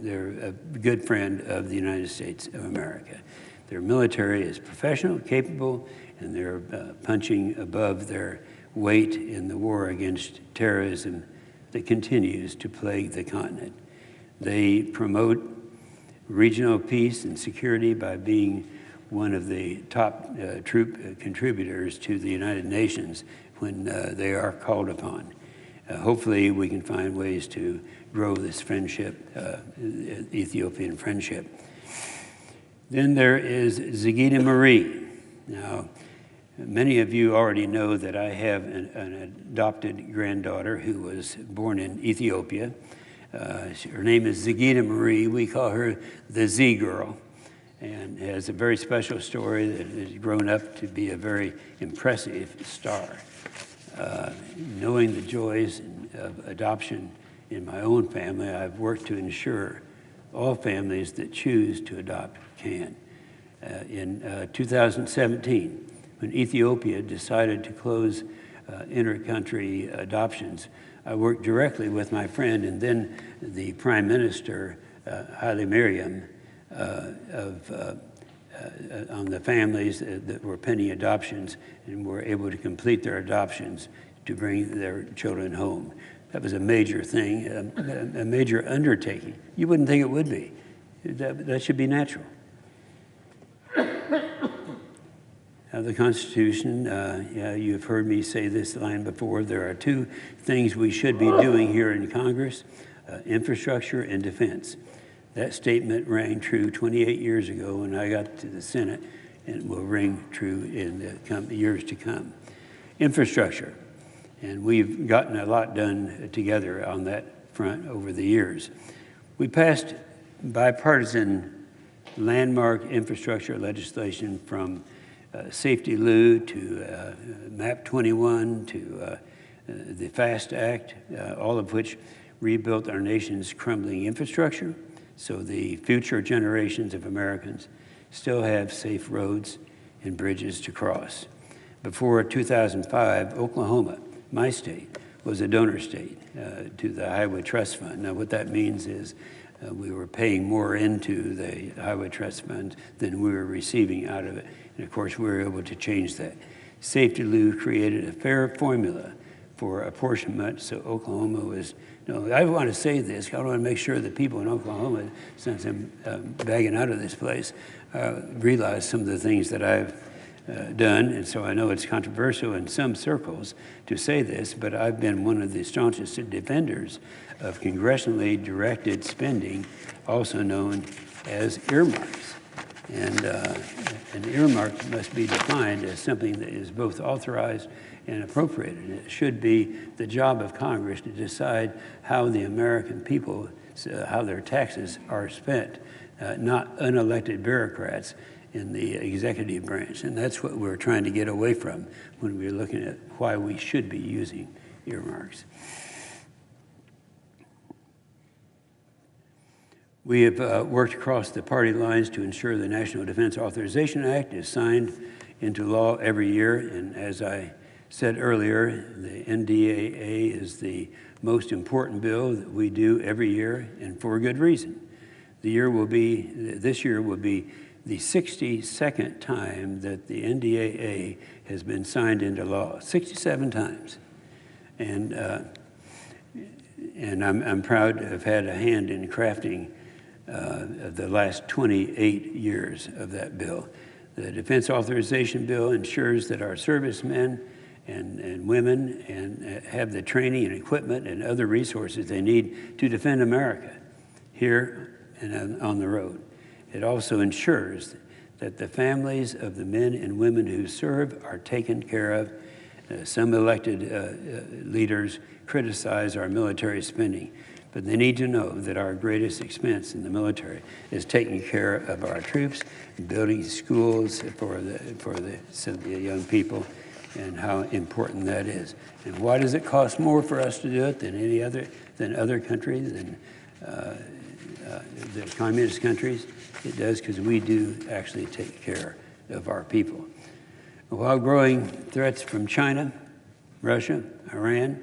they're a good friend of the United States of America. Their military is professional, capable, and they're punching above their weight in the war against terrorism that continues to plague the continent. They promote regional peace and security by being one of the top troop contributors to the United Nations when they are called upon. Hopefully we can find ways to grow this friendship, Ethiopian friendship. Then there is Zagita Marie. Now, many of you already know that I have an adopted granddaughter who was born in Ethiopia. Her name is Zagita Marie. We call her the Z Girl, and has a very special story that has grown up to be a very impressive star. Knowing the joys of adoption in my own family, I've worked to ensure all families that choose to adopt can. In 2017, when Ethiopia decided to close inter-country adoptions, I worked directly with my friend and then the Prime Minister, Haile Mariam, on the families that were pending adoptions and were able to complete their adoptions to bring their children home. That was a major thing, a major undertaking. You wouldn't think it would be. That should be natural. Now, the Constitution, you've heard me say this line before, there are two things we should be doing here in Congress, infrastructure and defense. That statement rang true 28 years ago when I got to the Senate, and will ring true in the years to come. Infrastructure, and we've gotten a lot done together on that front over the years. We passed bipartisan landmark infrastructure legislation from Safety Lou to MAP 21 to the FAST Act, all of which rebuilt our nation's crumbling infrastructure so the future generations of Americans still have safe roads and bridges to cross. Before 2005, Oklahoma, my state, was a donor state to the Highway Trust Fund. Now what that means is we were paying more into the Highway Trust Fund than we were receiving out of it. And of course, we were able to change that. Safety Lou created a fair formula for apportionment, so Oklahoma was, I want to say this, I want to make sure that people in Oklahoma, since I'm bagging out of this place, realize some of the things that I've done, and so I know it's controversial in some circles to say this, but I've been one of the staunchest defenders of congressionally directed spending, also known as earmarks. And an earmark must be defined as something that is both authorized and appropriated. And it should be the job of Congress to decide how the American people, how their taxes are spent, not unelected bureaucrats in the executive branch. And that's what we're trying to get away from when we're looking at why we should be using earmarks. We have worked across the party lines to ensure the National Defense Authorization Act is signed into law every year. And as I said earlier, the NDAA is the most important bill that we do every year, and for a good reason. This year will be the 62nd time that the NDAA has been signed into law, 67 times. And I'm proud to have had a hand in crafting the last 28 years of that bill. The Defense Authorization Bill ensures that our servicemen and women have the training and equipment and other resources they need to defend America here and on the road. It also ensures that the families of the men and women who serve are taken care of. Some elected leaders criticize our military spending, but they need to know that our greatest expense in the military is taking care of our troops, building schools for the young people, and how important that is. And why does it cost more for us to do it than other countries, than the communist countries? It does because we do actually take care of our people. While growing threats from China, Russia, Iran,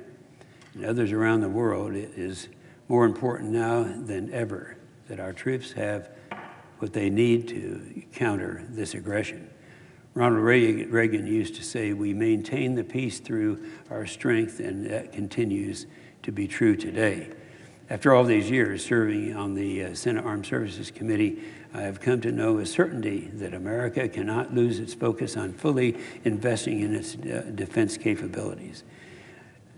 and others around the world, it is more important now than ever that our troops have what they need to counter this aggression. Ronald Reagan used to say, we maintain the peace through our strength, and that continues to be true today. After all these years serving on the Senate Armed Services Committee, I have come to know with certainty that America cannot lose its focus on fully investing in its defense capabilities.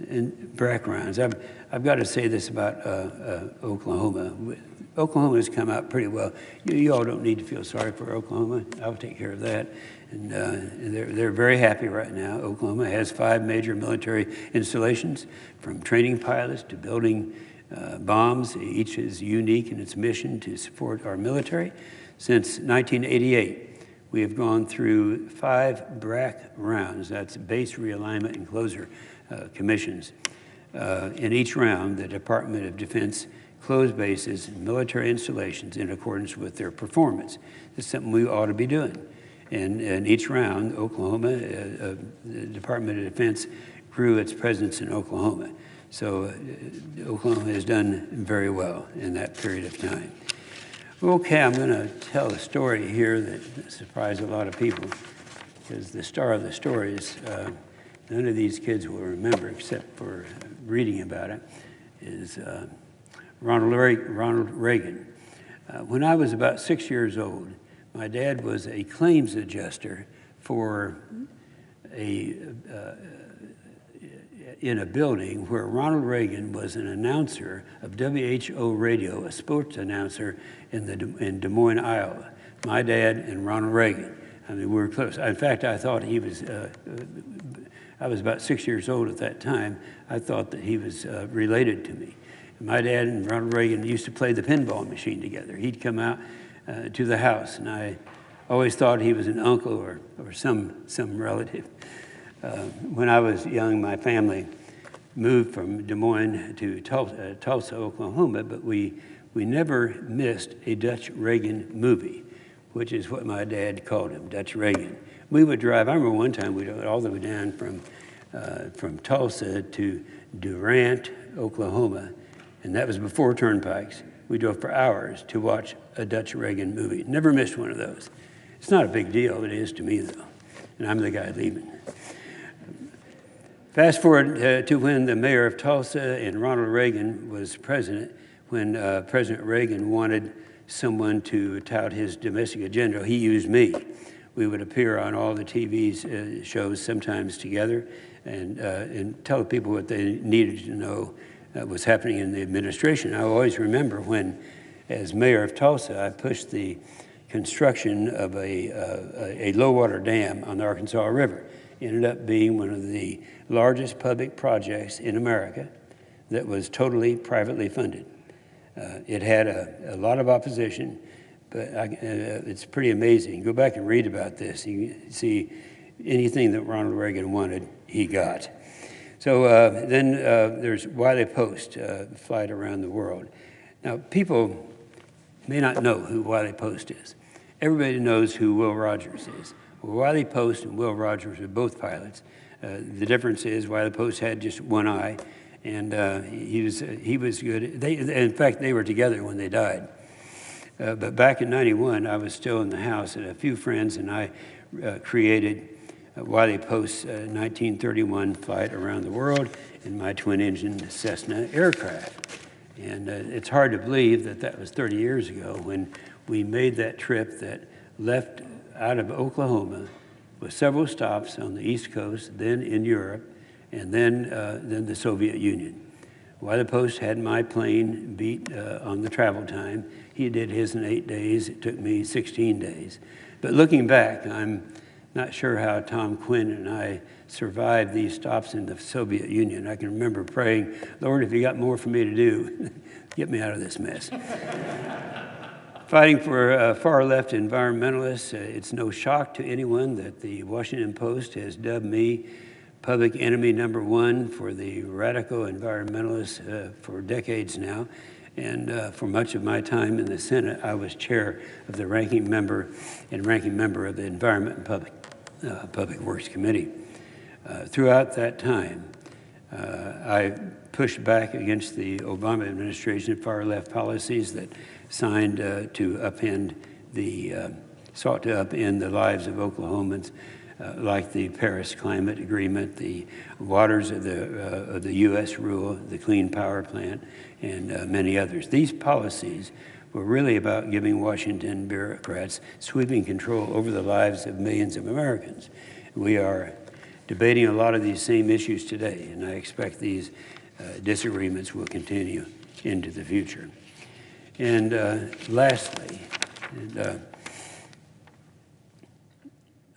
And backgrounds, I've got to say this about Oklahoma. Oklahoma has come out pretty well. You all don't need to feel sorry for Oklahoma. I'll take care of that. And they're very happy right now. Oklahoma has 5 major military installations, from training pilots to building bombs. Each is unique in its mission to support our military. Since 1988, we have gone through 5 BRAC rounds, that's base realignment and closure commissions. In each round, the Department of Defense closed bases and military installations in accordance with their performance. It's something we ought to be doing. And in each round, Oklahoma, the Department of Defense grew its presence in Oklahoma. So Oklahoma has done very well in that period of time. Okay, I'm going to tell a story here that surprised a lot of people, because the star of the story is, none of these kids will remember except for reading about it, is Ronald Reagan. When I was about 6 years old, my dad was a claims adjuster for in a building where Ronald Reagan was an announcer of WHO radio, a sports announcer in Des Moines, Iowa. My dad and Ronald Reagan. I mean, we were close. In fact, I thought he was, I was about 6 years old at that time. I thought that he was related to me. My dad and Ronald Reagan used to play the pinball machine together. He'd come out to the house, and I always thought he was an uncle or some relative. When I was young, my family moved from Des Moines to Tulsa, Oklahoma, but we never missed a Dutch Reagan movie, which is what my dad called him, Dutch Reagan. We would drive, I remember one time we drove all the way down from Tulsa to Durant, Oklahoma, and that was before turnpikes. We drove for hours to watch a Dutch Reagan movie. Never missed one of those. It's not a big deal. It is to me, though, and I'm the guy leaving. Fast forward to when the mayor of Tulsa and Ronald Reagan was president, when President Reagan wanted someone to tout his domestic agenda, he used me. We would appear on all the TV shows, sometimes together, and tell people what they needed to know was happening in the administration. I always remember when, as mayor of Tulsa, I pushed the construction of a low-water dam on the Arkansas River. It ended up being one of the largest public projects in America that was totally privately funded. It had a lot of opposition, but it's pretty amazing. Go back and read about this. You see anything that Ronald Reagan wanted, he got. So then there's Wiley Post, flight around the world. Now, people may not know who Wiley Post is. Everybody knows who Will Rogers is. Well, Wiley Post and Will Rogers are both pilots. The difference is Wiley Post had just one eye, and he was good. In fact, they were together when they died. But back in '91, I was still in the house, and a few friends and I created Wiley Post's 1931 flight around the world in my twin-engine Cessna aircraft. And it's hard to believe that that was 30 years ago when we made that trip that left out of Oklahoma with several stops on the East Coast, then in Europe, and then the Soviet Union. Wiley Post had my plane beat on the travel time. He did his in 8 days. It took me 16 days. But looking back, I'm not sure how Tom Quinn and I survived these stops in the Soviet Union. I can remember praying, Lord, if you got more for me to do, get me out of this mess. Fighting for far-left environmentalists, it's no shock to anyone that the Washington Post has dubbed me public enemy #1 for the radical environmentalists for decades now. And for much of my time in the Senate, I was chair of the ranking member of the Environment and Public Works Committee. Throughout that time, I pushed back against the Obama administration far-left policies that sought to upend the lives of Oklahomans. like the Paris Climate Agreement, the waters of the U.S. rule, the Clean Power Plant, and many others. These policies were really about giving Washington bureaucrats sweeping control over the lives of millions of Americans. We are debating a lot of these same issues today, and I expect these disagreements will continue into the future. And lastly,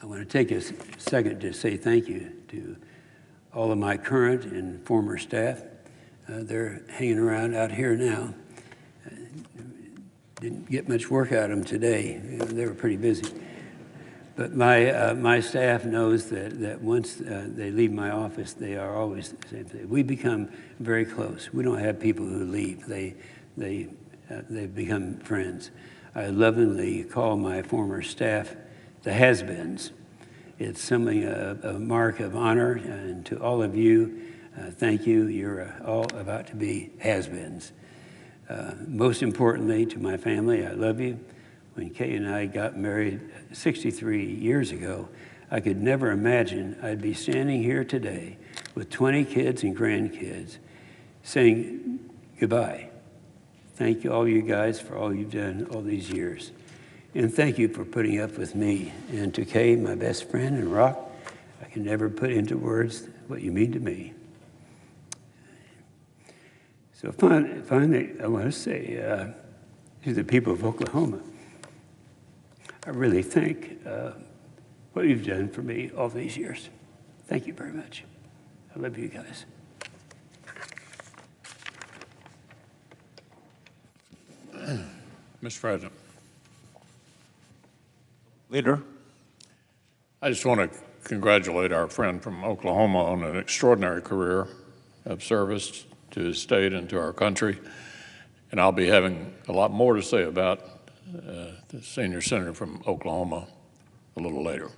I want to take a second to say thank you to all of my current and former staff. They're hanging around out here now. Didn't get much work out of them today. They were pretty busy. But my staff knows that once they leave my office, they are always the same thing. We become very close. We don't have people who leave. They've become friends. I lovingly call my former staff the has-beens. It's something, a mark of honor, and to all of you, thank you. You're all about to be has-beens. Most importantly, to my family, I love you. When Kay and I got married 63 years ago, I could never imagine I'd be standing here today with 20 kids and grandkids saying goodbye. Thank you, all you guys, for all you've done all these years. And thank you for putting up with me. And to Kay, my best friend, and Rock, I can never put into words what you mean to me. So finally, I want to say to the people of Oklahoma, I really thank what you've done for me all these years. Thank you very much. I love you guys. Mr. President. Leader. I just want to congratulate our friend from Oklahoma on an extraordinary career of service to his state and to our country. And I'll be having a lot more to say about the senior senator from Oklahoma a little later.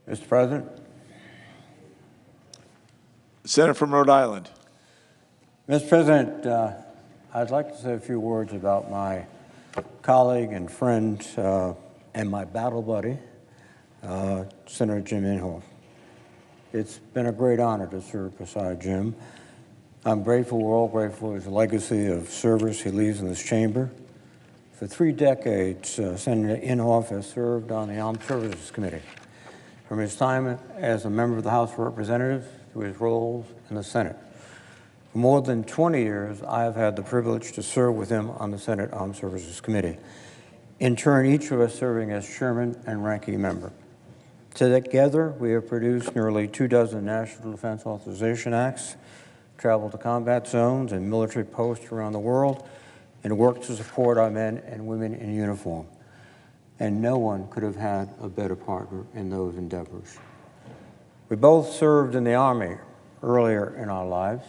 Mr. President. The Senator from Rhode Island. Mr. President, I'd like to say a few words about my colleague and friend and my battle buddy, Senator Jim Inhofe. It's been a great honor to serve beside Jim. I'm grateful, we're all grateful for his legacy of service he leaves in this chamber. For 3 decades, Senator Inhofe has served on the Armed Services Committee, from his time as a member of the House of Representatives to his roles in the Senate. For more than 20 years, I have had the privilege to serve with him on the Senate Armed Services Committee. In turn, each of us serving as chairman and ranking member. Together, we have produced nearly 24 National Defense Authorization Acts, traveled to combat zones and military posts around the world, and worked to support our men and women in uniform. And no one could have had a better partner in those endeavors. We both served in the Army earlier in our lives,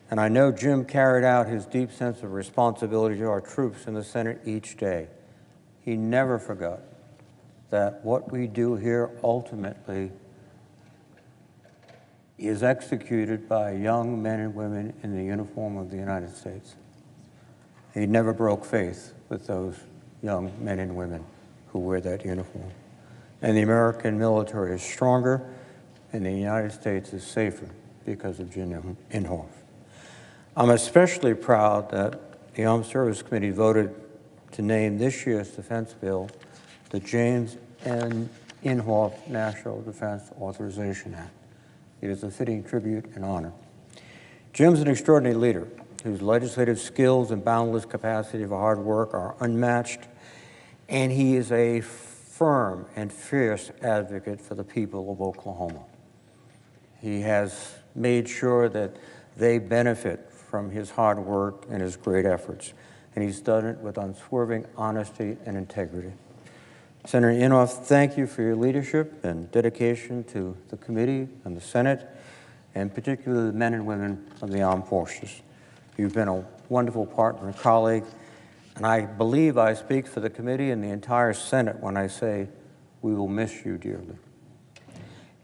and I know Jim carried out his deep sense of responsibility to our troops in the Senate each day. He never forgot that what we do here ultimately is executed by young men and women in the uniform of the United States. He never broke faith with those young men and women who wear that uniform. And the American military is stronger, and the United States is safer because of Jim Inhofe. I'm especially proud that the Armed Services Committee voted to name this year's defense bill the James N. Inhofe National Defense Authorization Act. It is a fitting tribute and honor. Jim's an extraordinary leader whose legislative skills and boundless capacity for hard work are unmatched, and he is a firm and fierce advocate for the people of Oklahoma. He has made sure that they benefit from his hard work and his great efforts. and he's done it with unswerving honesty and integrity. Senator Inhofe, thank you for your leadership and dedication to the committee and the Senate, and particularly the men and women of the armed forces. You've been a wonderful partner and colleague, and I believe I speak for the committee and the entire Senate when I say we will miss you dearly.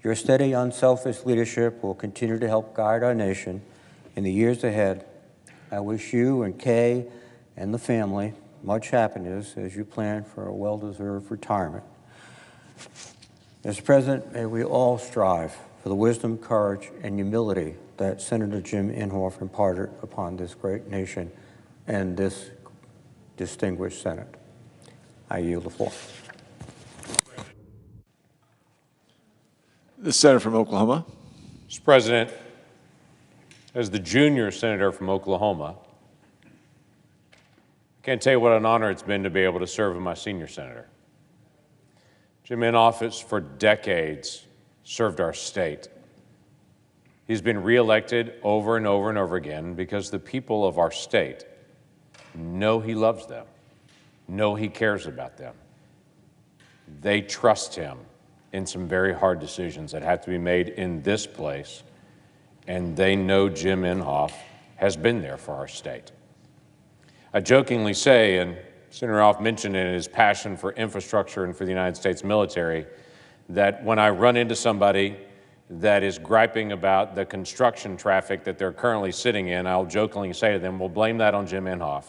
Your steady, unselfish leadership will continue to help guide our nation in the years ahead. I wish you and Kay and the family much happiness as you plan for a well-deserved retirement. Mr. President, may we all strive for the wisdom, courage, and humility that Senator Jim Inhofe imparted upon this great nation and this distinguished Senate. I yield the floor. The senator from Oklahoma. Mr. President, as the junior senator from Oklahoma, I can't tell you what an honor it's been to be able to serve with my senior senator. Jim Inhofe has for decades served our state. He's been reelected over and over and over again because the people of our state know he loves them, know he cares about them. They trust him in some very hard decisions that have to be made in this place, and they know Jim Inhofe has been there for our state. I jokingly say, and Senator Inhofe mentioned in his passion for infrastructure and for the United States military, that when I run into somebody that is griping about the construction traffic that they're currently sitting in, I'll jokingly say to them, well, blame that on Jim Inhofe.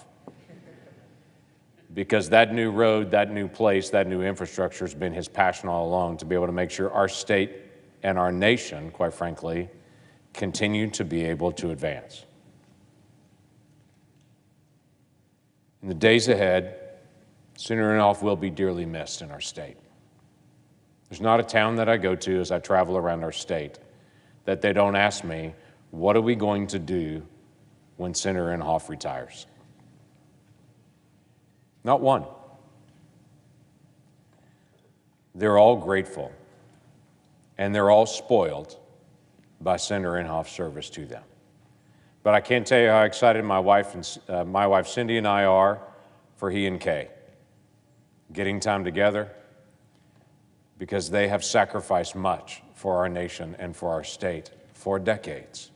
Because that new road, that new place, that new infrastructure has been his passion all along, to be able to make sure our state and our nation, quite frankly, continue to be able to advance. In the days ahead, Senator Inhofe will be dearly missed in our state. There's not a town that I go to as I travel around our state that they don't ask me, what are we going to do when Senator Inhofe retires? Not one. They're all grateful, and they're all spoiled by Senator Inhofe's service to them. But I can't tell you how excited my wife Cindy and I are for he and Kay getting time together, because they have sacrificed much for our nation and for our state for decades.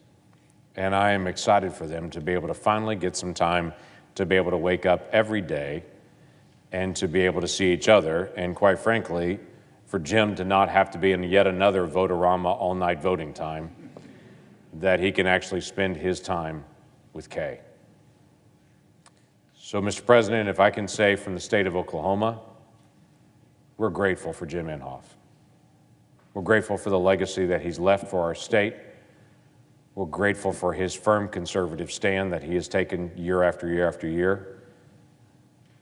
And I am excited for them to be able to finally get some time to be able to wake up every day and to be able to see each other, and quite frankly, for Jim to not have to be in yet another Votorama all-night voting time, that he can actually spend his time with Kay. So, Mr. President, if I can say from the state of Oklahoma, we're grateful for Jim Inhofe. We're grateful for the legacy that he's left for our state. We're grateful for his firm conservative stand that he has taken year after year after year.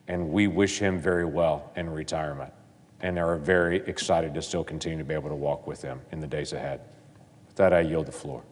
And we wish him very well in retirement, and are very excited to still continue to be able to walk with him in the days ahead. With that, I yield the floor.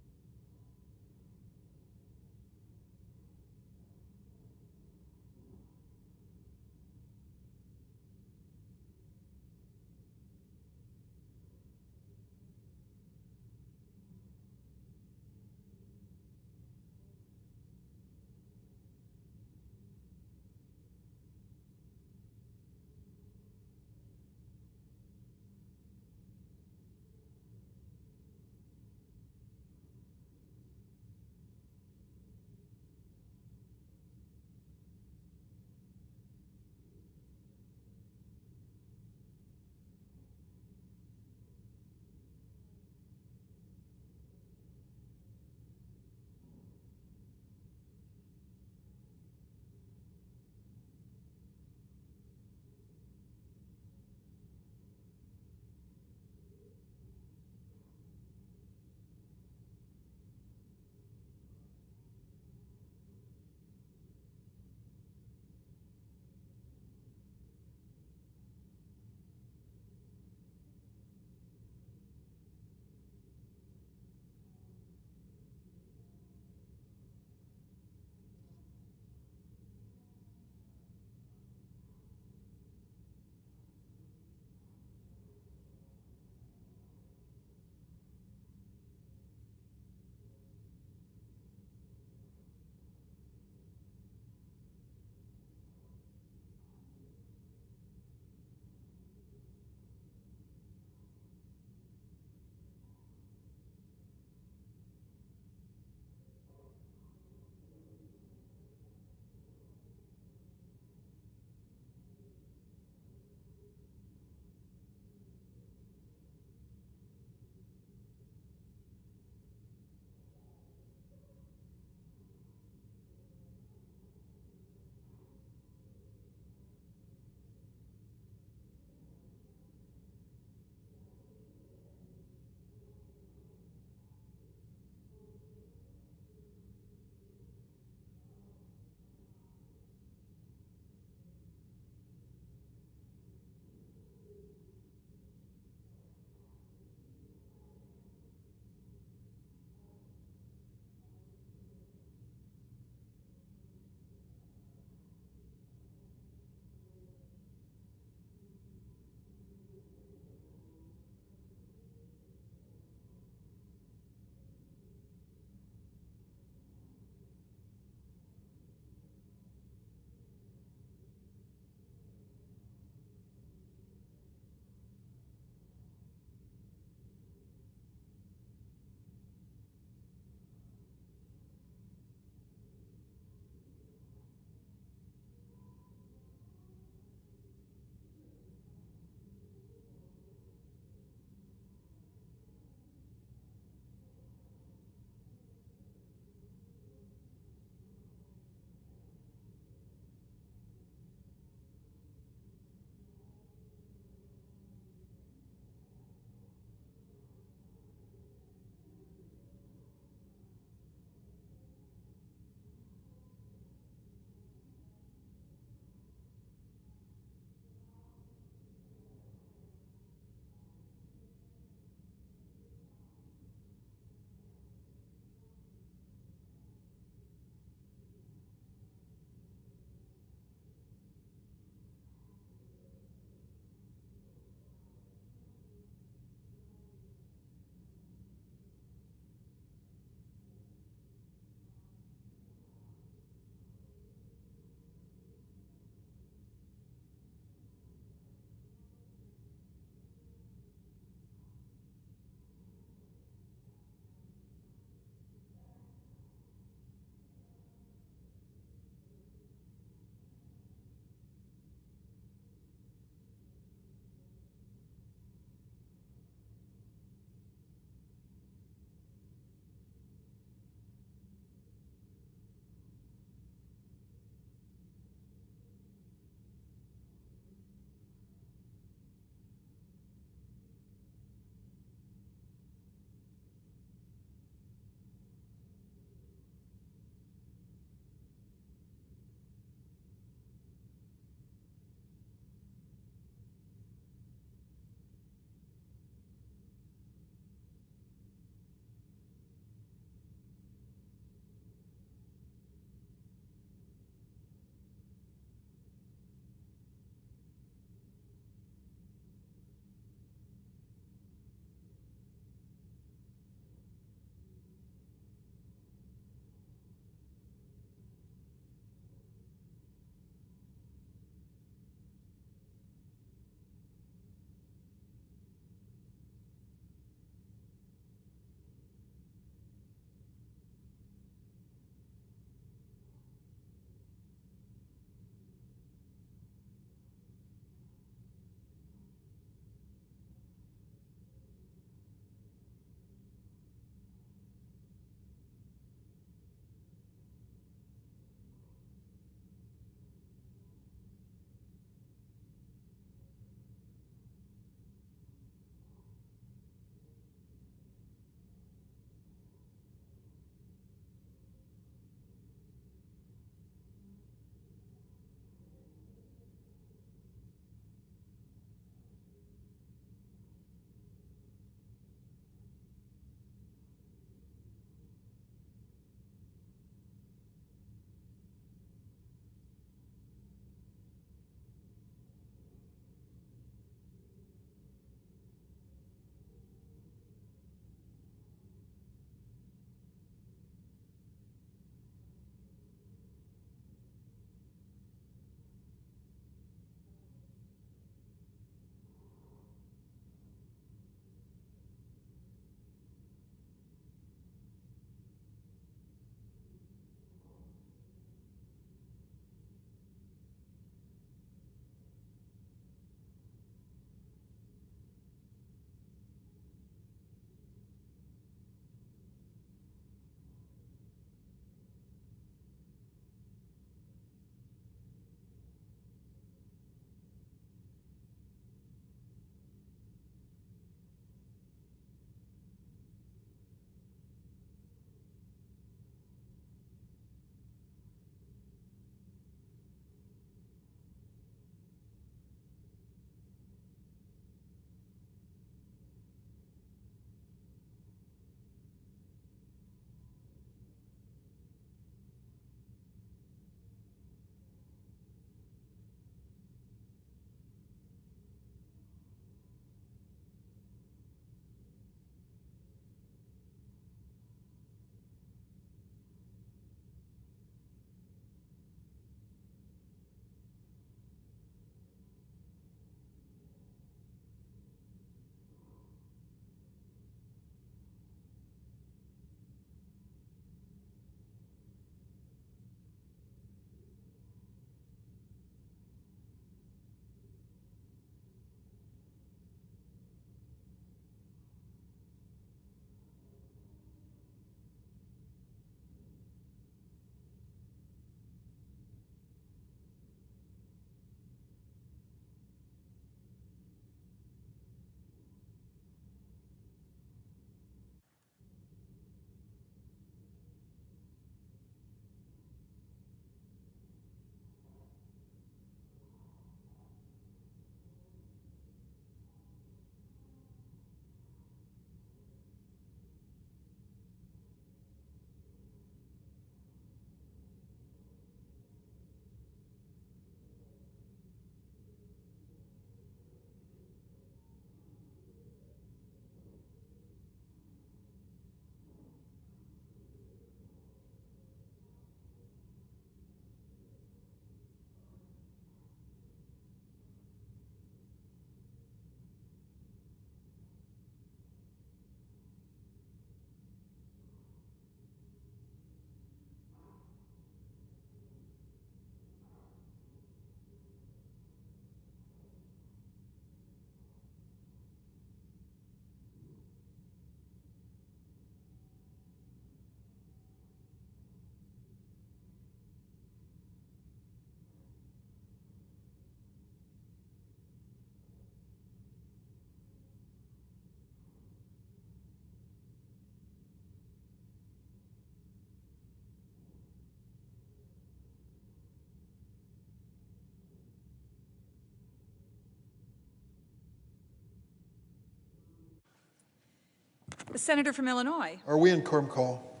The senator from Illinois. Are we in quorum call?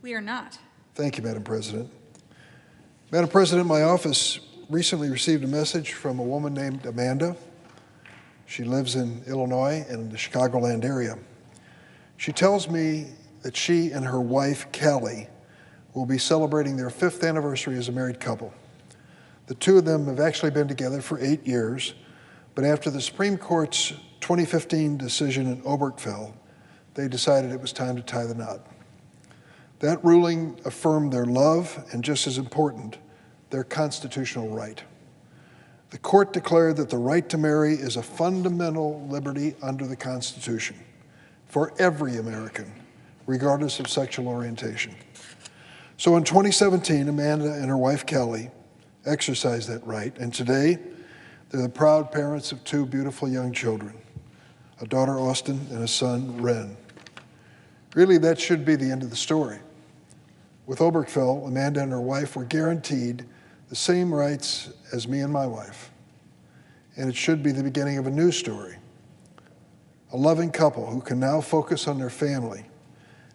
We are not. Thank you, Madam President. Madam President, my office recently received a message from a woman named Amanda. She lives in Illinois and in the Chicagoland area. She tells me that she and her wife, Callie, will be celebrating their 5th anniversary as a married couple. The two of them have actually been together for 8 years, but after the Supreme Court's 2015 decision in Obergefell, they decided it was time to tie the knot. That ruling affirmed their love and, just as important, their constitutional right. The court declared that the right to marry is a fundamental liberty under the Constitution for every American, regardless of sexual orientation. So in 2017, Amanda and her wife, Kelly, exercised that right, and today they're the proud parents of 2 beautiful young children, a daughter, Austin, and a son, Ren. Really, that should be the end of the story. With Obergefell, Amanda and her wife were guaranteed the same rights as me and my wife, and it should be the beginning of a new story. A loving couple who can now focus on their family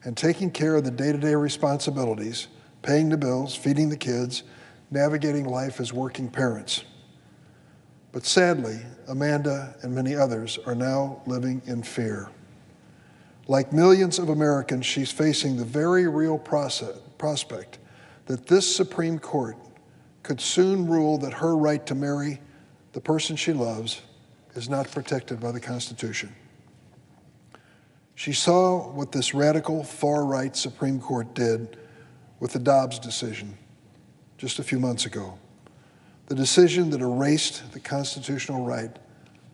and taking care of the day-to-day responsibilities, paying the bills, feeding the kids, navigating life as working parents. But sadly, Amanda and many others are now living in fear. Like millions of Americans, she's facing the very real prospect that this Supreme Court could soon rule that her right to marry the person she loves is not protected by the Constitution. She saw what this radical far-right Supreme Court did with the Dobbs decision just a few months ago, the decision that erased the constitutional right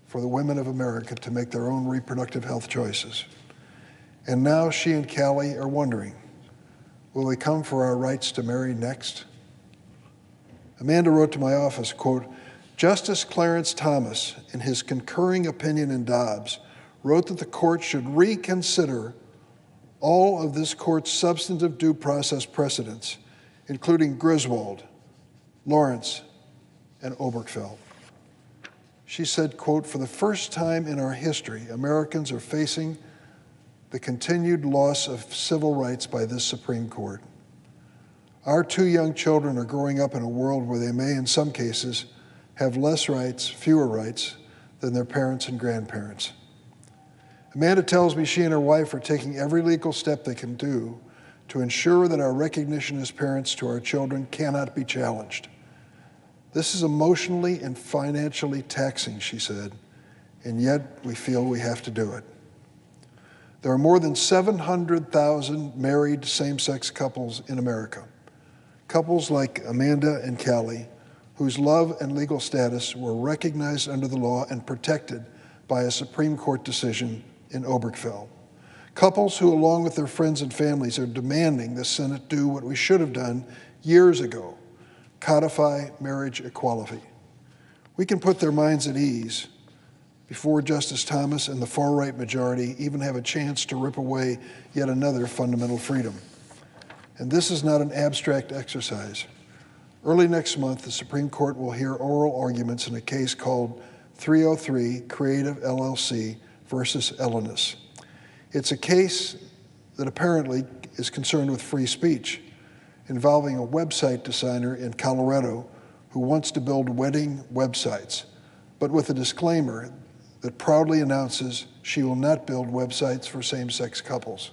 for the women of America to make their own reproductive health choices. And now she and Callie are wondering, will they come for our rights to marry next? Amanda wrote to my office, quote, Justice Clarence Thomas, in his concurring opinion in Dobbs, wrote that the court should reconsider all of this court's substantive due process precedents, including Griswold, Lawrence, and Obergefell. She said, quote, for the first time in our history, Americans are facing the continued loss of civil rights by this Supreme Court. Our 2 young children are growing up in a world where they may, in some cases, have less rights, fewer rights, than their parents and grandparents. Amanda tells me she and her wife are taking every legal step they can do to ensure that our recognition as parents to our children cannot be challenged. This is emotionally and financially taxing, she said, and yet we feel we have to do it. There are more than 700,000 married same-sex couples in America. Couples like Amanda and Callie, whose love and legal status were recognized under the law and protected by a Supreme Court decision in Obergefell. Couples who, along with their friends and families, are demanding the Senate do what we should have done years ago, codify marriage equality. We can put their minds at ease before Justice Thomas and the far-right majority even have a chance to rip away yet another fundamental freedom. And this is not an abstract exercise. Early next month, the Supreme Court will hear oral arguments in a case called 303 Creative LLC versus Ellenus. It's a case that apparently is concerned with free speech, involving a website designer in Colorado who wants to build wedding websites, but with a disclaimer that proudly announces she will not build websites for same-sex couples.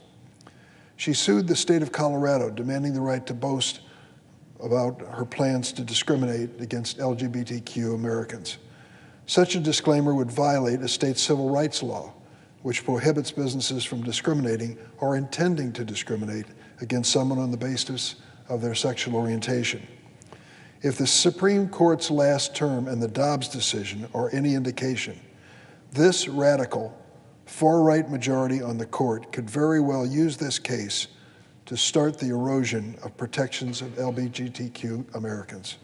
She sued the state of Colorado, demanding the right to boast about her plans to discriminate against LGBTQ Americans. Such a disclaimer would violate a state civil rights law, which prohibits businesses from discriminating or intending to discriminate against someone on the basis of their sexual orientation. If the Supreme Court's last term and the Dobbs decision are any indication, this radical, far-right majority on the court could very well use this case to start the erosion of protections of LGBTQ Americans.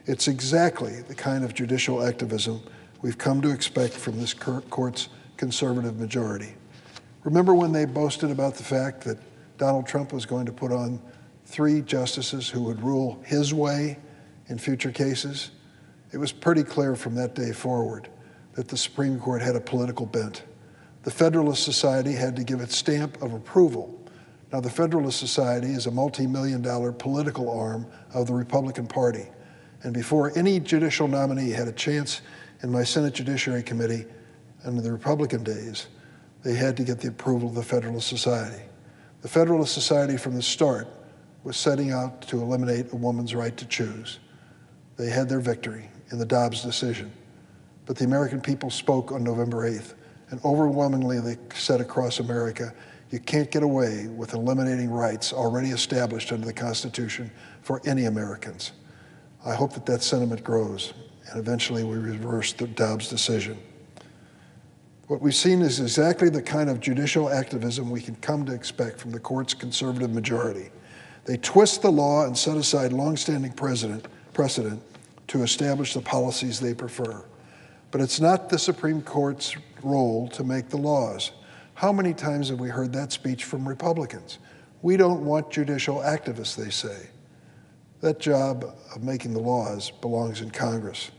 It's exactly the kind of judicial activism we've come to expect from this court's conservative majority. Remember when they boasted about the fact that Donald Trump was going to put on 3 justices who would rule his way in future cases? It was pretty clear from that day forward that the Supreme Court had a political bent. The Federalist Society had to give its stamp of approval. Now, the Federalist Society is a multi-million-dollar political arm of the Republican Party. And before any judicial nominee had a chance in my Senate Judiciary Committee under the Republican days, they had to get the approval of the Federalist Society. The Federalist Society from the start was setting out to eliminate a woman's right to choose. They had their victory in the Dobbs decision. But the American people spoke on November 8th, and overwhelmingly they said across America, you can't get away with eliminating rights already established under the Constitution for any Americans. I hope that that sentiment grows, and eventually we reverse the Dobbs decision. What we've seen is exactly the kind of judicial activism we can come to expect from the court's conservative majority. They twist the law and set aside longstanding precedent to establish the policies they prefer. But it's not the Supreme Court's role to make the laws. How many times have we heard that speech from Republicans? We don't want judicial activists, they say. That job of making the laws belongs in Congress.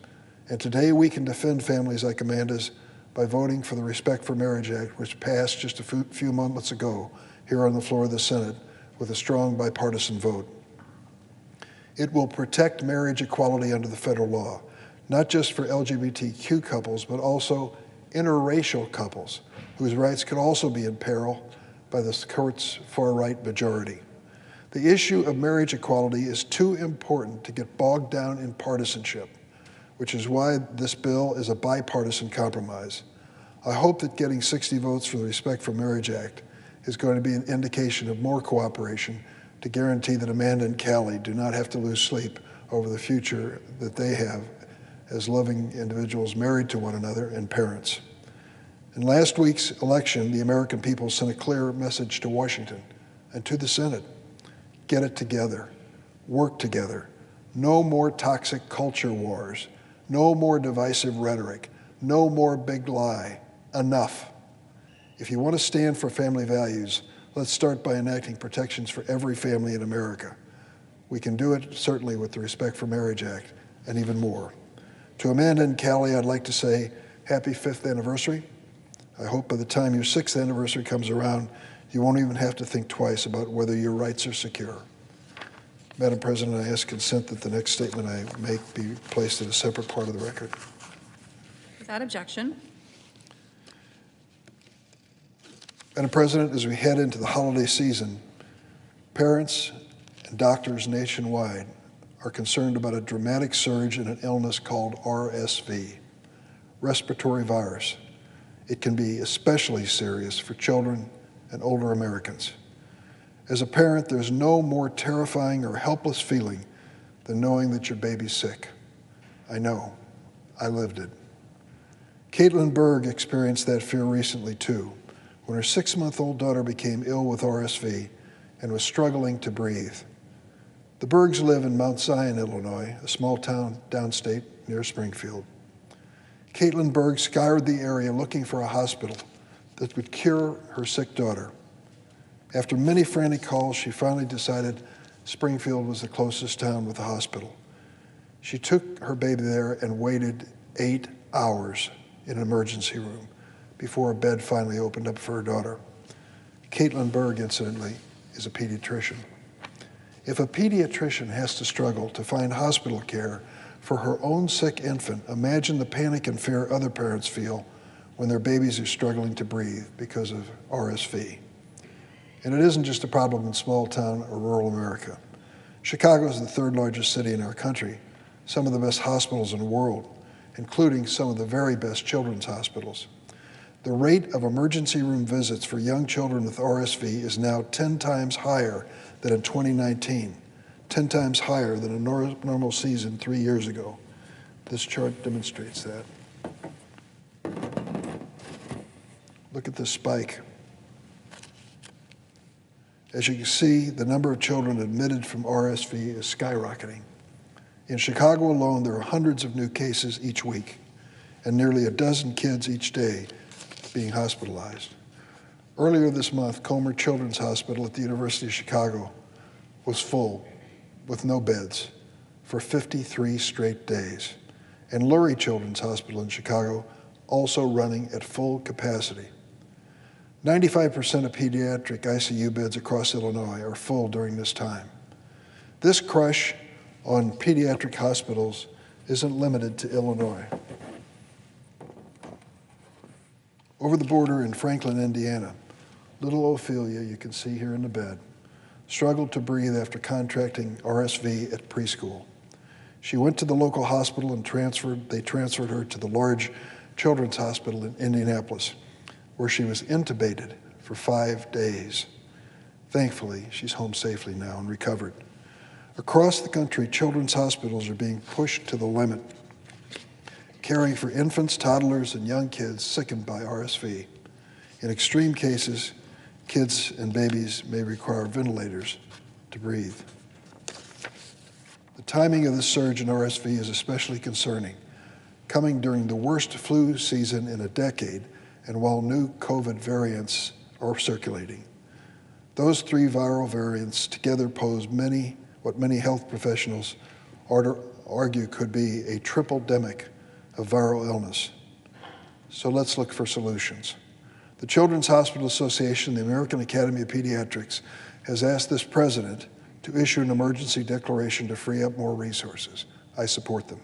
And today we can defend families like Amanda's by voting for the Respect for Marriage Act, which passed just a few months ago here on the floor of the Senate with a strong bipartisan vote. It will protect marriage equality under the federal law, not just for LGBTQ couples, but also interracial couples whose rights could also be in peril by the court's far-right majority. The issue of marriage equality is too important to get bogged down in partisanship, which is why this bill is a bipartisan compromise. I hope that getting 60 votes for the Respect for Marriage Act is going to be an indication of more cooperation to guarantee that Amanda and Callie do not have to lose sleep over the future that they have as loving individuals married to one another and parents. In last week's election, the American people sent a clear message to Washington and to the Senate. Get it together. Work together. No more toxic culture wars. No more divisive rhetoric. No more big lie. Enough. If you want to stand for family values, let's start by enacting protections for every family in America. We can do it certainly with the Respect for Marriage Act and even more. To Amanda and Callie, I'd like to say happy 5th anniversary. I hope by the time your 6th anniversary comes around, you won't even have to think twice about whether your rights are secure. Madam President, I ask consent that the next statement I make be placed in a separate part of the record. Without objection. Madam President, as we head into the holiday season, parents and doctors nationwide are concerned about a dramatic surge in an illness called RSV, respiratory virus. It can be especially serious for children and older Americans. As a parent, there's no more terrifying or helpless feeling than knowing that your baby's sick. I know. I lived it. Caitlin Berg experienced that fear recently, too, when her 6-month-old daughter became ill with RSV and was struggling to breathe. The Bergs live in Mount Zion, Illinois, a small town downstate near Springfield. Caitlin Berg scoured the area looking for a hospital that would cure her sick daughter. After many frantic calls, she finally decided Springfield was the closest town with a hospital. She took her baby there and waited 8 hours in an emergency room before a bed finally opened up for her daughter. Caitlin Berg, incidentally, is a pediatrician. If a pediatrician has to struggle to find hospital care for her own sick infant, imagine the panic and fear other parents feel when their babies are struggling to breathe because of RSV. And it isn't just a problem in small town or rural America. Chicago is the 3rd largest city in our country, some of the best hospitals in the world, including some of the very best children's hospitals. The rate of emergency room visits for young children with RSV is now 10 times higher than in 2019, 10 times higher than a normal season 3 years ago. This chart demonstrates that. Look at this spike. As you can see, the number of children admitted from RSV is skyrocketing. In Chicago alone, there are hundreds of new cases each week and nearly a dozen kids each day being hospitalized. Earlier this month, Comer Children's Hospital at the University of Chicago was full with no beds for 53 straight days. And Lurie Children's Hospital in Chicago also running at full capacity. 95% of pediatric ICU beds across Illinois are full during this time. This crush on pediatric hospitals isn't limited to Illinois. Over the border in Franklin, Indiana, little Ophelia, you can see here in the bed, struggled to breathe after contracting RSV at preschool. She went to the local hospital and they transferred her to the large children's hospital in Indianapolis, where she was intubated for 5 days. Thankfully, she's home safely now and recovered. Across the country, children's hospitals are being pushed to the limit, caring for infants, toddlers, and young kids sickened by RSV. In extreme cases, kids and babies may require ventilators to breathe. The timing of this surge in RSV is especially concerning, coming during the worst flu season in a decade and while new COVID variants are circulating. Those 3 viral variants together pose what many health professionals argue could be a triple-demic of viral illness. So let's look for solutions. The Children's Hospital Association, the American Academy of Pediatrics, has asked this president to issue an emergency declaration to free up more resources. I support them.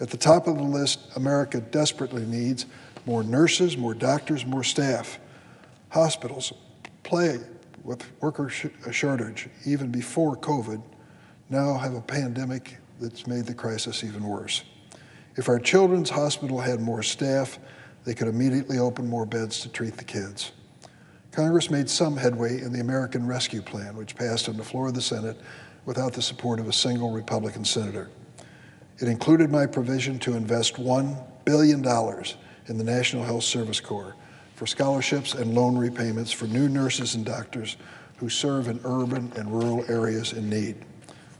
At the top of the list, America desperately needs more nurses, more doctors, more staff. Hospitals plagued with worker shortage even before COVID now have a pandemic that's made the crisis even worse. If our children's hospital had more staff, they could immediately open more beds to treat the kids. Congress made some headway in the American Rescue Plan, which passed on the floor of the Senate without the support of a single Republican senator. It included my provision to invest $1 billion in the National Health Service Corps for scholarships and loan repayments for new nurses and doctors who serve in urban and rural areas in need.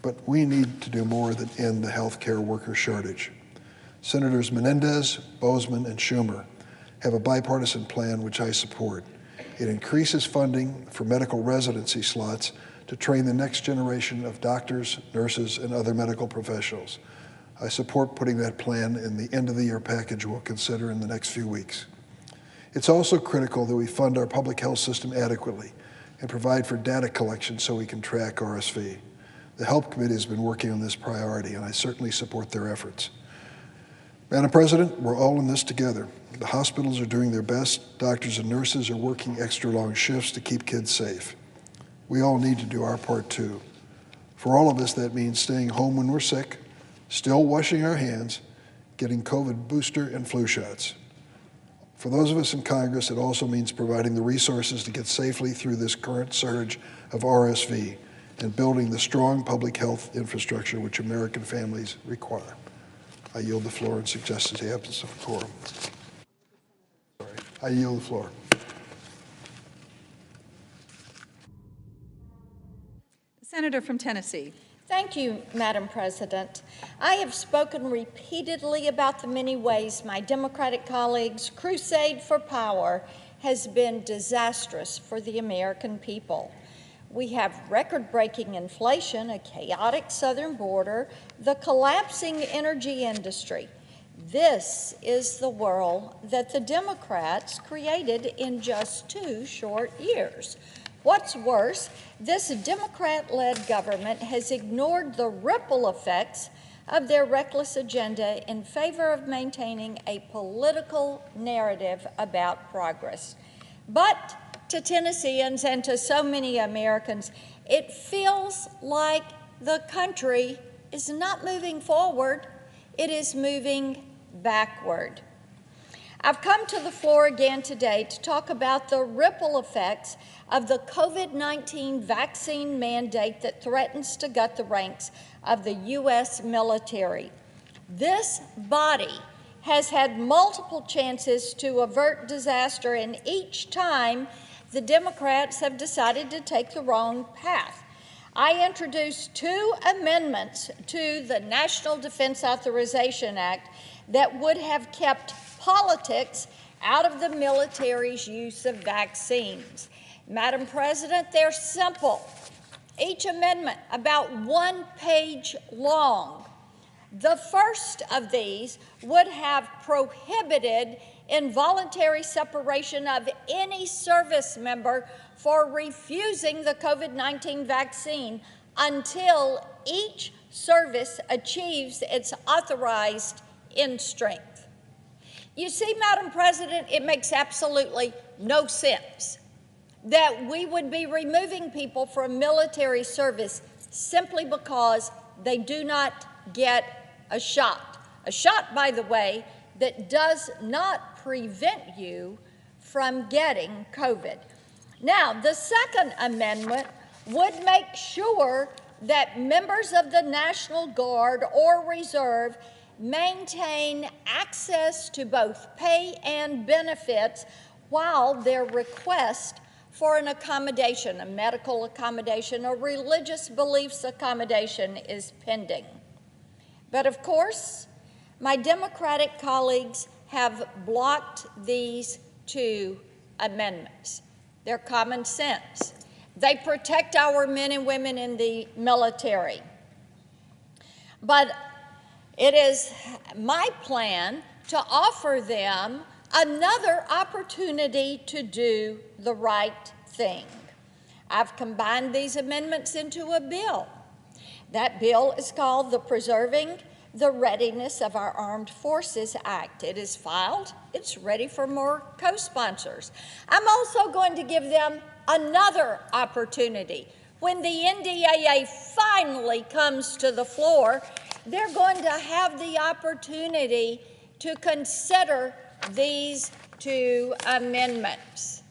But we need to do more than end the healthcare worker shortage. Senators Menendez, Bozeman, and Schumer have a bipartisan plan which I support. It increases funding for medical residency slots to train the next generation of doctors, nurses, and other medical professionals. I support putting that plan in the end-of-the-year package we'll consider in the next few weeks. It's also critical that we fund our public health system adequately and provide for data collection so we can track RSV. The Health Committee has been working on this priority, and I certainly support their efforts. Madam President, we're all in this together. The hospitals are doing their best. Doctors and nurses are working extra long shifts to keep kids safe. We all need to do our part too. For all of us, that means staying home when we're sick, still washing our hands, getting COVID booster and flu shots. For those of us in Congress, it also means providing the resources to get safely through this current surge of RSV and building the strong public health infrastructure which American families require. I yield the floor and suggest the absence of a quorum. I yield the floor. The Senator from Tennessee. Thank you, Madam President. I have spoken repeatedly about the many ways my Democratic colleagues' crusade for power has been disastrous for the American people. We have record-breaking inflation, a chaotic southern border, the collapsing energy industry. This is the world that the Democrats created in just 2 short years. What's worse, this Democrat-led government has ignored the ripple effects of their reckless agenda in favor of maintaining a political narrative about progress. But to Tennesseans and to so many Americans, it feels like the country is not moving forward, it is moving backward. I've come to the floor again today to talk about the ripple effects of the COVID-19 vaccine mandate that threatens to gut the ranks of the U.S. military. This body has had multiple chances to avert disaster, and each time the Democrats have decided to take the wrong path. I introduced 2 amendments to the National Defense Authorization Act that would have kept politics out of the military's use of vaccines. Madam President, they're simple. Each amendment about 1 page long. The first of these would have prohibited involuntary separation of any service member for refusing the COVID-19 vaccine until each service achieves its authorized end strength. You see, Madam President, it makes absolutely no sense that we would be removing people from military service simply because they do not get a shot. A shot, by the way, that does not prevent you from getting COVID. Now, the Second Amendment would make sure that members of the National Guard or Reserve maintain access to both pay and benefits while their request for an accommodation, a medical accommodation, or religious beliefs accommodation is pending. But of course, my Democratic colleagues have blocked these two amendments. They're common sense. They protect our men and women in the military. But it is my plan to offer them another opportunity to do the right thing. I've combined these amendments into a bill. That bill is called the Preserving the Readiness of Our Armed Forces Act. It is filed. It's ready for more co-sponsors. I'm also going to give them another opportunity. When the NDAA finally comes to the floor, they're going to have the opportunity to consider these two amendments.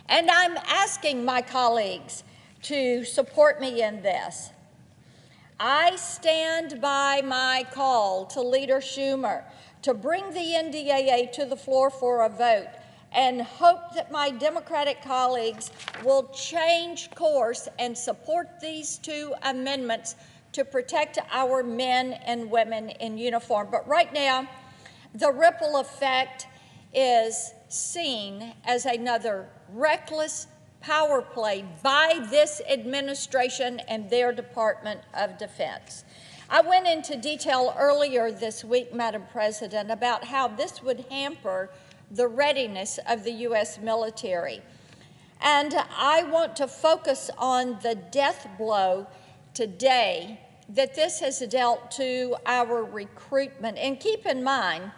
And I'm asking my colleagues to support me in this. I stand by my call to Leader Schumer to bring the NDAA to the floor for a vote and hope that my Democratic colleagues will change course and support these two amendments to protect our men and women in uniform. But right now, the ripple effect is seen as another reckless power play by this administration and their Department of Defense. I went into detail earlier this week, Madam President, about how this would hamper the readiness of the U.S. military. And I want to focus on the death blow today that this has dealt to our recruitment. And keep in mind,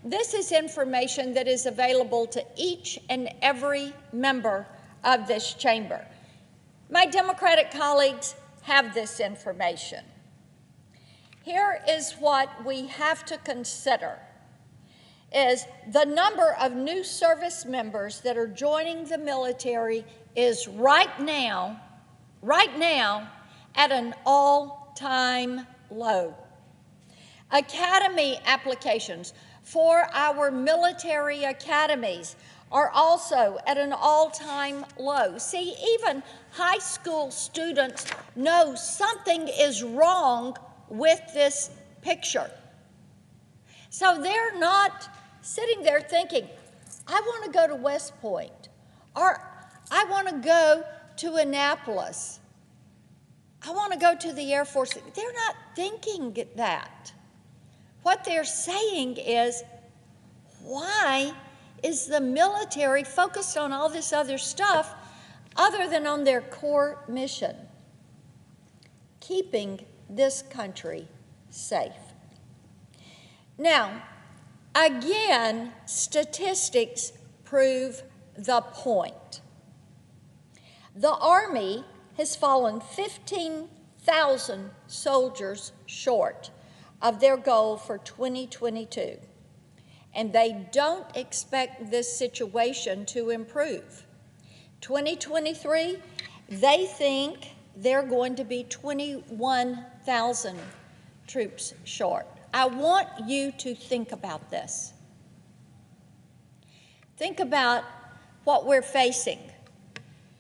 this is information that is available to each and every member of this chamber. My Democratic colleagues have this information. Here is what we have to consider, is the number of new service members that are joining the military is right now at an all-time low. Academy applications for our military academies are also at an all-time low. See, even high school students know something is wrong with this picture. So they're not sitting there thinking, I want to go to West Point, or I want to go to Annapolis. I want to go to the Air Force. They're not thinking that. What they're saying is, why is the military focused on all this other stuff other than on their core mission? Keeping this country safe. Now, again, statistics prove the point. The Army has fallen 15,000 soldiers short of their goal for 2022, and they don't expect this situation to improve. 2023, they think they're going to be 21,000 troops short. I want you to think about this. Think about what we're facing,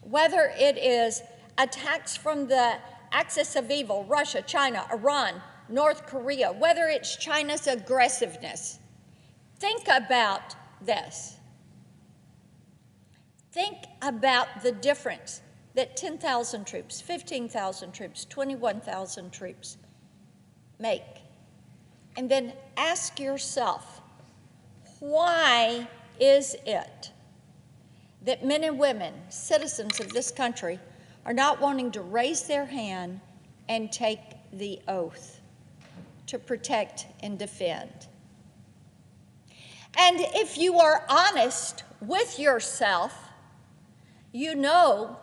whether it is attacks from the axis of evil, Russia, China, Iran, North Korea, whether it's China's aggressiveness. Think about this. Think about the difference that 10,000 troops, 15,000 troops, 21,000 troops make. And then ask yourself, why is it that men and women, citizens of this country, are not wanting to raise their hand and take the oath to protect and defend? And if you are honest with yourself, you know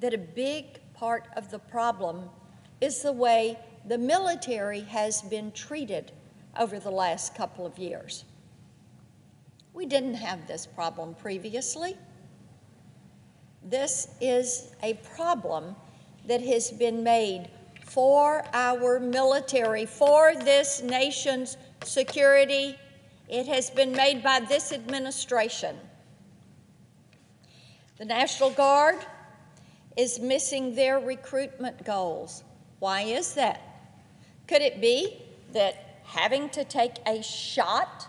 that a big part of the problem is the way the military has been treated over the last couple of years. We didn't have this problem previously. This is a problem that has been made for our military, for this nation's security. It has been made by this administration. The National Guard is missing their recruitment goals. Why is that? Could it be that having to take a shot,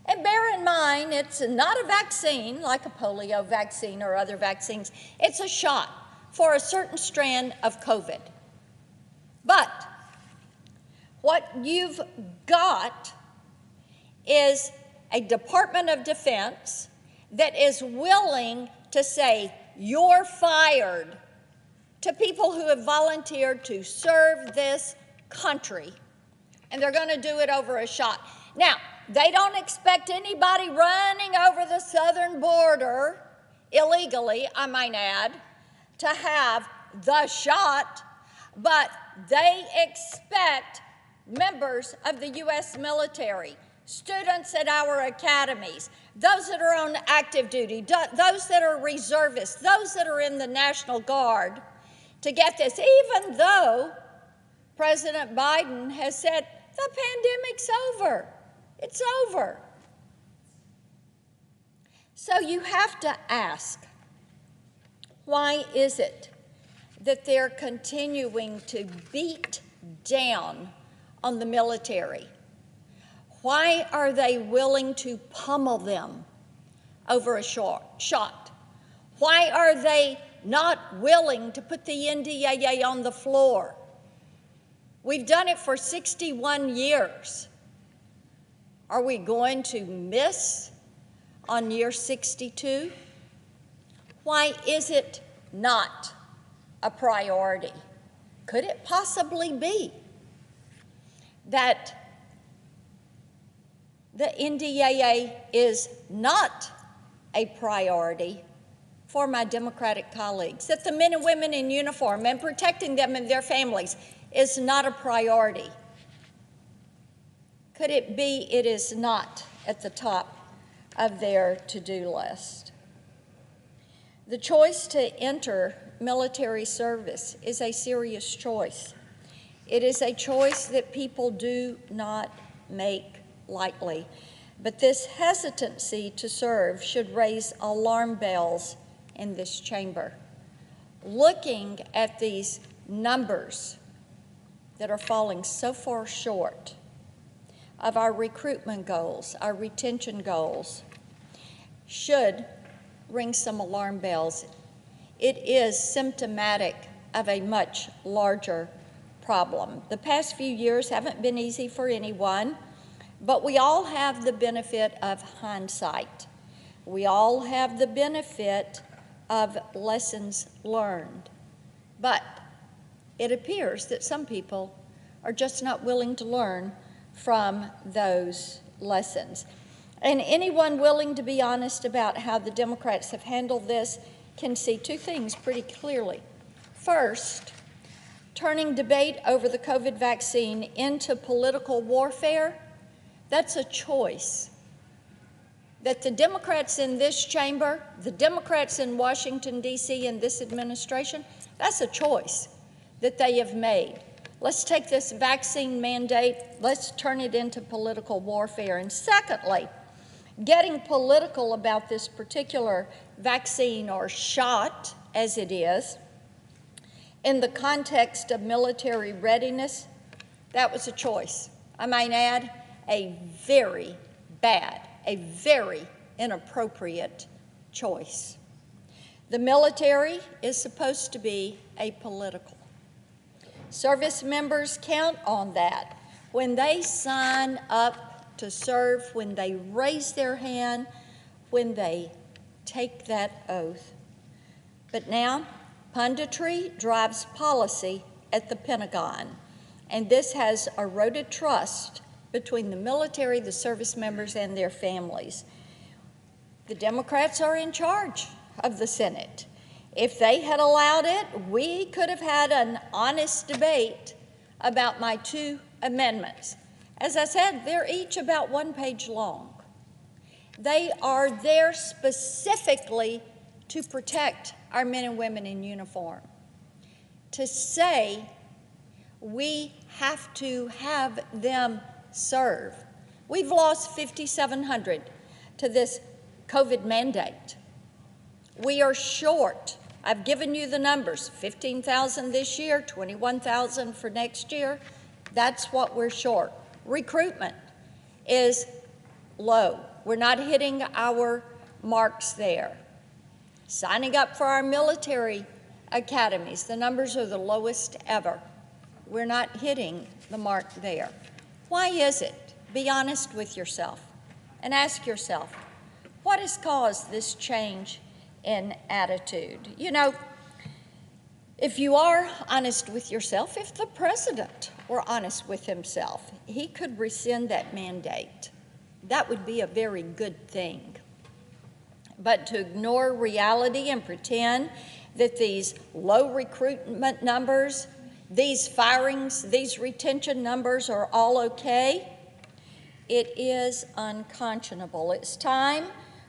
and bear in mind, it's not a vaccine like a polio vaccine or other vaccines, it's a shot for a certain strand of COVID. But what you've got is a Department of Defense that is willing to say, you're fired, to people who have volunteered to serve this country, and they're going to do it over a shot. Now, they don't expect anybody running over the southern border, illegally, I might add, to have the shot, but they expect members of the U.S. military, students at our academies, those that are on active duty, those that are reservists, those that are in the National Guard, to get this, even though President Biden has said the pandemic's over. It's over. So you have to ask, why is it that they're continuing to beat down on the military? Why are they willing to pummel them over a shot? Why are they not willing to put the NDAA on the floor? We've done it for 61 years. Are we going to miss on year 62? Why is it not a priority? Could it possibly be that the NDAA is not a priority for my Democratic colleagues, that the men and women in uniform and protecting them and their families is not a priority? Could it be it is not at the top of their to-do list? The choice to enter military service is a serious choice. It is a choice that people do not make lightly. But this hesitancy to serve should raise alarm bells in this chamber. Looking at these numbers that are falling so far short of our recruitment goals, our retention goals, should ring some alarm bells. It is symptomatic of a much larger problem. The past few years haven't been easy for anyone, but we all have the benefit of hindsight. We all have the benefit of lessons learned. But it appears that some people are just not willing to learn from those lessons. And anyone willing to be honest about how the Democrats have handled this can see two things pretty clearly. First, turning debate over the COVID vaccine into political warfare, that's a choice that the Democrats in this chamber, the Democrats in Washington, D.C., and this administration, that's a choice that they have made. Let's take this vaccine mandate, let's turn it into political warfare. And secondly, getting political about this particular vaccine or shot, as it is, in the context of military readiness, that was a choice. I might add, a very bad, a very inappropriate choice. The military is supposed to be apolitical. Service members count on that. When they sign up to serve, when they raise their hand, when they take that oath. But now, punditry drives policy at the Pentagon, and this has eroded trust between the military, the service members, and their families. The Democrats are in charge of the Senate. If they had allowed it, we could have had an honest debate about my two amendments. As I said, they're each about 1 page long. They are there specifically to protect our men and women in uniform. To say we have to have them serve. We've lost 5,700 to this COVID mandate. We are short. I've given you the numbers, 15,000 this year, 21,000 for next year. That's what we're short. Recruitment is low. We're not hitting our marks there. Signing up for our military academies, the numbers are the lowest ever. We're not hitting the mark there. Why is it? Be honest with yourself and ask yourself, what has caused this change in attitude? You know, if you are honest with yourself, if the president were honest with himself, he could rescind that mandate. That would be a very good thing. But to ignore reality and pretend that these low recruitment numbers, these firings, these retention numbers are all okay, it is unconscionable. It's time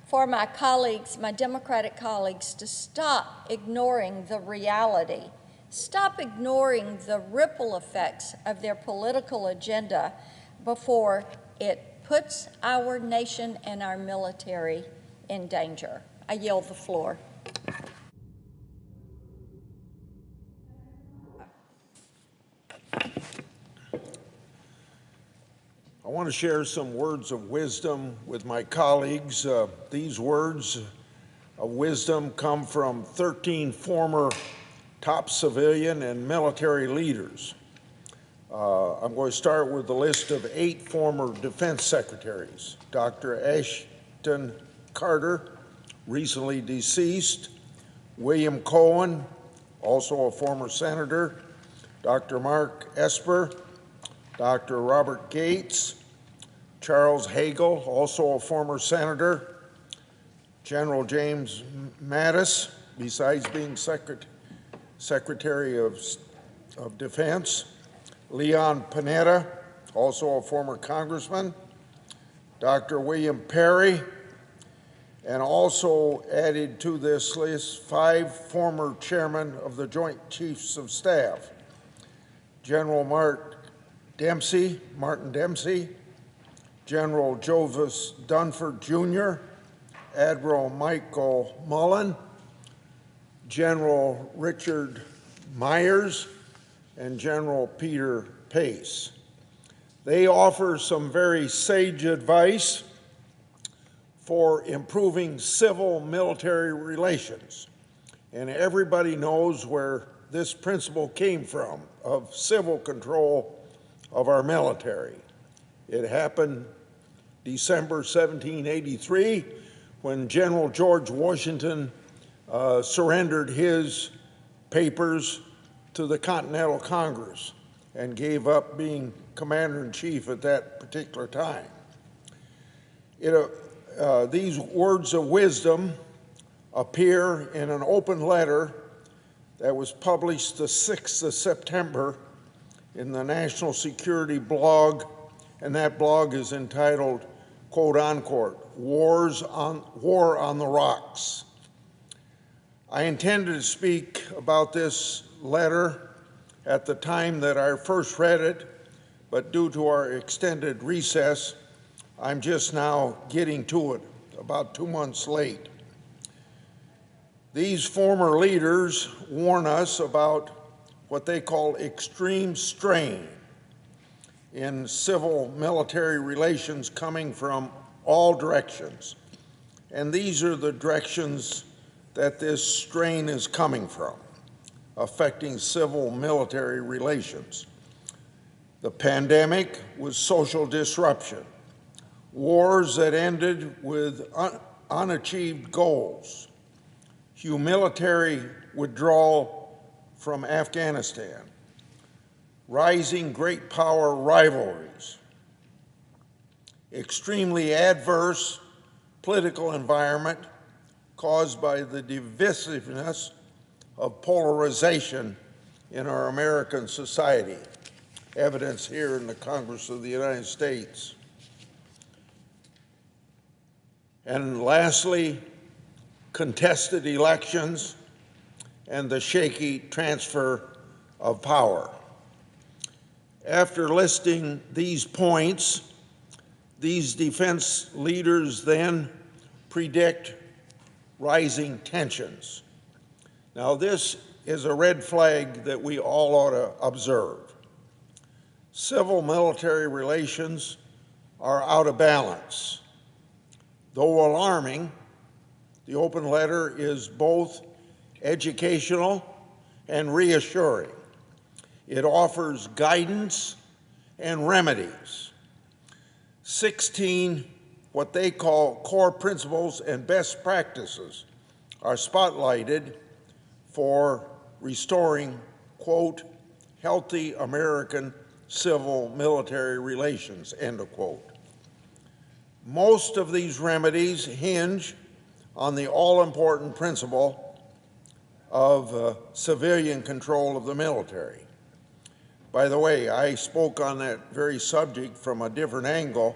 for my colleagues, my Democratic colleagues, to stop ignoring the reality, stop ignoring the ripple effects of their political agenda before it puts our nation and our military in danger. I yield the floor. I want to share some words of wisdom with my colleagues. These words of wisdom come from 13 former top civilian and military leaders. I'm going to start with the list of 8 former defense secretaries. Dr. Ashton Carter, recently deceased. William Cohen, also a former senator. Dr. Mark Esper, Dr. Robert Gates, Charles Hagel, also a former senator, General James Mattis, besides being Secretary of Defense, Leon Panetta, also a former congressman, Dr. William Perry, and also added to this list 5 former chairmen of the Joint Chiefs of Staff, General Martin Dempsey, General Jovis Dunford Jr., Admiral Michael Mullen, General Richard Myers, and General Peter Pace. They offer some very sage advice for improving civil-military relations. And everybody knows where this principle came from, of civil control of our military. It happened December 1783 when General George Washington surrendered his papers to the Continental Congress and gave up being commander-in-chief at that particular time. These words of wisdom appear in an open letter that was published the 6th of September in the National Security blog, and that blog is entitled, quote unquote, War on the Rocks. I intended to speak about this letter at the time that I first read it, but due to our extended recess, I'm just now getting to it, about 2 months late. These former leaders warn us about what they call extreme strain in civil-military relations coming from all directions. And these are the directions that this strain is coming from, affecting civil-military relations. The pandemic was social disruption. Wars that ended with unachieved goals, humiliatory withdrawal from Afghanistan, rising great power rivalries, extremely adverse political environment caused by the divisiveness of polarization in our American society, evidence here in the Congress of the United States. And lastly, contested elections and the shaky transfer of power. After listing these points, these defense leaders then predict rising tensions. Now, this is a red flag that we all ought to observe. Civil-military relations are out of balance. Though alarming, the open letter is both educational and reassuring. It offers guidance and remedies. 16 what they call core principles and best practices are spotlighted for restoring, quote, healthy American civil-military relations, end of quote. Most of these remedies hinge on the all-important principle of civilian control of the military. By the way, I spoke on that very subject from a different angle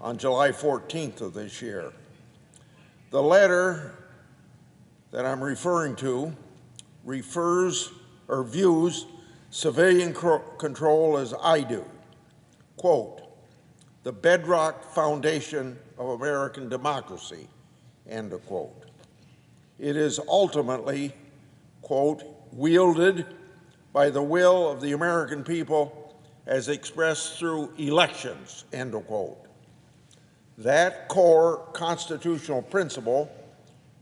on July 14th of this year. The letter that I'm referring to refers or views civilian control as I do. Quote, the bedrock foundation of American democracy, end of quote. It is ultimately, quote, wielded by the will of the American people as expressed through elections, end of quote. That core constitutional principle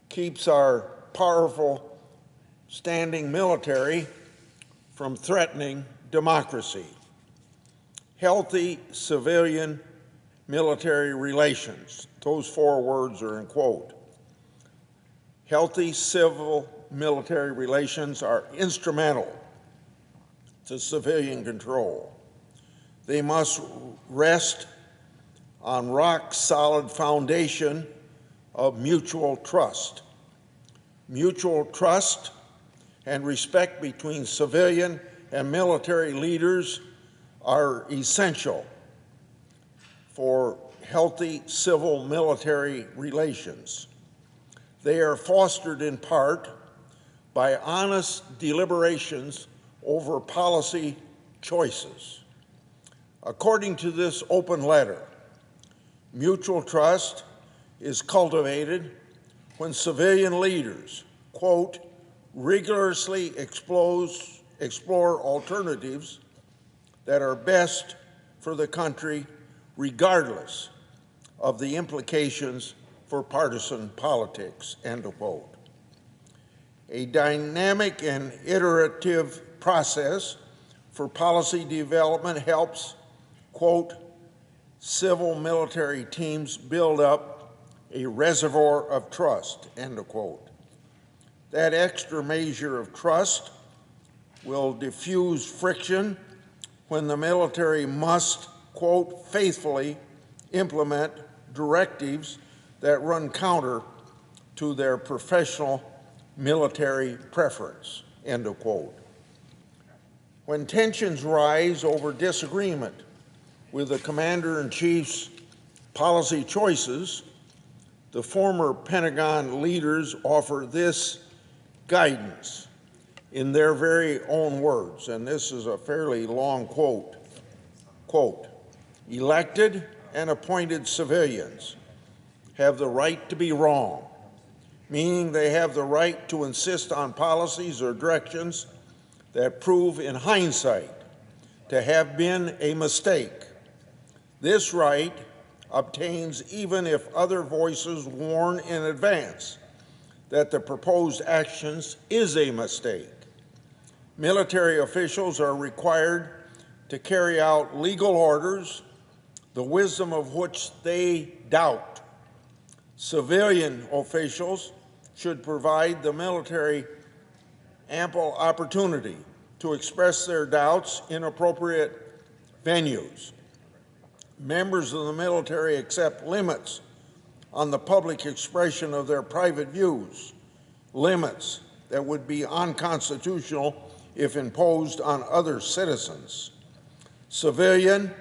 keeps our powerful standing military from threatening democracy. Healthy civilian military relations, those four words are in quote. Healthy civil military relations are instrumental to civilian control. They must rest on rock-solid foundation of mutual trust. Mutual trust and respect between civilian and military leaders are essential for healthy civil-military relations. They are fostered in part by honest deliberations over policy choices. According to this open letter, mutual trust is cultivated when civilian leaders, quote, rigorously explore alternatives that are best for the country regardless of the implications for partisan politics, end of quote. A dynamic and iterative process for policy development helps, quote, civil-military teams build up a reservoir of trust, end of quote. That extra measure of trust will diffuse friction when the military must, quote, faithfully implement directives that run counter to their professional military preference, end of quote. When tensions rise over disagreement with the commander-in-chief's policy choices, the former Pentagon leaders offer this guidance in their very own words, and this is a fairly long quote. Quote, elected and appointed civilians have the right to be wrong, meaning they have the right to insist on policies or directions that prove in hindsight to have been a mistake. This right obtains even if other voices warn in advance that the proposed actions is a mistake. Military officials are required to carry out legal orders, the wisdom of which they doubt. Civilian officials should provide the military ample opportunity to express their doubts in appropriate venues. Members of the military accept limits on the public expression of their private views, limits that would be unconstitutional if imposed on other citizens. Civilian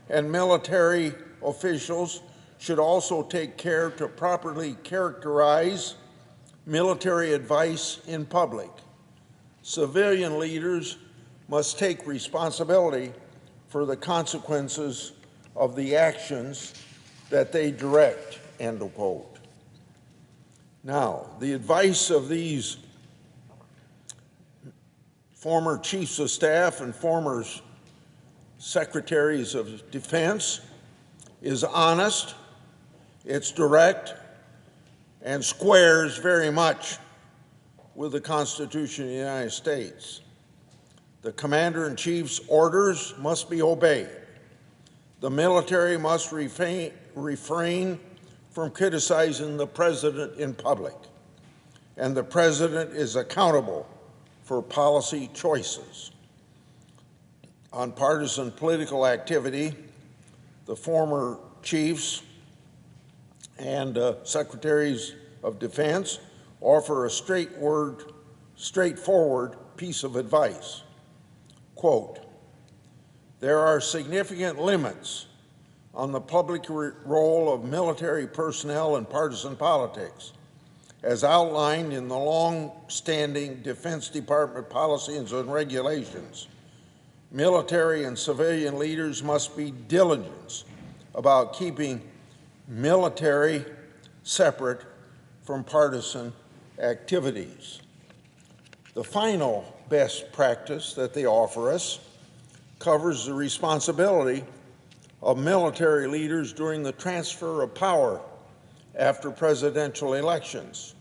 and military officials should also take care to properly characterize military advice in public. Civilian leaders must take responsibility for the consequences of the actions that they direct, end quote. Now, the advice of these former chiefs of staff and former secretaries of defense is honest, it's direct, and squares very much with the Constitution of the United States. The Commander-in-Chief's orders must be obeyed. The military must refrain from criticizing the President in public, and the President is accountable for policy choices. On partisan political activity, the former chiefs and secretaries of defense offer a straightforward piece of advice. Quote, there are significant limits on the public role of military personnel in partisan politics, as outlined in the long-standing Defense Department policies and regulations. Military and civilian leaders must be diligent about keeping military separate from partisan activities. The final best practice that they offer us covers the responsibility of military leaders during the transfer of power after presidential elections.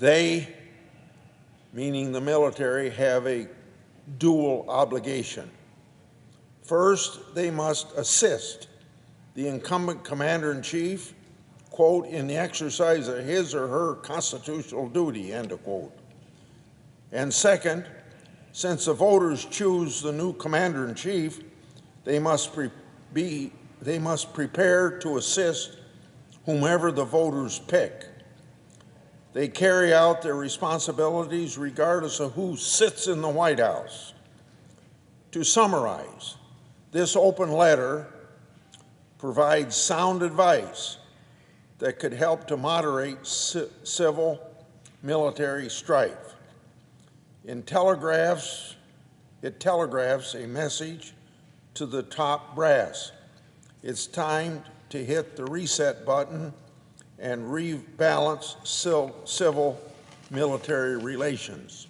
They, meaning the military, have a dual obligation. First, they must assist the incumbent commander-in-chief, quote, in the exercise of his or her constitutional duty, end of quote. And second, since the voters choose the new commander-in-chief, they must prepare to assist whomever the voters pick. They carry out their responsibilities regardless of who sits in the White House. To summarize, this open letter provides sound advice that could help to moderate civil-military strife. It telegraphs a message to the top brass. It's time to hit the reset button and rebalance civil-military relations.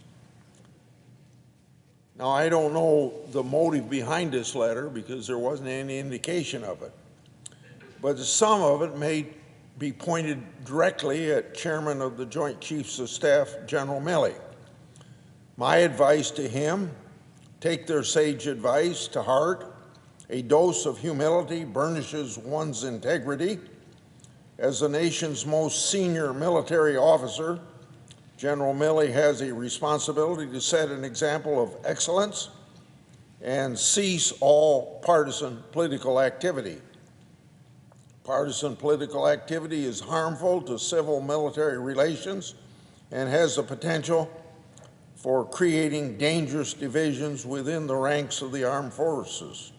Now, I don't know the motive behind this letter because there wasn't any indication of it, but some of it may be pointed directly at Chairman of the Joint Chiefs of Staff, General Milley. My advice to him, take their sage advice to heart. A dose of humility burnishes one's integrity. As the nation's most senior military officer, General Milley has a responsibility to set an example of excellence and cease all partisan political activity. Partisan political activity is harmful to civil-military relations and has the potential for creating dangerous divisions within the ranks of the armed forces.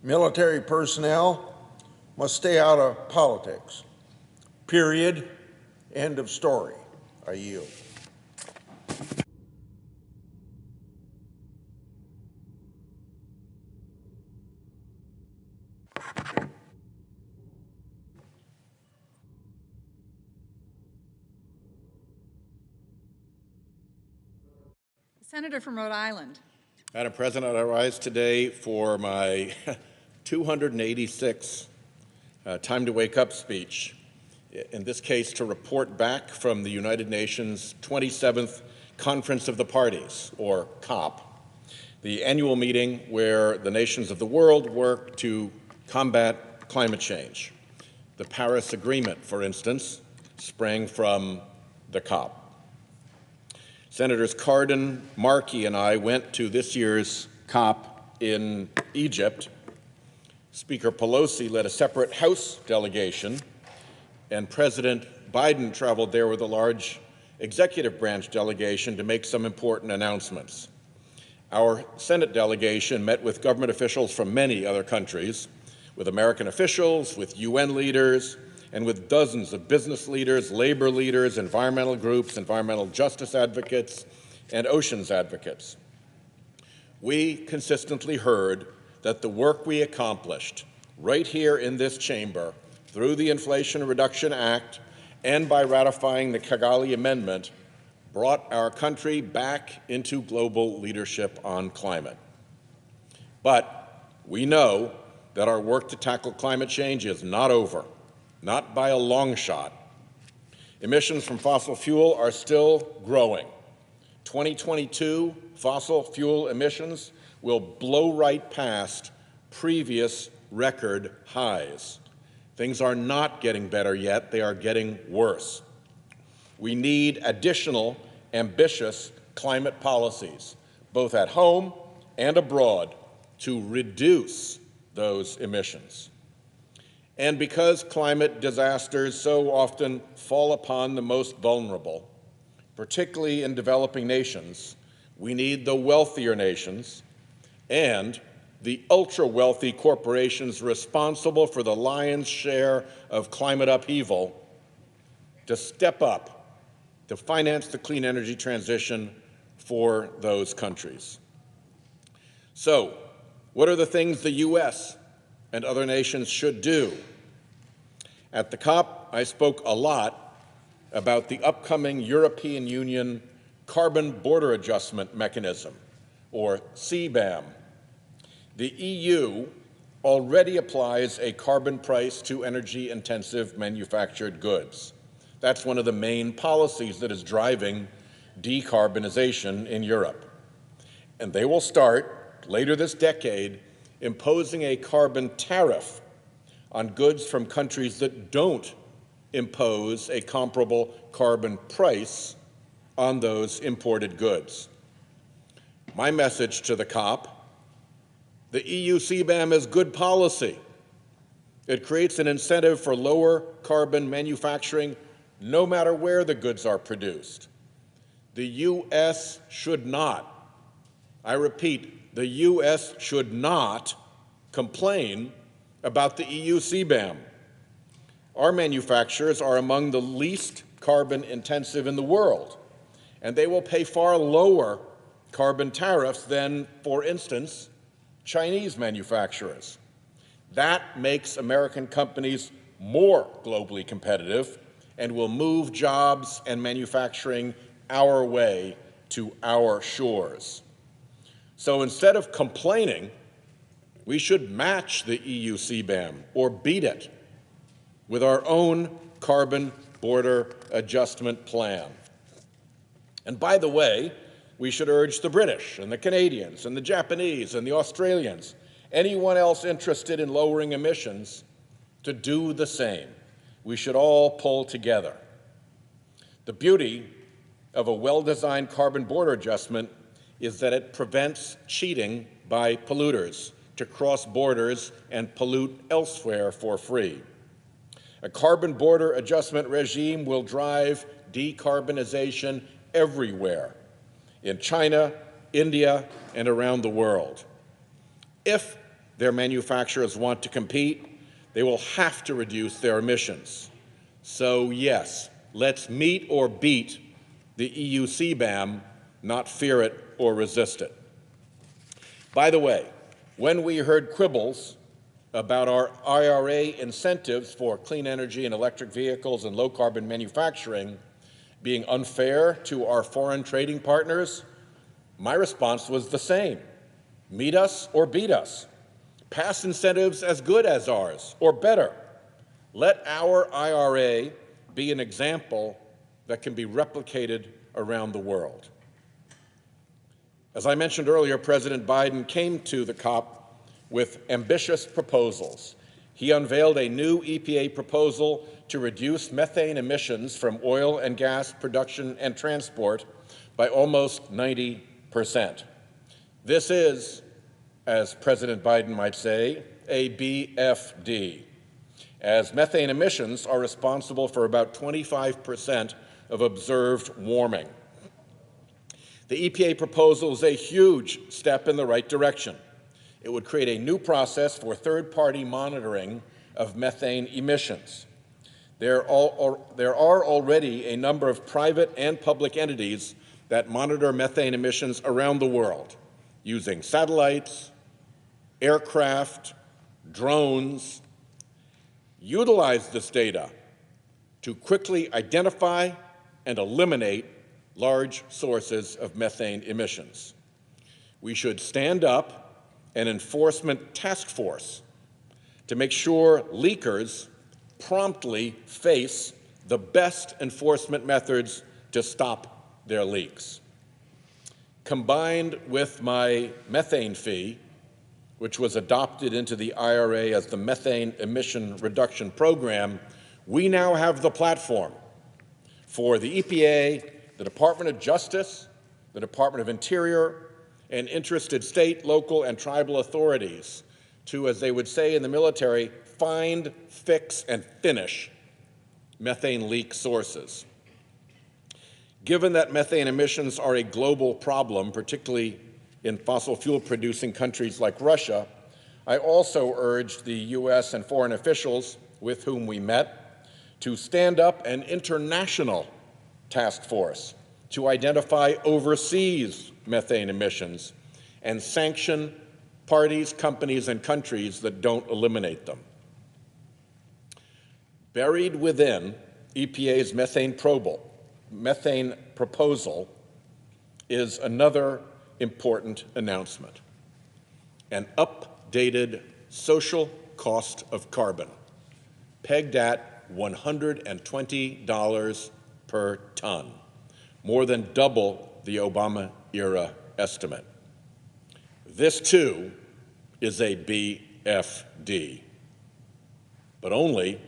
Military personnel must stay out of politics. Period. End of story. I yield. The senator from Rhode Island. Madam President, I rise today for my 286th Time to Wake Up speech, in this case to report back from the United Nations 27th Conference of the Parties, or COP, the annual meeting where the nations of the world work to combat climate change. The Paris Agreement, for instance, sprang from the COP. Senators Cardin, Markey, and I went to this year's COP in Egypt. Speaker Pelosi led a separate House delegation, and President Biden traveled there with a large executive branch delegation to make some important announcements. Our Senate delegation met with government officials from many other countries, with American officials, with UN leaders, and with dozens of business leaders, labor leaders, environmental groups, environmental justice advocates, and oceans advocates. We consistently heard that the work we accomplished right here in this chamber through the Inflation Reduction Act and by ratifying the Kigali Amendment brought our country back into global leadership on climate. But we know that our work to tackle climate change is not over, not by a long shot. Emissions from fossil fuel are still growing. 2022 fossil fuel emissions will blow right past previous record highs. Things are not getting better yet, they are getting worse. We need additional ambitious climate policies, both at home and abroad, to reduce those emissions. And because climate disasters so often fall upon the most vulnerable, particularly in developing nations, we need the wealthier nations and the ultra-wealthy corporations responsible for the lion's share of climate upheaval to step up to finance the clean energy transition for those countries. So, what are the things the U.S. and other nations should do? At the COP, I spoke a lot about the upcoming European Union Carbon Border Adjustment Mechanism, or CBAM. The EU already applies a carbon price to energy-intensive manufactured goods. That's one of the main policies that is driving decarbonization in Europe. And they will start later this decade imposing a carbon tariff on goods from countries that don't impose a comparable carbon price on those imported goods. My message to the COP: the EU CBAM is good policy. It creates an incentive for lower carbon manufacturing no matter where the goods are produced. The U.S. should not, I repeat, the U.S. should not complain about the EU CBAM. Our manufacturers are among the least carbon intensive in the world, and they will pay far lower carbon tariffs than, for instance, Chinese manufacturers. That makes American companies more globally competitive and will move jobs and manufacturing our way to our shores. So instead of complaining, we should match the EU CBAM or beat it with our own carbon border adjustment plan. And by the way, we should urge the British and the Canadians and the Japanese and the Australians, anyone else interested in lowering emissions, to do the same. We should all pull together. The beauty of a well-designed carbon border adjustment is that it prevents cheating by polluters to cross borders and pollute elsewhere for free. A carbon border adjustment regime will drive decarbonization everywhere, in China, India, and around the world. If their manufacturers want to compete, they will have to reduce their emissions. So yes, let's meet or beat the EU CBAM, not fear it or resist it. By the way, when we heard quibbles about our IRA incentives for clean energy and electric vehicles and low-carbon manufacturing being unfair to our foreign trading partners, my response was the same: meet us or beat us. Pass incentives as good as ours or better. Let our IRA be an example that can be replicated around the world. As I mentioned earlier, President Biden came to the COP with ambitious proposals. he unveiled a new EPA proposal to reduce methane emissions from oil and gas production and transport by almost 90%. This is, as President Biden might say, a BFD, as methane emissions are responsible for about 25% of observed warming. The EPA proposal is a huge step in the right direction. It would create a new process for third-party monitoring of methane emissions. There are already a number of private and public entities that monitor methane emissions around the world using satellites, aircraft, drones. Utilize this data to quickly identify and eliminate large sources of methane emissions. We should stand up an enforcement task force to make sure leakers promptly face the best enforcement methods to stop their leaks. Combined with my methane fee, which was adopted into the IRA as the Methane Emission Reduction Program, we now have the platform for the EPA, the Department of Justice, the Department of Interior, and interested state, local, and tribal authorities to, as they would say in the military, find, fix, and finish methane leak sources. Given that methane emissions are a global problem, particularly in fossil fuel-producing countries like Russia, I also urged the U.S. and foreign officials with whom we met to stand up an international task force to identify overseas methane emissions and sanction parties, companies, and countries that don't eliminate them. Buried within EPA's methane proposal is another important announcement: an updated social cost of carbon, pegged at $120 per ton, more than double the Obama-era estimate. This, too, is a BFD, but only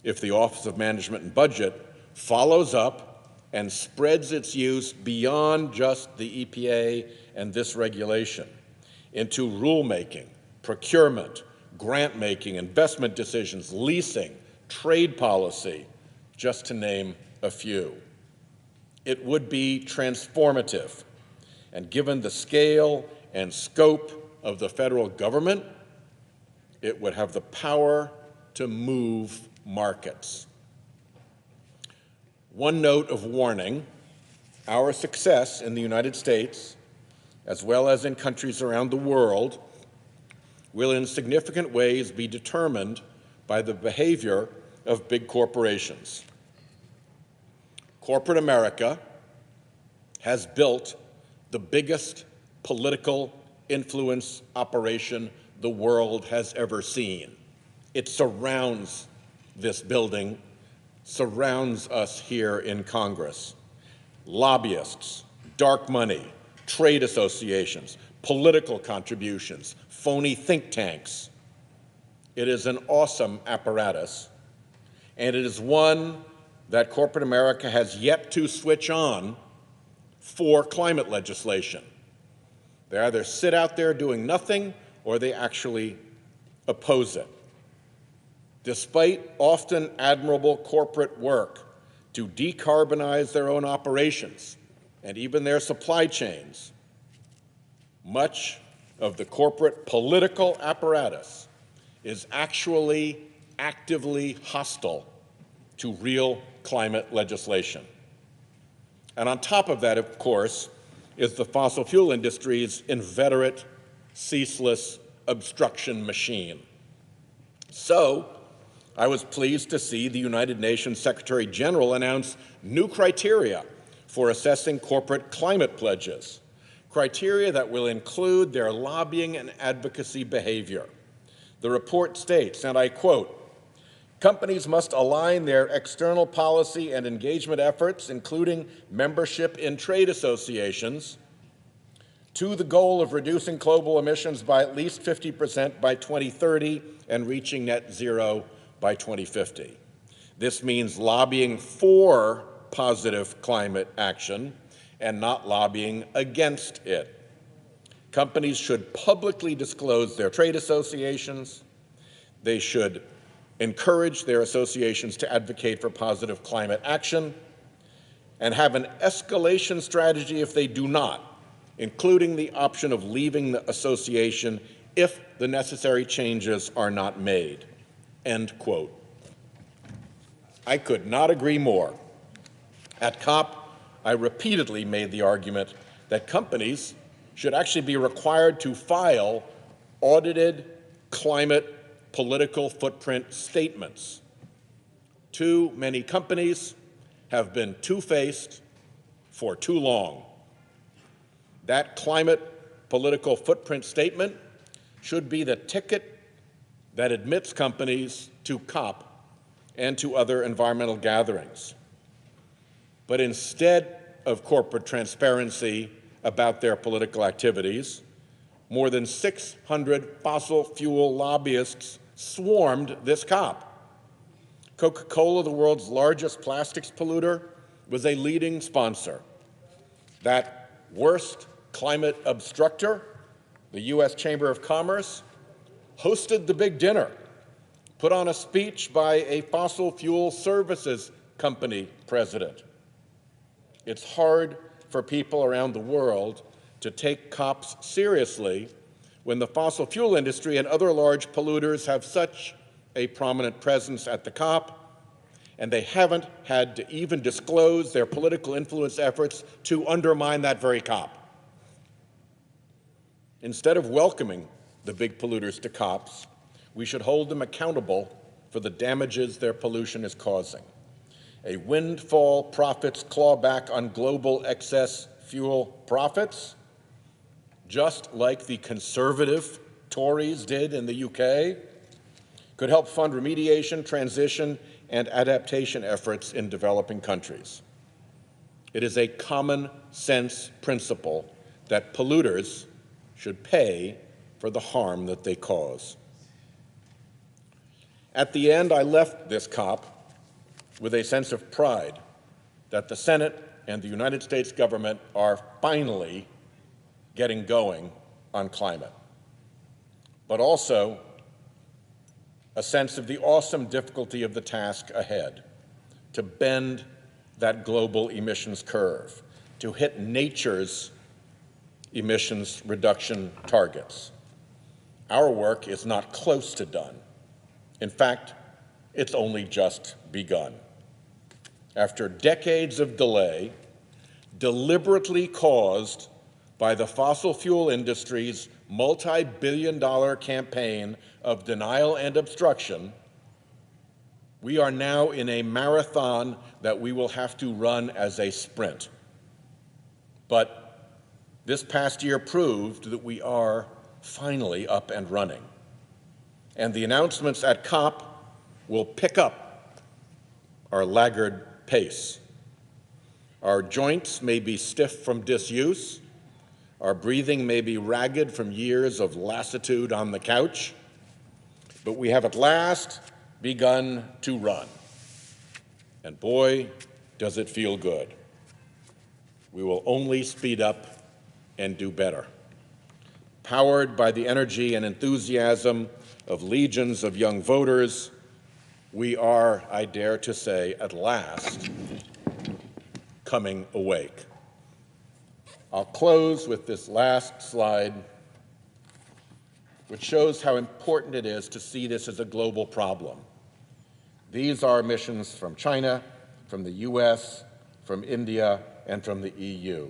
if the Office of Management and Budget follows up and spreads its use beyond just the EPA and this regulation into rulemaking, procurement, grant-making, investment decisions, leasing, trade policy, just to name a few. It would be transformative, and given the scale and scope of the federal government, it would have the power to move markets. One note of warning: our success in the United States, as well as in countries around the world, will in significant ways be determined by the behavior of big corporations. Corporate America has built the biggest political influence operation the world has ever seen. It surrounds this building, surrounds us here in Congress. Lobbyists, dark money, trade associations, political contributions, phony think tanks. It is an awesome apparatus, and it is one that corporate America has yet to switch on for climate legislation. They either sit out there doing nothing, or they actually oppose it. Despite often admirable corporate work to decarbonize their own operations and even their supply chains, much of the corporate political apparatus is actually actively hostile to real climate legislation. And on top of that, of course, is the fossil fuel industry's inveterate, ceaseless obstruction machine. So, I was pleased to see the United Nations Secretary General announce new criteria for assessing corporate climate pledges, criteria that will include their lobbying and advocacy behavior. The report states, and I quote, "Companies must align their external policy and engagement efforts, including membership in trade associations, to the goal of reducing global emissions by at least 50% by 2030 and reaching net zero by 2050. This means lobbying for positive climate action and not lobbying against it. Companies should publicly disclose their trade associations. They should encourage their associations to advocate for positive climate action and have an escalation strategy if they do not, including the option of leaving the association if the necessary changes are not made. End quote. I could not agree more. At COP, I repeatedly made the argument that companies should actually be required to file audited climate political footprint statements. Too many companies have been two-faced for too long. That climate political footprint statement should be the ticket that admits companies to COP and to other environmental gatherings. But instead of corporate transparency about their political activities, more than 600 fossil fuel lobbyists swarmed this COP. Coca-Cola, the world's largest plastics polluter, was a leading sponsor. That worst climate obstructor, the U.S. Chamber of Commerce, hosted the big dinner, put on a speech by a fossil fuel services company president. It's hard for people around the world to take COPs seriously when the fossil fuel industry and other large polluters have such a prominent presence at the COP, and they haven't had to even disclose their political influence efforts to undermine that very COP. Instead of welcoming the big polluters to COPs, we should hold them accountable for the damages their pollution is causing. A windfall profits clawback on global excess fuel profits, just like the conservative Tories did in the UK, could help fund remediation, transition, and adaptation efforts in developing countries. It is a common sense principle that polluters should pay for the harm that they cause. At the end, I left this COP with a sense of pride that the Senate and the United States government are finally getting going on climate, but also a sense of the awesome difficulty of the task ahead, to bend that global emissions curve, to hit nature's emissions reduction targets. Our work is not close to done. In fact, it's only just begun. After decades of delay, deliberately caused by the fossil fuel industry's multi-billion-dollar campaign of denial and obstruction, we are now in a marathon that we will have to run as a sprint. But this past year proved that we are finally up and running. And the announcements at COP will pick up our laggard pace. Our joints may be stiff from disuse. Our breathing may be ragged from years of lassitude on the couch. But we have at last begun to run. And boy, does it feel good. We will only speed up and do better. Powered by the energy and enthusiasm of legions of young voters, we are, I dare to say, at last coming awake. I'll close with this last slide, which shows how important it is to see this as a global problem. These are emissions from China, from the US, from India, and from the EU.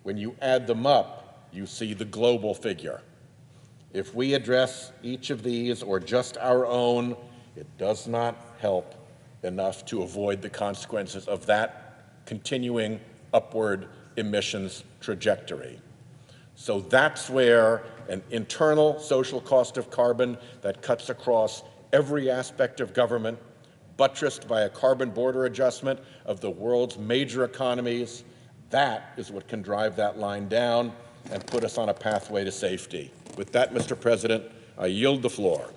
When you add them up, you see the global figure. If we address each of these or just our own, it does not help enough to avoid the consequences of that continuing upward emissions trajectory. So that's where an internal social cost of carbon that cuts across every aspect of government, buttressed by a carbon border adjustment of the world's major economies, that is what can drive that line down. and put us on a pathway to safety. With that, Mr. President, I yield the floor.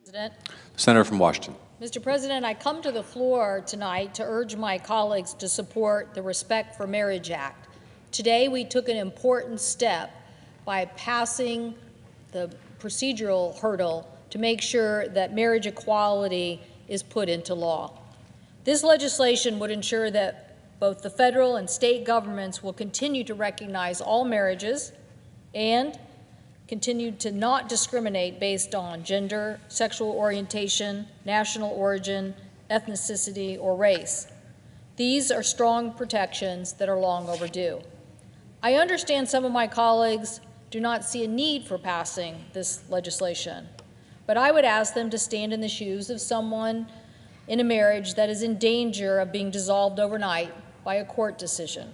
President. Senator from Washington. Mr. President, I come to the floor tonight to urge my colleagues to support the Respect for Marriage Act. Today, we took an important step by passing the procedural hurdle to make sure that marriage equality is put into law. This legislation would ensure that both the federal and state governments will continue to recognize all marriages and continue to not discriminate based on gender, sexual orientation, national origin, ethnicity, or race. These are strong protections that are long overdue. I understand some of my colleagues do not see a need for passing this legislation, but I would ask them to stand in the shoes of someone in a marriage that is in danger of being dissolved overnight by a court decision.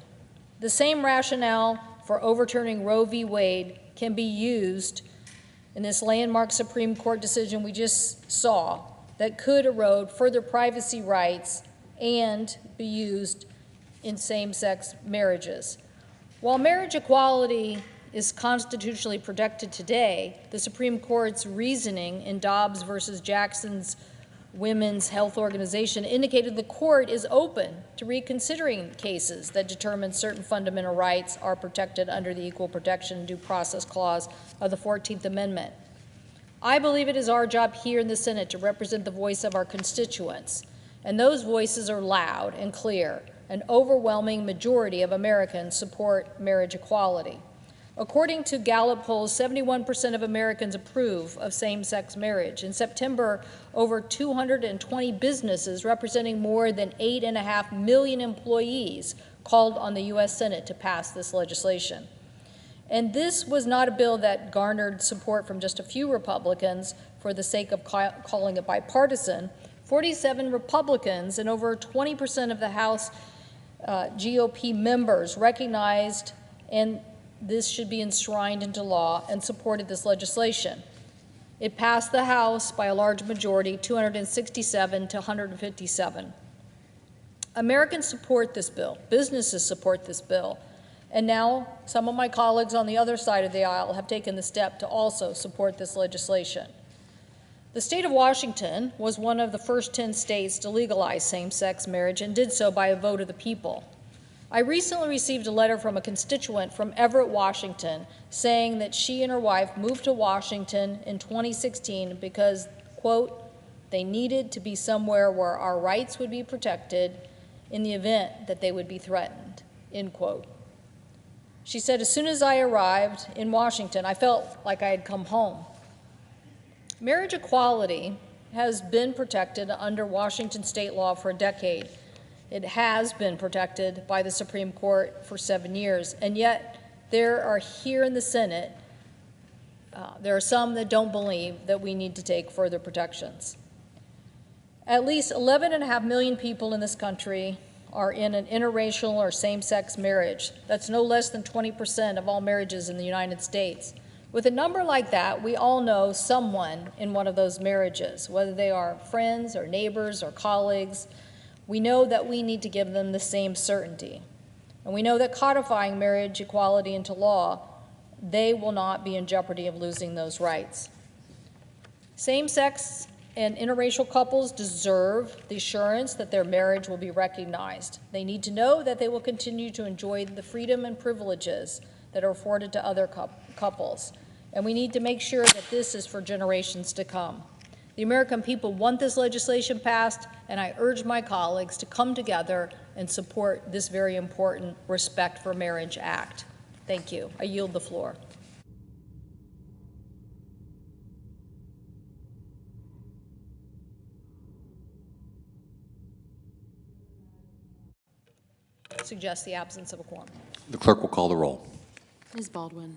The same rationale for overturning Roe v. Wade can be used in this landmark Supreme Court decision we just saw that could erode further privacy rights and be used in same-sex marriages. While marriage equality is constitutionally protected today, the Supreme Court's reasoning in Dobbs versus Jackson's Women's Health Organization indicated the court is open to reconsidering cases that determine certain fundamental rights are protected under the Equal Protection and Due Process Clause of the 14th Amendment. I believe it is our job here in the Senate to represent the voice of our constituents, and those voices are loud and clear. An overwhelming majority of Americans support marriage equality. According to Gallup polls, 71% of Americans approve of same-sex marriage. In September, over 220 businesses representing more than 8.5 million employees called on the U.S. Senate to pass this legislation. And this was not a bill that garnered support from just a few Republicans for the sake of calling it bipartisan. 47 Republicans and over 20% of the House GOP members recognized and this should be enshrined into law and supported this legislation. It passed the House by a large majority, 267 to 157. Americans support this bill. Businesses support this bill. And now some of my colleagues on the other side of the aisle have taken the step to also support this legislation. The state of Washington was one of the first 10 states to legalize same-sex marriage and did so by a vote of the people. I recently received a letter from a constituent from Everett, Washington, saying that she and her wife moved to Washington in 2016 because, quote, they needed to be somewhere where our rights would be protected in the event that they would be threatened, end quote. She said, as soon as I arrived in Washington, I felt like I had come home. Marriage equality has been protected under Washington state law for a decade. It has been protected by the Supreme Court for 7 years, and yet there are here in the Senate, there are some that don't believe that we need to take further protections. At least 11.5 million people in this country are in an interracial or same-sex marriage. That's no less than 20% of all marriages in the United States. With a number like that, we all know someone in one of those marriages, whether they are friends or neighbors or colleagues. We know that we need to give them the same certainty. And we know that codifying marriage equality into law, they will not be in jeopardy of losing those rights. Same-sex and interracial couples deserve the assurance that their marriage will be recognized. They need to know that they will continue to enjoy the freedom and privileges that are afforded to other couples. And we need to make sure that this is for generations to come. The American people want this legislation passed, and I urge my colleagues to come together and support this very important Respect for Marriage Act. Thank you. I yield the floor. I suggest the absence of a quorum. The clerk will call the roll. Ms. Baldwin.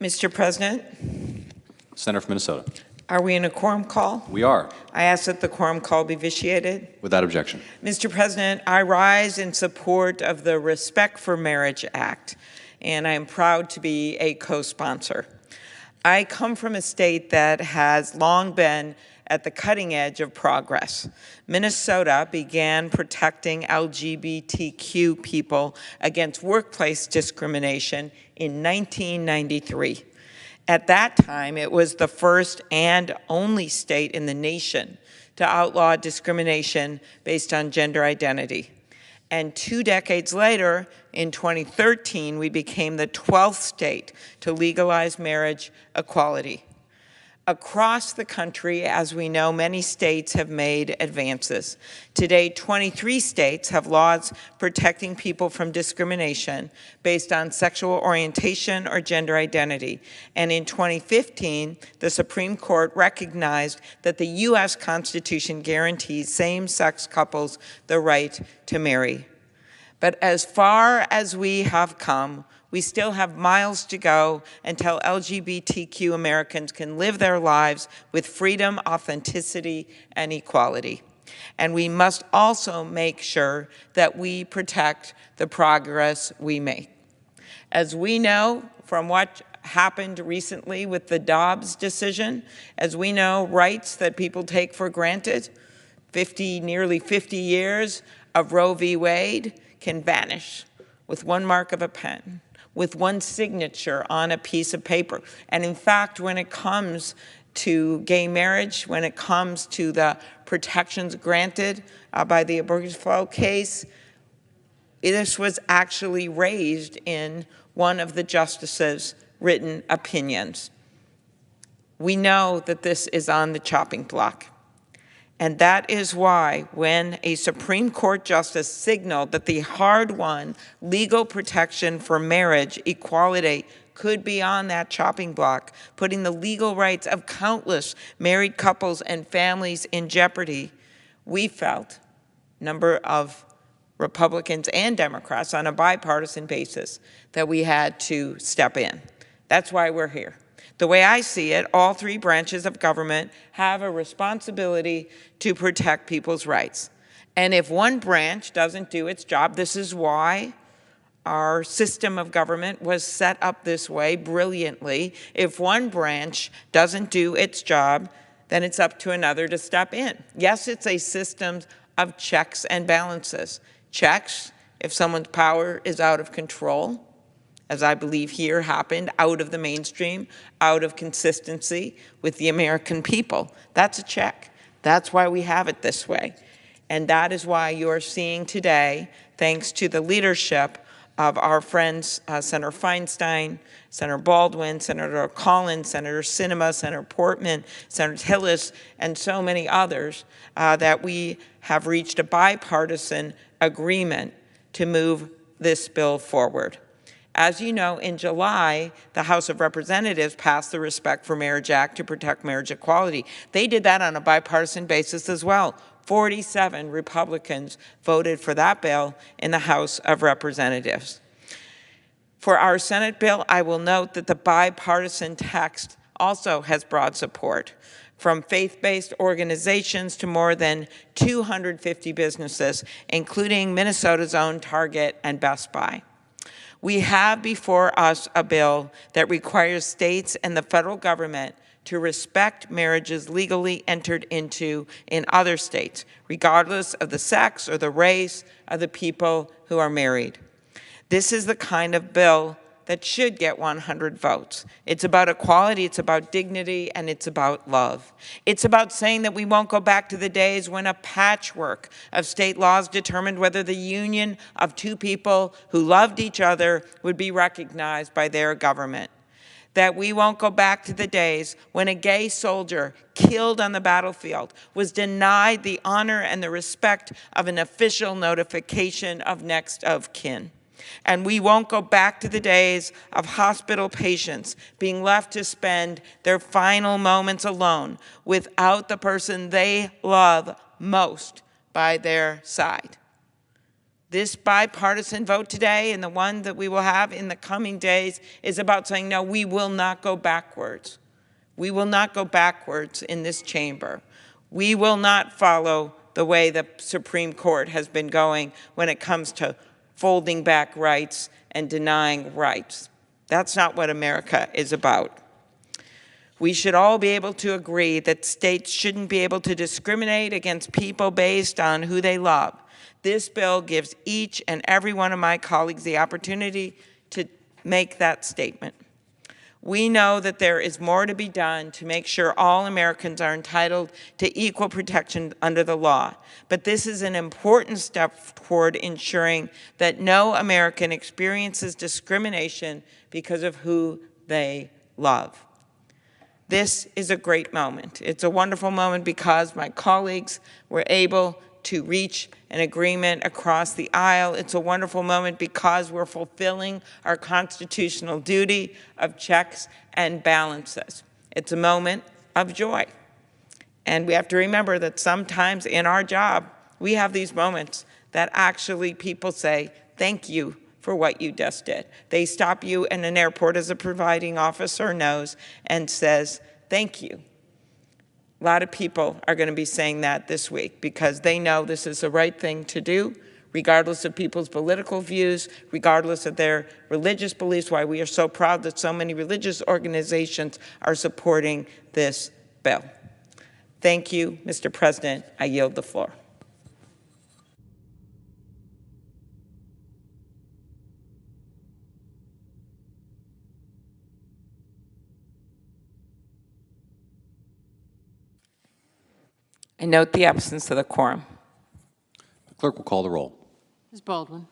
Mr. President, Senator from Minnesota. are we in a quorum call? We are. I ask that the quorum call be vitiated. Without objection. Mr. President, I rise in support of the Respect for Marriage Act, and I am proud to be a co-sponsor. I come from a state that has long been at the cutting edge of progress. Minnesota began protecting LGBTQ people against workplace discrimination in 1993. At that time, it was the first and only state in the nation to outlaw discrimination based on gender identity. And 2 decades later, in 2013, we became the 12th state to legalize marriage equality. Across the country, as we know, many states have made advances. Today, 23 states have laws protecting people from discrimination based on sexual orientation or gender identity. And in 2015, the Supreme Court recognized that the U.S. Constitution guarantees same-sex couples the right to marry. But as far as we have come, we still have miles to go until LGBTQ Americans can live their lives with freedom, authenticity, and equality. And we must also make sure that we protect the progress we make. As we know from what happened recently with the Dobbs decision, as we know, rights that people take for granted, nearly 50 years of Roe v. Wade, can vanish with one mark of a pen, with one signature on a piece of paper. And in fact, when it comes to gay marriage, when it comes to the protections granted by the Obergefell case, this was actually raised in one of the justices' written opinions. We know that this is on the chopping block. And that is why when a Supreme Court justice signaled that the hard-won legal protection for marriage equality could be on that chopping block, putting the legal rights of countless married couples and families in jeopardy, we felt, a number of Republicans and Democrats on a bipartisan basis, that we had to step in. That's why we're here. The way I see it, all 3 branches of government have a responsibility to protect people's rights. And if one branch doesn't do its job, this is why our system of government was set up this way brilliantly. If one branch doesn't do its job, then it's up to another to step in. Yes, it's a system of checks and balances. Checks if someone's power is out of control, as I believe here happened, out of the mainstream, out of consistency with the American people. That's a check. That's why we have it this way. And that is why you're seeing today, thanks to the leadership of our friends, Senator Feinstein, Senator Baldwin, Senator Collins, Senator Sinema, Senator Portman, Senator Hillis, and so many others, that we have reached a bipartisan agreement to move this bill forward. As you know, in July, the House of Representatives passed the Respect for Marriage Act to protect marriage equality. They did that on a bipartisan basis as well. 47 Republicans voted for that bill in the House of Representatives. For our Senate bill, I will note that the bipartisan text also has broad support, from faith-based organizations to more than 250 businesses, including Minnesota's own Target and Best Buy. We have before us a bill that requires states and the federal government to respect marriages legally entered into in other states, regardless of the sex or the race of the people who are married. This is the kind of bill that should get 100 votes. It's about equality, it's about dignity, and it's about love. It's about saying that we won't go back to the days when a patchwork of state laws determined whether the union of 2 people who loved each other would be recognized by their government. That we won't go back to the days when a gay soldier killed on the battlefield was denied the honor and the respect of an official notification of next of kin. And we won't go back to the days of hospital patients being left to spend their final moments alone without the person they love most by their side. This bipartisan vote today and the one that we will have in the coming days is about saying, no, we will not go backwards. We will not go backwards in this chamber. We will not follow the way the Supreme Court has been going when it comes to folding back rights and denying rights. That's not what America is about. We should all be able to agree that states shouldn't be able to discriminate against people based on who they love. This bill gives each and every one of my colleagues the opportunity to make that statement. We know that there is more to be done to make sure all Americans are entitled to equal protection under the law. But this is an important step toward ensuring that no American experiences discrimination because of who they love. This is a great moment. It's a wonderful moment because my colleagues were able to reach an agreement across the aisle. It's a wonderful moment because we're fulfilling our constitutional duty of checks and balances. It's a moment of joy. And we have to remember that sometimes in our job, we have these moments that actually people say, thank you for what you just did. They stop you in an airport, as a providing officer knows, and says, thank you. A lot of people are going to be saying that this week because they know this is the right thing to do, regardless of people's political views, regardless of their religious beliefs, why we are so proud that so many religious organizations are supporting this bill. Thank you, Mr. President. I yield the floor. I note the absence of the quorum. The clerk will call the roll. Ms. Baldwin.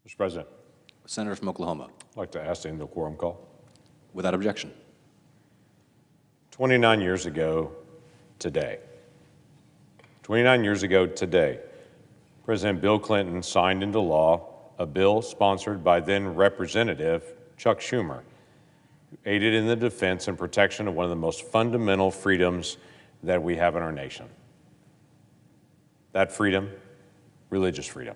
Mr. President, Senator from Oklahoma. I'd like to ask to end the quorum call. Without objection. 29 years ago today, 29 years ago today, President Bill Clinton signed into law a bill sponsored by then Representative Chuck Schumer, who aided in the defense and protection of one of the most fundamental freedoms that we have in our nation. That freedom, religious freedom.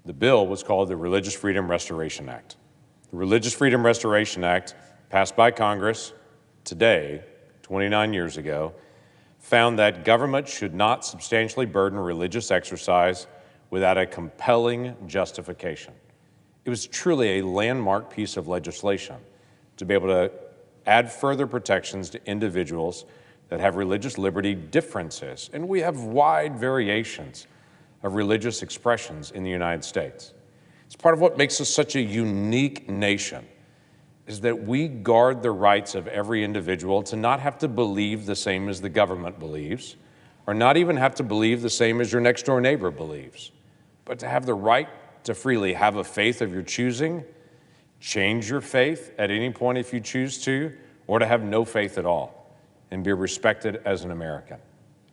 The bill was called the Religious Freedom Restoration Act. The Religious Freedom Restoration Act, passed by Congress today, 29 years ago, found that government should not substantially burden religious exercise without a compelling justification. It was truly a landmark piece of legislation to be able to add further protections to individuals that have religious liberty differences. And we have wide variations of religious expressions in the United States. It's part of what makes us such a unique nation, is that we guard the rights of every individual to not have to believe the same as the government believes, or not even have to believe the same as your next door neighbor believes, but to have the right to freely have a faith of your choosing, change your faith at any point if you choose to, or to have no faith at all and be respected as an American.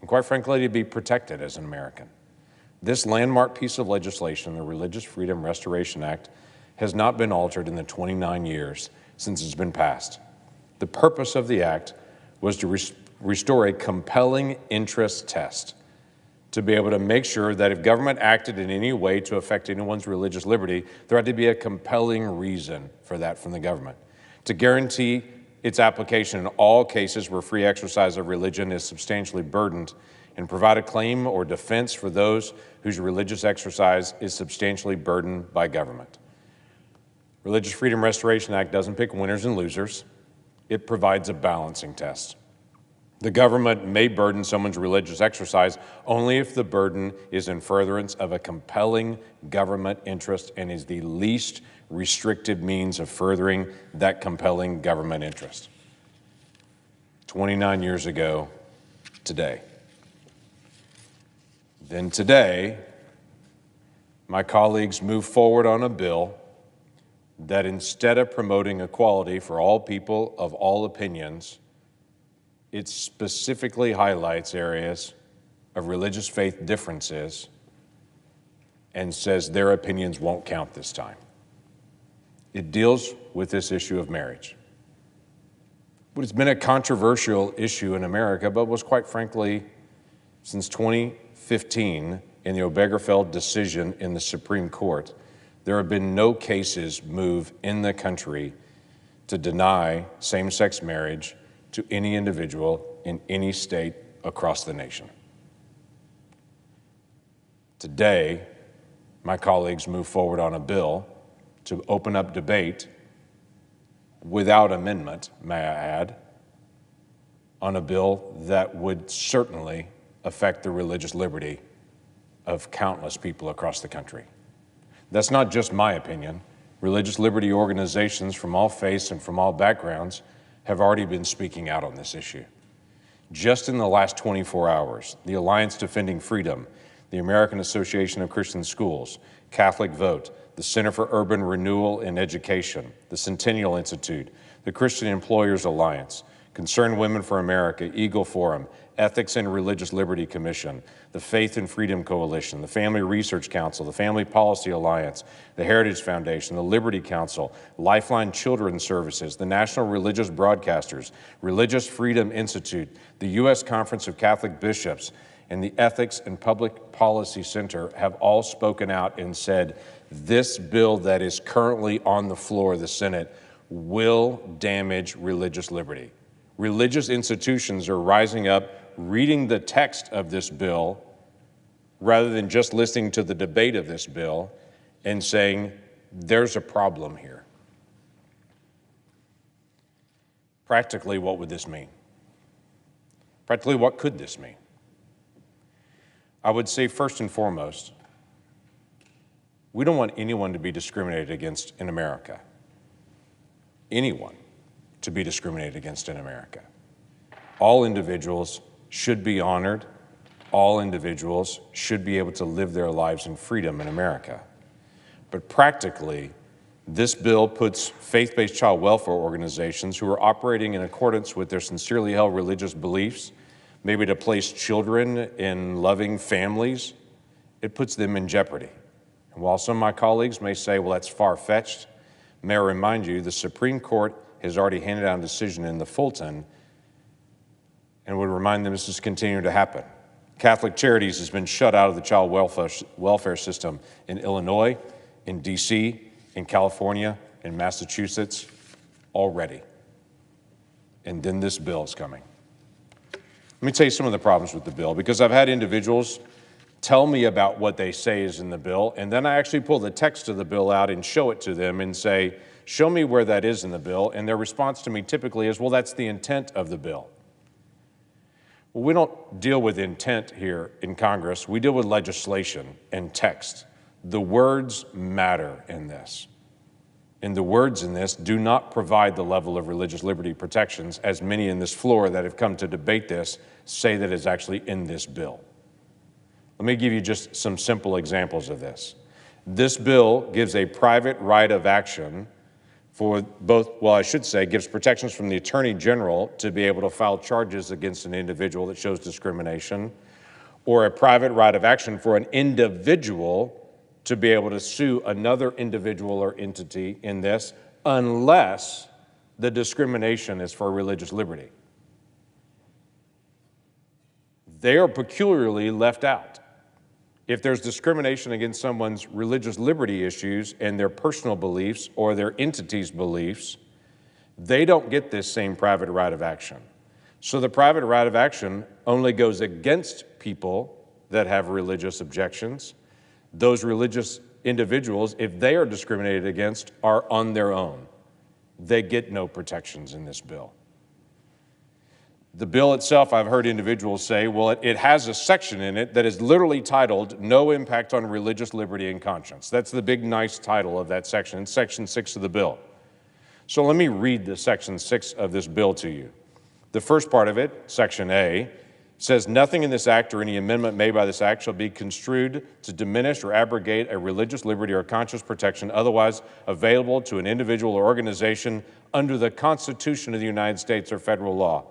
And quite frankly, to be protected as an American. This landmark piece of legislation, the Religious Freedom Restoration Act, has not been altered in the 29 years since it's been passed. The purpose of the act was to restore a compelling interest test, to be able to make sure that if government acted in any way to affect anyone's religious liberty, there had to be a compelling reason for that from the government. To guarantee its application in all cases where free exercise of religion is substantially burdened, and provide a claim or defense for those whose religious exercise is substantially burdened by government. Religious Freedom Restoration Act doesn't pick winners and losers. It provides a balancing test. The government may burden someone's religious exercise only if the burden is in furtherance of a compelling government interest and is the least restrictive means of furthering that compelling government interest. 29 years ago today. Then today, my colleagues move forward on a bill that instead of promoting equality for all people of all opinions, it specifically highlights areas of religious faith differences and says their opinions won't count this time. It deals with this issue of marriage. But it's been a controversial issue in America, but was quite frankly, since 2015, in the Obergefell decision in the Supreme Court, there have been no cases moved in the country to deny same-sex marriage to any individual in any state across the nation. Today, my colleagues move forward on a bill to open up debate without amendment, may I add, on a bill that would certainly affect the religious liberty of countless people across the country. That's not just my opinion. Religious liberty organizations from all faiths and from all backgrounds have already been speaking out on this issue. Just in the last 24 hours, the Alliance Defending Freedom, the American Association of Christian Schools, Catholic Vote, the Center for Urban Renewal in Education, the Centennial Institute, the Christian Employers Alliance, Concerned Women for America, Eagle Forum, Ethics and Religious Liberty Commission, the Faith and Freedom Coalition, the Family Research Council, the Family Policy Alliance, the Heritage Foundation, the Liberty Council, Lifeline Children's Services, the National Religious Broadcasters, Religious Freedom Institute, the U.S. Conference of Catholic Bishops, and the Ethics and Public Policy Center have all spoken out and said, this bill that is currently on the floor of the Senate will damage religious liberty. Religious institutions are rising up, reading the text of this bill, rather than just listening to the debate of this bill, and saying, there's a problem here. Practically, what would this mean? Practically, what could this mean? I would say, first and foremost, we don't want anyone to be discriminated against in America. Anyone to be discriminated against in America. All individuals should be honored. All individuals should be able to live their lives in freedom in America. But practically, this bill puts faith-based child welfare organizations who are operating in accordance with their sincerely held religious beliefs, maybe to place children in loving families, it puts them in jeopardy. And while some of my colleagues may say, well, that's far-fetched, may I remind you, the Supreme Court has already handed down a decision in the Fulton and would remind them this is continuing to happen. Catholic Charities has been shut out of the child welfare system in Illinois, in D.C., in California, in Massachusetts already. And then this bill is coming. Let me tell you some of the problems with the bill, because I've had individuals tell me about what they say is in the bill, and then I actually pull the text of the bill out and show it to them and say, show me where that is in the bill, and their response to me typically is, well, that's the intent of the bill. Well, we don't deal with intent here in Congress. We deal with legislation and text. The words matter in this. And the words in this do not provide the level of religious liberty protections as many in this floor that have come to debate this say that is actually in this bill. Let me give you just some simple examples of this. This bill gives a private right of action for both, well, I should say, gives protections from the Attorney General to be able to file charges against an individual that shows discrimination, or a private right of action for an individual to be able to sue another individual or entity in this, unless the discrimination is for religious liberty. They are peculiarly left out. If there's discrimination against someone's religious liberty issues and their personal beliefs or their entity's beliefs, they don't get this same private right of action. So the private right of action only goes against people that have religious objections. Those religious individuals, if they are discriminated against, are on their own. They get no protections in this bill. The bill itself, I've heard individuals say, well, it has a section in it that is literally titled, No Impact on Religious Liberty and Conscience. That's the big, nice title of that section. It's Section 6 of the bill. So let me read the Section 6 of this bill to you. The first part of it, Section A, says, nothing in this act or any amendment made by this act shall be construed to diminish or abrogate a religious liberty or conscience protection otherwise available to an individual or organization under the Constitution of the United States or federal law.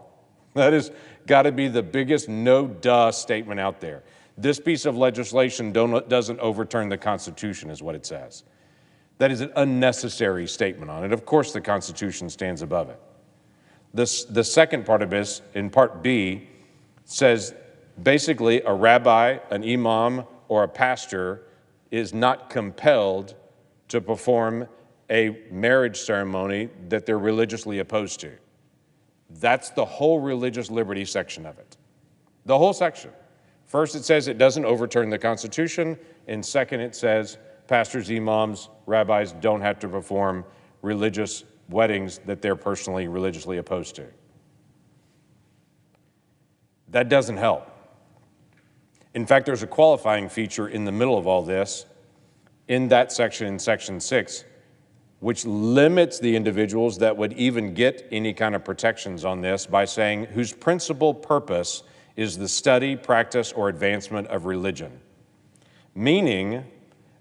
That has got to be the biggest no-duh statement out there. This piece of legislation doesn't overturn the Constitution, is what it says. That is an unnecessary statement on it. Of course, the Constitution stands above it. The second part of this, in Part B, says basically a rabbi, an imam, or a pastor is not compelled to perform a marriage ceremony that they're religiously opposed to. That's the whole religious liberty section of it. The whole section. First, it says it doesn't overturn the Constitution, and second, it says pastors, imams, rabbis don't have to perform religious weddings that they're personally religiously opposed to. That doesn't help. In fact, there's a qualifying feature in the middle of all this, in that section, in Section 6, which limits the individuals that would even get any kind of protections on this by saying whose principal purpose is the study, practice, or advancement of religion. Meaning,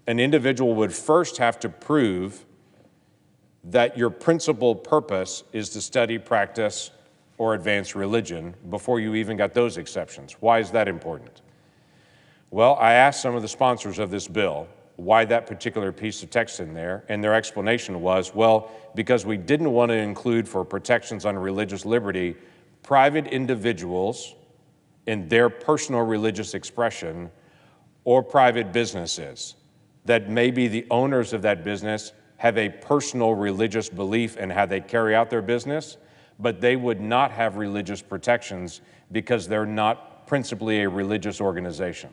an individual would first have to prove that your principal purpose is to study, practice, or advance religion before you even got those exceptions. Why is that important? Well, I asked some of the sponsors of this bill why that particular piece of text in there, and their explanation was, well, because we didn't want to include for protections on religious liberty private individuals in their personal religious expression or private businesses that maybe the owners of that business have a personal religious belief in how they carry out their business, but they would not have religious protections because they're not principally a religious organization.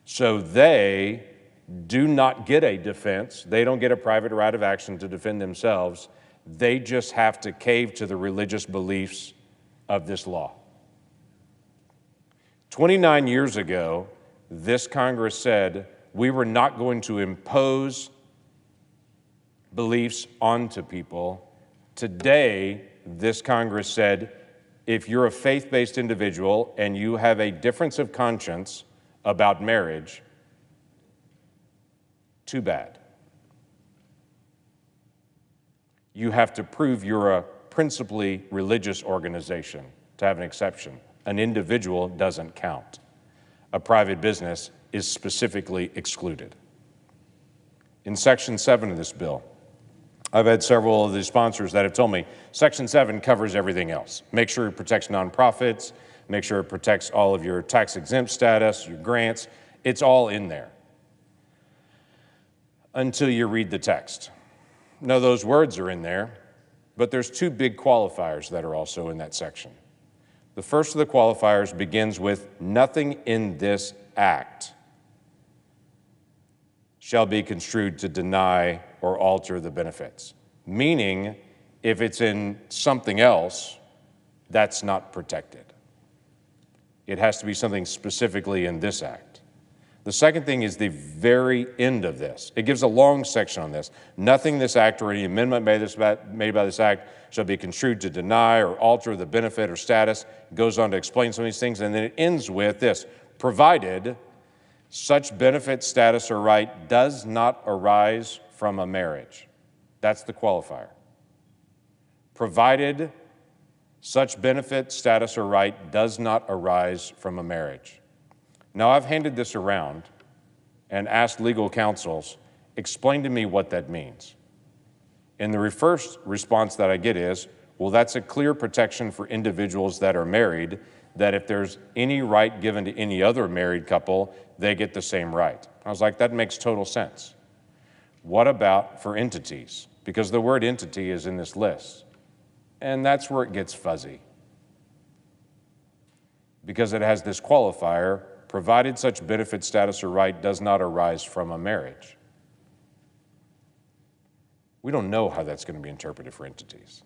So they do not get a defense. They don't get a private right of action to defend themselves. They just have to cave to the religious beliefs of this law. 29 years ago, this Congress said we were not going to impose beliefs onto people. Today, this Congress said, if you're a faith-based individual and you have a difference of conscience about marriage, too bad. You have to prove you're a principally religious organization to have an exception. An individual doesn't count. A private business is specifically excluded. In Section 7 of this bill, I've had several of the sponsors that have told me Section 7 covers everything else. Make sure it protects nonprofits, make sure it protects all of your tax-exempt status, your grants. It's all in there until you read the text. Now, those words are in there, but there's two big qualifiers that are also in that section. The first of the qualifiers begins with, nothing in this act shall be construed to deny or alter the benefits. Meaning, if it's in something else, that's not protected. It has to be something specifically in this act. The second thing is the very end of this. It gives a long section on this. Nothing in this act or any amendment made by this act shall be construed to deny or alter the benefit or status. It goes on to explain some of these things, and then it ends with this, provided such benefit, status, or right does not arise from a marriage. That's the qualifier. Provided such benefit, status, or right does not arise from a marriage. Now, I've handed this around and asked legal counsels, explain to me what that means. And the first response that I get is, well, that's a clear protection for individuals that are married, that if there's any right given to any other married couple, they get the same right. I was like, that makes total sense. What about for entities? Because the word entity is in this list. And that's where it gets fuzzy. Because it has this qualifier, provided such benefit, status, or right does not arise from a marriage. We don't know how that's going to be interpreted for entities.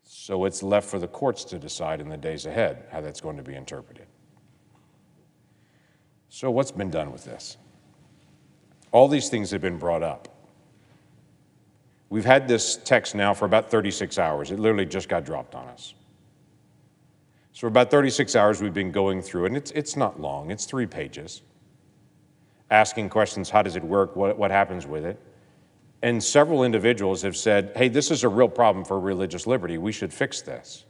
So it's left for the courts to decide in the days ahead how that's going to be interpreted. So what's been done with this? All these things have been brought up. We've had this text now for about 36 hours. It literally just got dropped on us. So for about 36 hours, we've been going through it, and it's not long. It's 3 pages, asking questions, how does it work, what happens with it? And several individuals have said, hey, this is a real problem for religious liberty. We should fix this.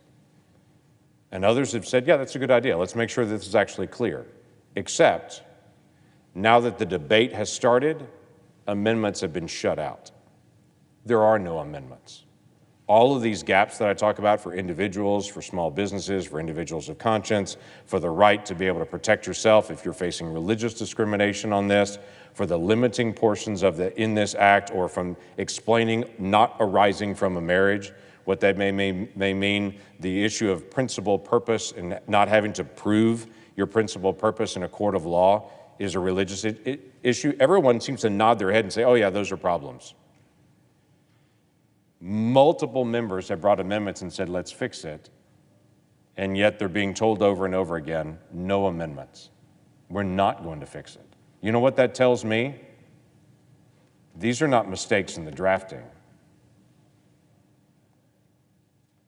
And others have said, yeah, that's a good idea. Let's make sure that this is actually clear. Except, now that the debate has started, amendments have been shut out. There are no amendments. All of these gaps that I talk about for individuals, for small businesses, for individuals of conscience, for the right to be able to protect yourself if you're facing religious discrimination on this, for the limiting portions of in this act, or from explaining not arising from a marriage, what that may mean, the issue of principal purpose and not having to prove your principal purpose in a court of law is a religious issue. Everyone seems to nod their head and say, oh yeah, those are problems. Multiple members have brought amendments and said, let's fix it. And yet they're being told over and over again, no amendments. We're not going to fix it. You know what that tells me? These are not mistakes in the drafting.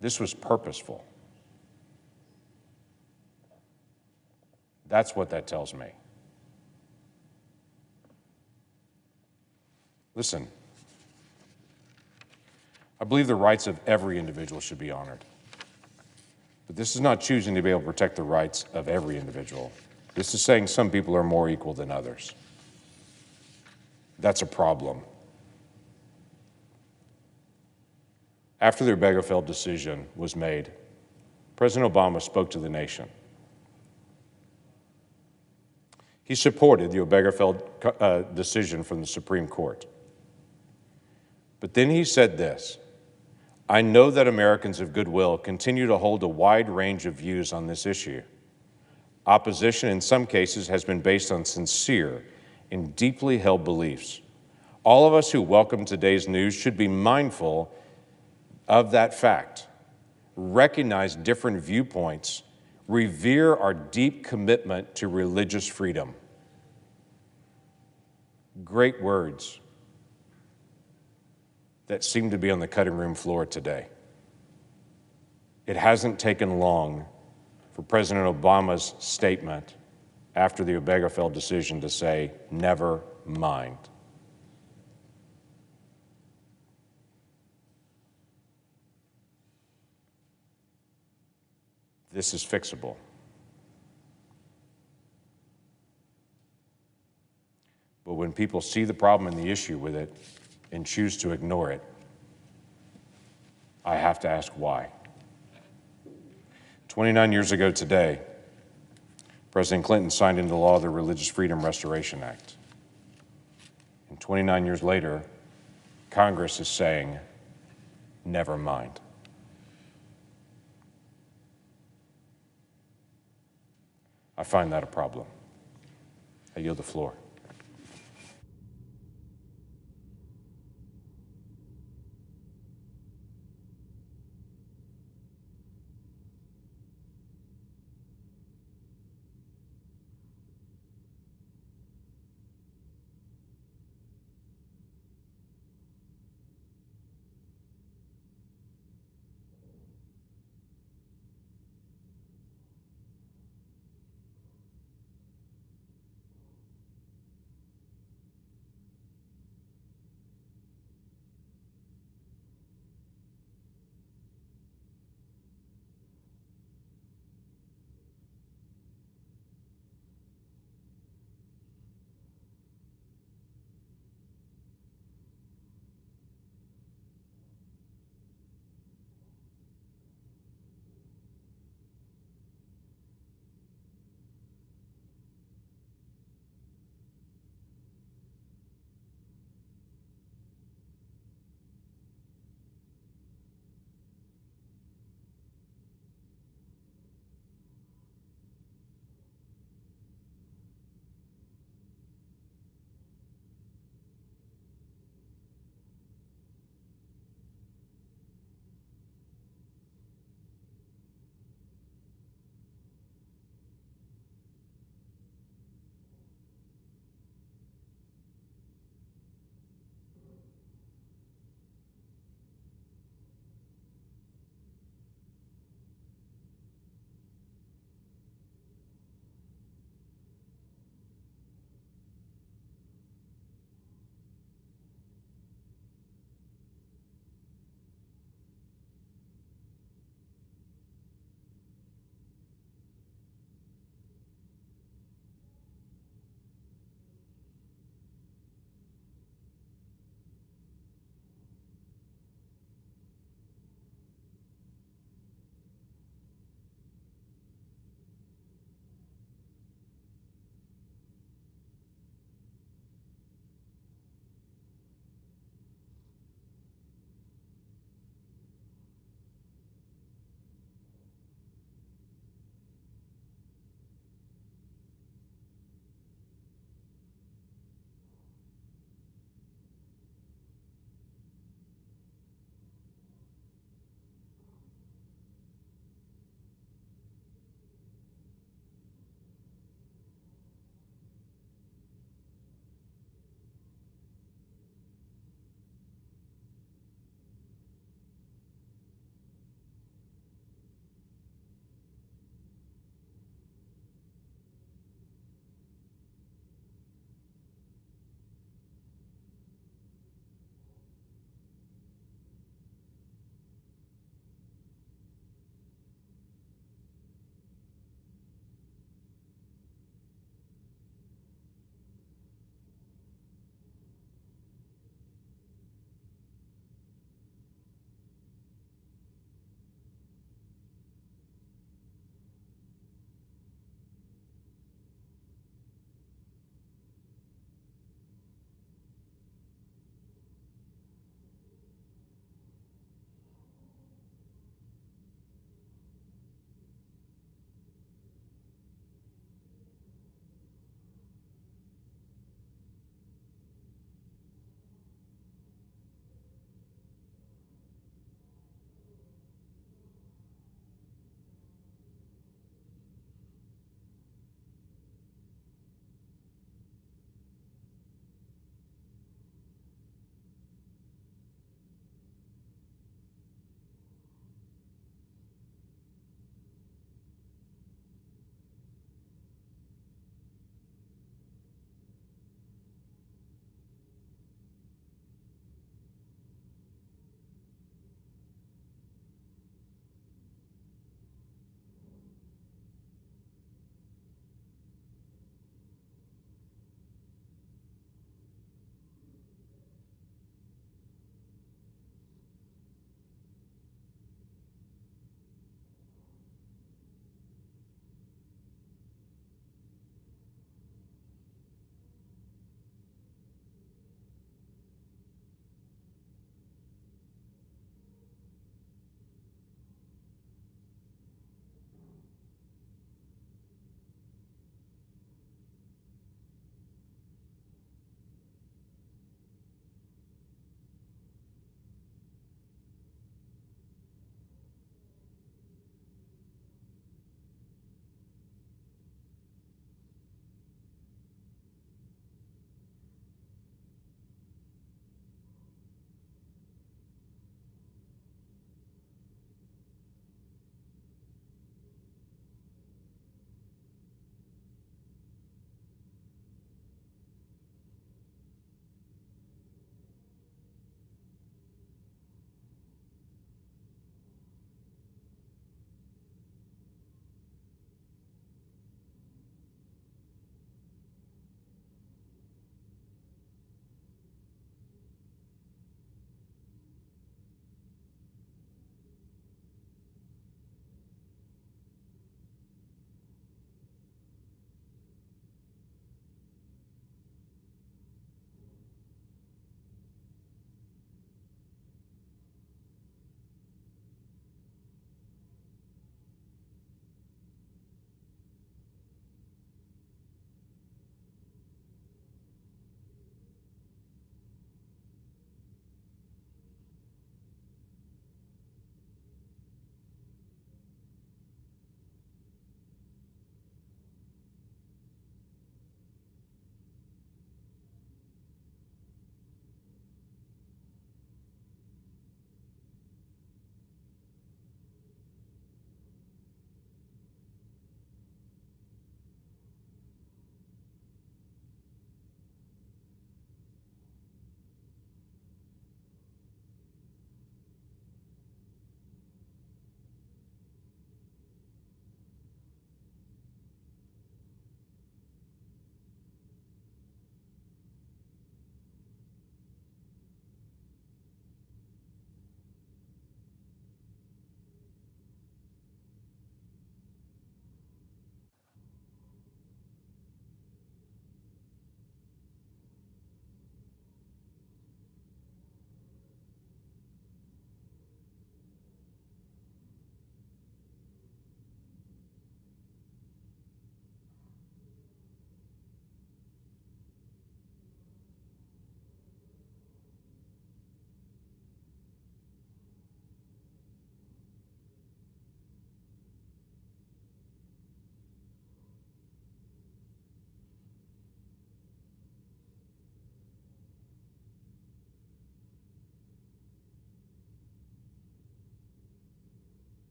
This was purposeful. That's what that tells me. Listen. I believe the rights of every individual should be honored. But this is not choosing to be able to protect the rights of every individual. This is saying some people are more equal than others. That's a problem. After the Obergefell decision was made, President Obama spoke to the nation. He supported the Obergefell decision from the Supreme Court. But then he said this, I know that Americans of goodwill continue to hold a wide range of views on this issue. Opposition in some cases has been based on sincere and deeply held beliefs. All of us who welcome today's news should be mindful of that fact, recognize different viewpoints, revere our deep commitment to religious freedom. Great words that seem to be on the cutting room floor today. It hasn't taken long for President Obama's statement after the Obergefell decision to say, never mind. This is fixable. But when people see the problem and the issue with it and choose to ignore it, I have to ask why. 29 years ago today, President Clinton signed into law the Religious Freedom Restoration Act. And 29 years later, Congress is saying, never mind. I find that a problem. I yield the floor.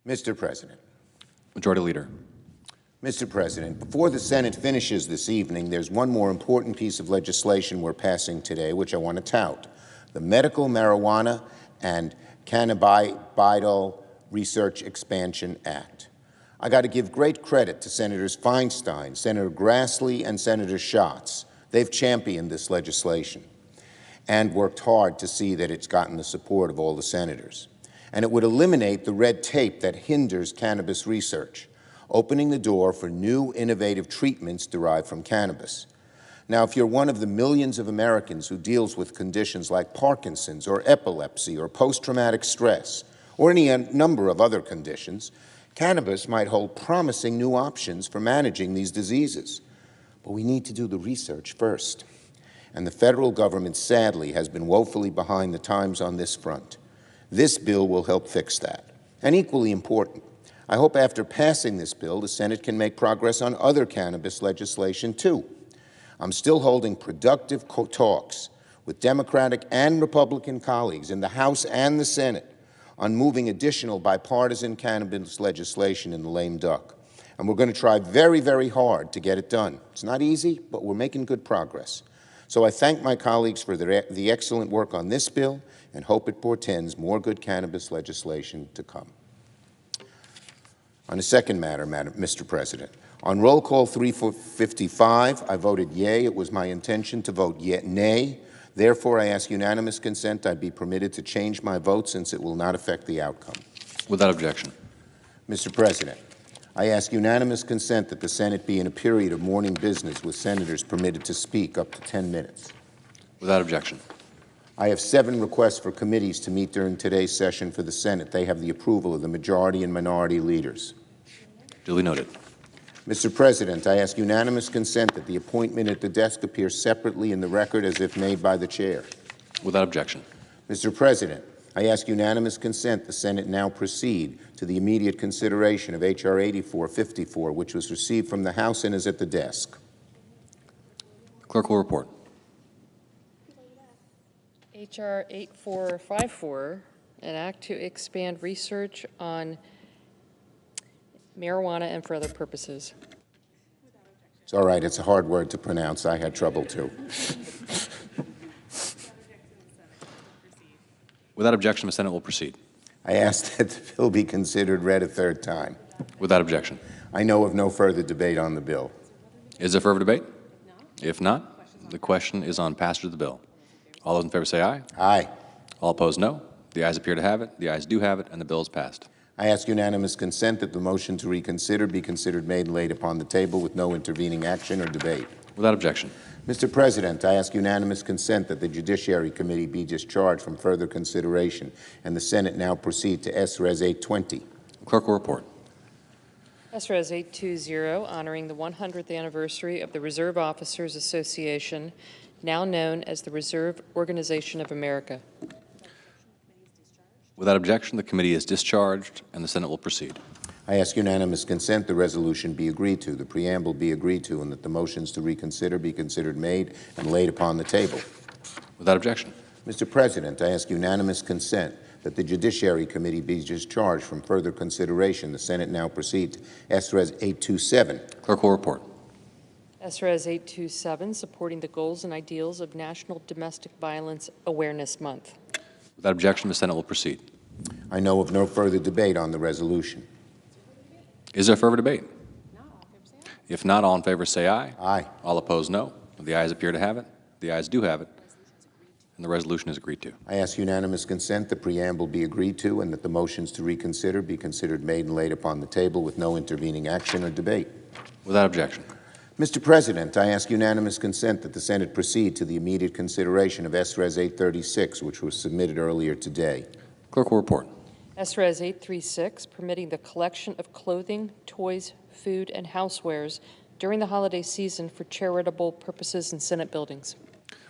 Mr. President. Majority Leader. Mr. President, before the Senate finishes this evening, there's one more important piece of legislation we're passing today, which I want to tout: the Medical Marijuana and Cannabidiol Research Expansion Act. I got to give great credit to Senators Feinstein, Senator Grassley, and Senator Schatz. They've championed this legislation and worked hard to see that it's gotten the support of all the senators. And it would eliminate the red tape that hinders cannabis research, opening the door for new innovative treatments derived from cannabis. Now, if you're one of the millions of Americans who deals with conditions like Parkinson's or epilepsy or post-traumatic stress or any number of other conditions, cannabis might hold promising new options for managing these diseases. But we need to do the research first. And the federal government, sadly, has been woefully behind the times on this front. This bill will help fix that. And equally important, I hope after passing this bill, the Senate can make progress on other cannabis legislation, too. I'm still holding productive talks with Democratic and Republican colleagues in the House and the Senate on moving additional bipartisan cannabis legislation in the lame duck. And we're going to try very, very hard to get it done. It's not easy, but we're making good progress. So I thank my colleagues for the excellent work on this bill and hope it portends more good cannabis legislation to come. On a second matter, Mr. President, on roll call 355, I voted yea. It was my intention to vote nay. Therefore, I ask unanimous consent I be permitted to change my vote since it will not affect the outcome. Without objection. Mr. President, I ask unanimous consent that the Senate be in a period of morning business with senators permitted to speak up to 10 minutes. Without objection. I have 7 requests for committees to meet during today's session for the Senate. They have the approval of the majority and minority leaders. Duly noted. Mr. President, I ask unanimous consent that the appointment at the desk appear separately in the record as if made by the chair. Without objection. Mr. President, I ask unanimous consent the Senate now proceed to the immediate consideration of H.R. 8454, which was received from the House and is at the desk. Clerk will report. H.R. 8454, an act to expand research on marijuana and for other purposes. It's all right. It's a hard word to pronounce. I had trouble, too. Without objection, the Senate will proceed. I ask that the bill be considered read a third time. Without objection. I know of no further debate on the bill. Is there further debate? No. If not, the question is on passage of the bill. All those in favor say aye. Aye. All opposed, no. The ayes appear to have it. The ayes do have it, and the bill is passed. I ask unanimous consent that the motion to reconsider be considered made and laid upon the table with no intervening action or debate. Without objection. Mr. President, I ask unanimous consent that the Judiciary Committee be discharged from further consideration, and the Senate now proceed to S-Res 820. Clerk will report. S-Res 820, honoring the 100th anniversary of the Reserve Officers Association, now known as the Reserve Organization of America. Without objection, the committee is discharged, and the Senate will proceed. I ask unanimous consent the resolution be agreed to, the preamble be agreed to, and that the motions to reconsider be considered made and laid upon the table. Without objection. Mr. President, I ask unanimous consent that the Judiciary Committee be discharged from further consideration. The Senate now proceed to S-Res 827. Clerk will report. S-Res 827, supporting the goals and ideals of National Domestic Violence Awareness Month. Without objection, the Senate will proceed. I know of no further debate on the resolution. Is there further debate? No. If not, all in favor say aye. Aye. All opposed, no. The ayes appear to have it. The ayes do have it. And the resolution is agreed to. I ask unanimous consent the preamble be agreed to and that the motions to reconsider be considered made and laid upon the table with no intervening action or debate. Without objection. Mr. President, I ask unanimous consent that the Senate proceed to the immediate consideration of S-Res 836, which was submitted earlier today. Clerk will report. S-Res 836, permitting the collection of clothing, toys, food, and housewares during the holiday season for charitable purposes in Senate buildings.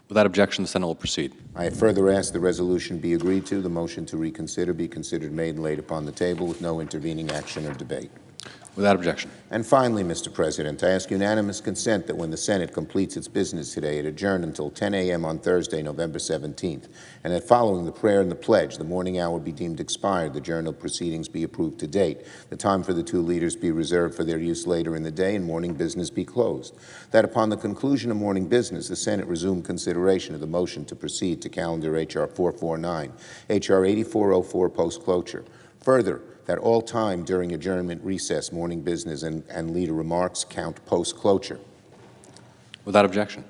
Without objection, the Senate will proceed. I further ask the resolution be agreed to, the motion to reconsider be considered made and laid upon the table with no intervening action or debate. Without objection. And finally, Mr. President, I ask unanimous consent that when the Senate completes its business today, it adjourn until 10 a.m. on Thursday, November 17th, and that following the prayer and the pledge, the morning hour be deemed expired, the journal proceedings be approved to date, the time for the two leaders be reserved for their use later in the day, and morning business be closed. That upon the conclusion of morning business, the Senate resume consideration of the motion to proceed to calendar H.R. 449, H.R. 8404 post-cloture. Further, that all time during adjournment, recess, morning business, and leader remarks count post-closure. Without objection.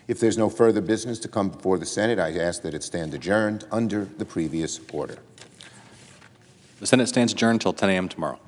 If there's no further business to come before the Senate, I ask that it stand adjourned under the previous order. The Senate stands adjourned until 10 a.m. tomorrow.